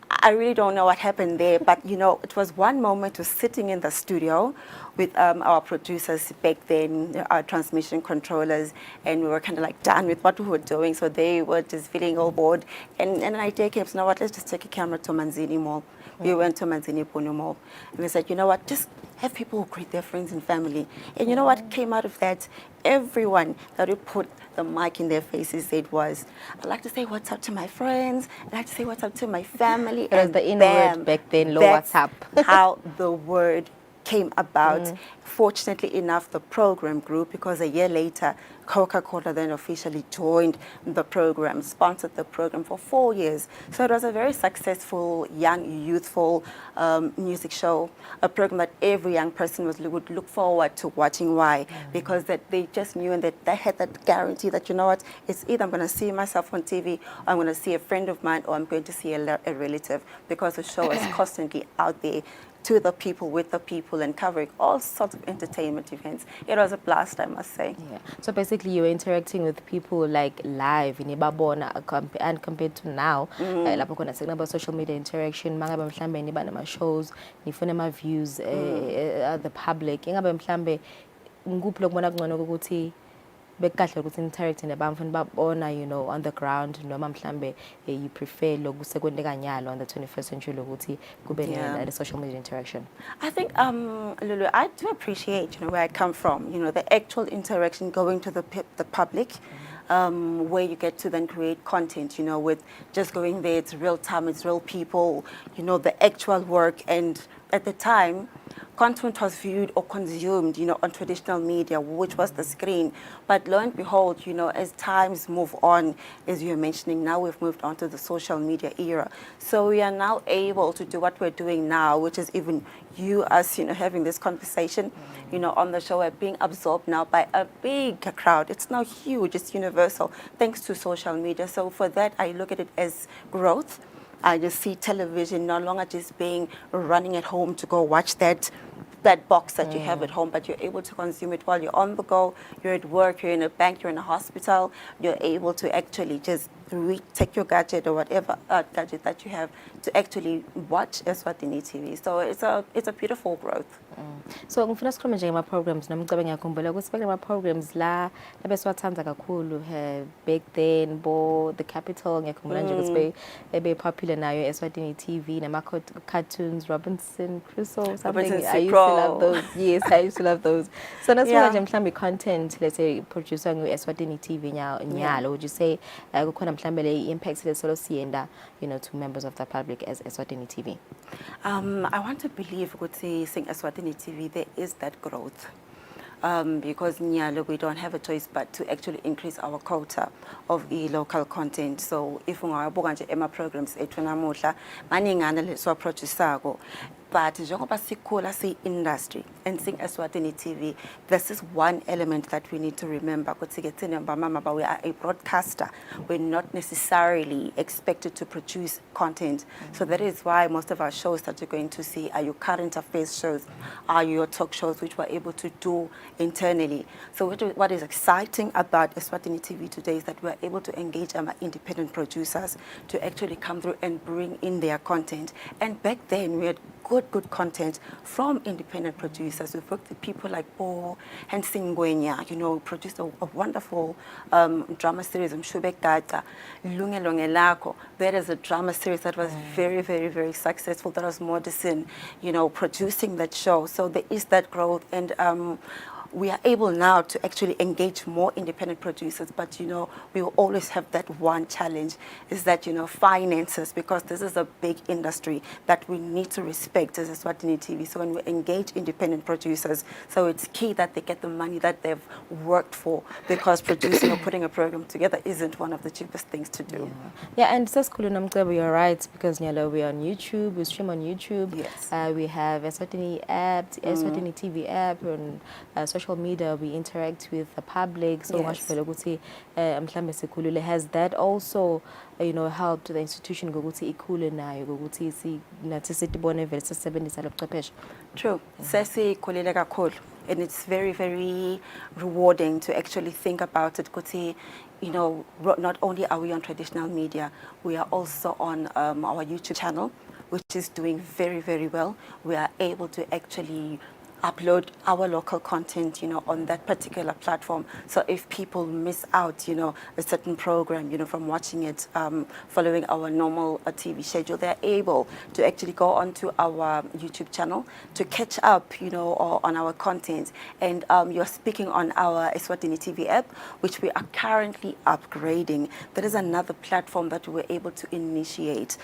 I really don't know what happened there, but you know, it was one moment to sitting in the studio with our producers back then, our transmission controllers, and we were kind of like done with what we were doing, so they were just feeling all bored. And an idea came, so you know what, let's just take a camera to Manzini Mall. We went to Manzini Punu Mall, and we said, you know what, just have people who greet their friends and family. And you know what came out of that? Everyone that would put the mic in their faces said was, I'd like to say what's up to my friends, I'd like to say what's up to my family. It was the in word back then, low WhatsApp. How the word came about. Fortunately enough, the program grew because a year later, Coca-Cola then officially joined the program, sponsored the program for 4 years. So it was a very successful, young, youthful music show, a program that every young person would look forward to watching. Why? Because that they just knew and that they had that guarantee that, you know what, it's either I'm going to see myself on TV, or I'm going to see a friend of mine, or I'm going to see a relative, because the show is constantly out there to the people, with the people, and covering all sorts of entertainment events. It was a blast, I must say. Yeah. So basically, you were interacting with people like live in Ibabona, and compared to now, lapho khona sekunaba social media interaction, mangabe mhlambe niba nama shows, nifuna ama views the public. Ingabe mhlambe nguphi lokubona kungcono ukuthi bekahle ukuthi interact nabamfu nibabona, you know, on the ground, noma mhlambe you prefer lokusekwendeka nyalo on the 21st century lokuthi kube the social media interaction? I think, Lulu, I do appreciate, you know, where I come from, you know, the actual interaction going to the public, where you get to then create content, you know, with just going there, it's real time, it's real people, you know, the actual work. And at the time, content was viewed or consumed, you know, on traditional media, which was the screen. But lo and behold, you know, as times move on, as you're mentioning, now we've moved on to the social media era. So we are now able to do what we're doing now, which is even you, us, you know, having this conversation, you know, on the show. We're being absorbed now by a big crowd. It's now huge, it's universal, thanks to social media. So for that, I look at it as growth. I just see television no longer just being running at home to go watch that box that you have at home, but you're able to consume it while you're on the go, you're at work, you're in a bank, you're in a hospital, you're able to actually just take your gadget or whatever gadget that you have to actually watch Eswatini TV. So it's a beautiful growth. So ngifuna sikhulume nje ngama programs nami ngicabanga ngiyakhumbula ukuthi bekule programs la labesiwathandza kakhulu back then bo The Capital, ngiyakhumbula nje ukuthi bebe popular nayo Eswatini TV, nama cartoons, Robinson Crusoe, something. I used to love those. Yes, I used to love those. So nasibuka nje mhlambe content, let's say producer ngu Eswatini TV nyalo, would you say kukhona mhlambe le impact lesolo siyenda, you know, to members of the public as Eswatini TV? I want to believe ukuthi sing Eswatini TV there is that growth. Because nyalo we don't have a choice but to actually increase our quota of local content. So if ungabuka nje ema programs ethu namuhla maningana leswa-producer-ko, but njengoba sikhula siyi-industry and sing Eswatini TV, this is one element that we need to remember. But we are a broadcaster. We're not necessarily expected to produce content. So that is why most of our shows that you're going to see are your current affairs shows, are your talk shows, which we're able to do internally. So what is exciting about Eswatini TV today is that we're able to engage our independent producers to actually come through and bring in their content. And back then, we had good content from independent producers. We've worked with people like Bo and Singwenya, you know, produced a wonderful drama series, Mshube Gata, Lunge Longe Lako. That is a drama series that was very, very, very successful. That was Modison, you know, producing that show. So there is that growth, and we are able now to actually engage more independent producers, but, you know, we will always have that one challenge, is that, you know, finances, because this is a big industry that we need to respect as Eswatini TV. So when we engage independent producers, so it's key that they get the money that they've worked for, because producing or putting a program together isn't one of the cheapest things to do. Yeah, and Saskulu Namklebu, you're right, because Nyalo, we're on YouTube, we stream on YouTube. Yes. We have Eswatini app, Eswatini TV app, and social media, we interact with the public so much. Has that also, you know, helped the institution gokuthi ikhule nayo gokuthi nathi sitibone vele sisebenzisa lo buchwepheshe? True. Sesikhulile kakhulu, and it's very, very rewarding to actually think about it. Kuti, you know, not only are we on traditional media, we are also on our YouTube channel, which is doing very, very well. We are able to actually upload our local content, on that particular platform. So if people miss out, a certain program, from watching it, following our normal TV schedule, they're able to actually go onto our YouTube channel to catch up, or on our content. And you're speaking on our Eswatini TV app, which we are currently upgrading. There is another platform that we were able to initiate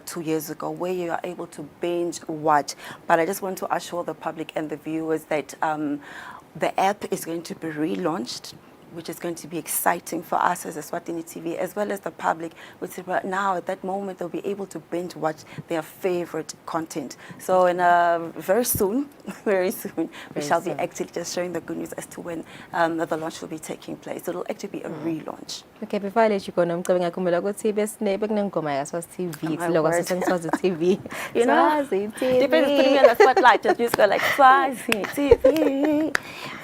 2 years ago, where you are able to binge watch. But I just want to assure the public and the viewers that the app is going to be relaunched, which is going to be exciting for us as Eswatini TV, as well as the public, which now at that moment they'll be able to binge watch their favorite content. So very soon, we shall be actually just sharing the good news as to when the launch will be taking place. It'll actually be a relaunch. Okay, before I let you go, ngicabanga ngikhumbula ukuthi bekunengoma yaSwazi TV, My lokho word. sasengSwazi TV. Swazi TV. Depends, Putting me on the spotlight, just go like Swazi TV,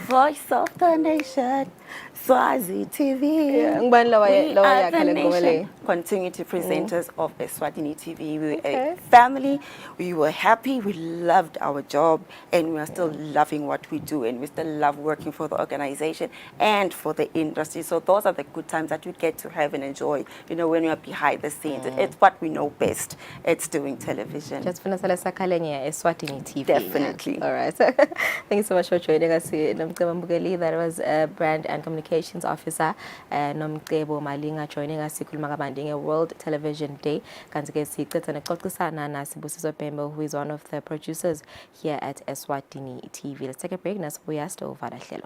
voice of the nation. Swazi TV. ngubani lawa We are the yakhe le ngoma le? nation. Continuity presenters of Eswatini TV. We were a family. We were happy. We loved our job, and we are still loving what we do, and we still love working for the organization and for the industry. So those are the good times that we get to have and enjoy. When we are behind the scenes, it's what we know best. It's doing television. Just funa sala sakhalenya Eswatini TV. Definitely. All right. Thank you so much for joining us. Nomcebo Mbukeli, that was Brand and Communications Officer, Nomcebo Malinga joining us sikhuluma kabandi World Television Day. Kanti ke sicetha nexoxisana naSibusiso Bhembe, who is one of the producers here at Eswatini TV. Let's take a break. Nasibuya siyovala hlelo.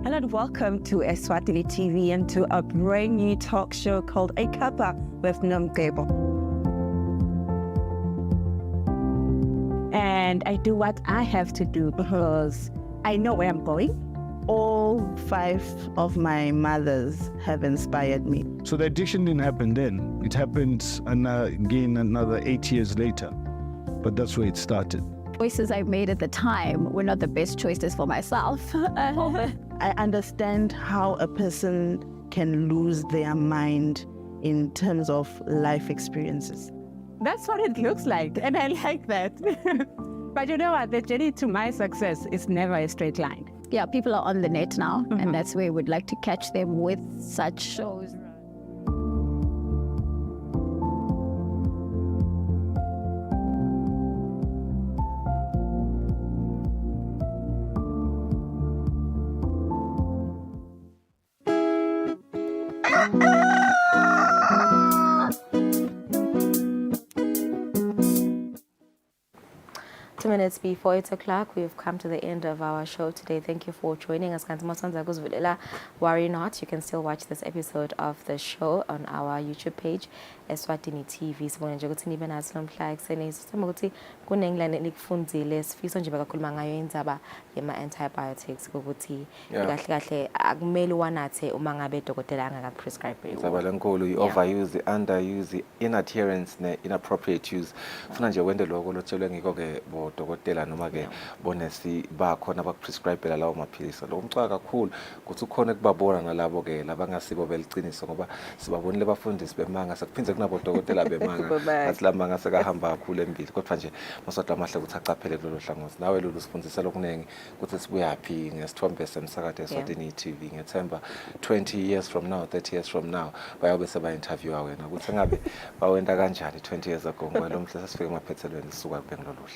Hello and welcome to Eswatini TV and to a brand new talk show called A Cuppa with Nomcebo. And I do what I have to do because I know where I'm going. All 5 of my mothers have inspired me. So the addiction didn't happen then. It happened again another 8 years later. But that's where it started. Choices I made at the time were not the best choices for myself. I understand how a person can lose their mind in terms of life experiences. That's what it looks like, and I like that. But you know what? The journey to my success is never a straight line. Yeah, people are on the net now, and that's where we'd like to catch them with such shows. Minutes before 8 o'clock, we've come to the end of our show today. Thank you for joining us. Worry not, you can still watch this episode of the show on our YouTube page, Eswatini TV. Sibona nje ukuthi nibe nazo nomhla ekseni sithemba ukuthi kunengilane nikufundile sifiso nje bakakhuluma ngayo indzaba yema antibiotics ukuthi kahle kahle akumele wanathe uma ngabe dokotela angakaprescribe. Indzaba lenkulu i-overuse, underuse, inadherence ne inappropriate use. Funa nje wende lokho lotshelwe ngiko ke bodokotela noma ke bonesi bakhona abaprescribela lawo maphilisi. Lo umcaka kakhulu ukuthi ukhona kubabona nalabo ke labangasibo beliciniso ngoba sibabonile bafundisi bemanga sekuphinze kunabodokotela bemanga athi lamanga sekahamba kakhulu embili kodwa nje masodwa amahle ukuthi acaphele kulolu hlangothi. Nawe lolu sifundisela okuningi ukuthi sibuyaphi ngesithombe semsakazo Eswatini TV. Ngethemba 20 years from now, 30 years from now bayobe seba interviewa wena ukuthi ngabe bawenda kanjani 20 years ago ngoba lo mhla sesifike emaphethelweni sisuka kubengiloluhle.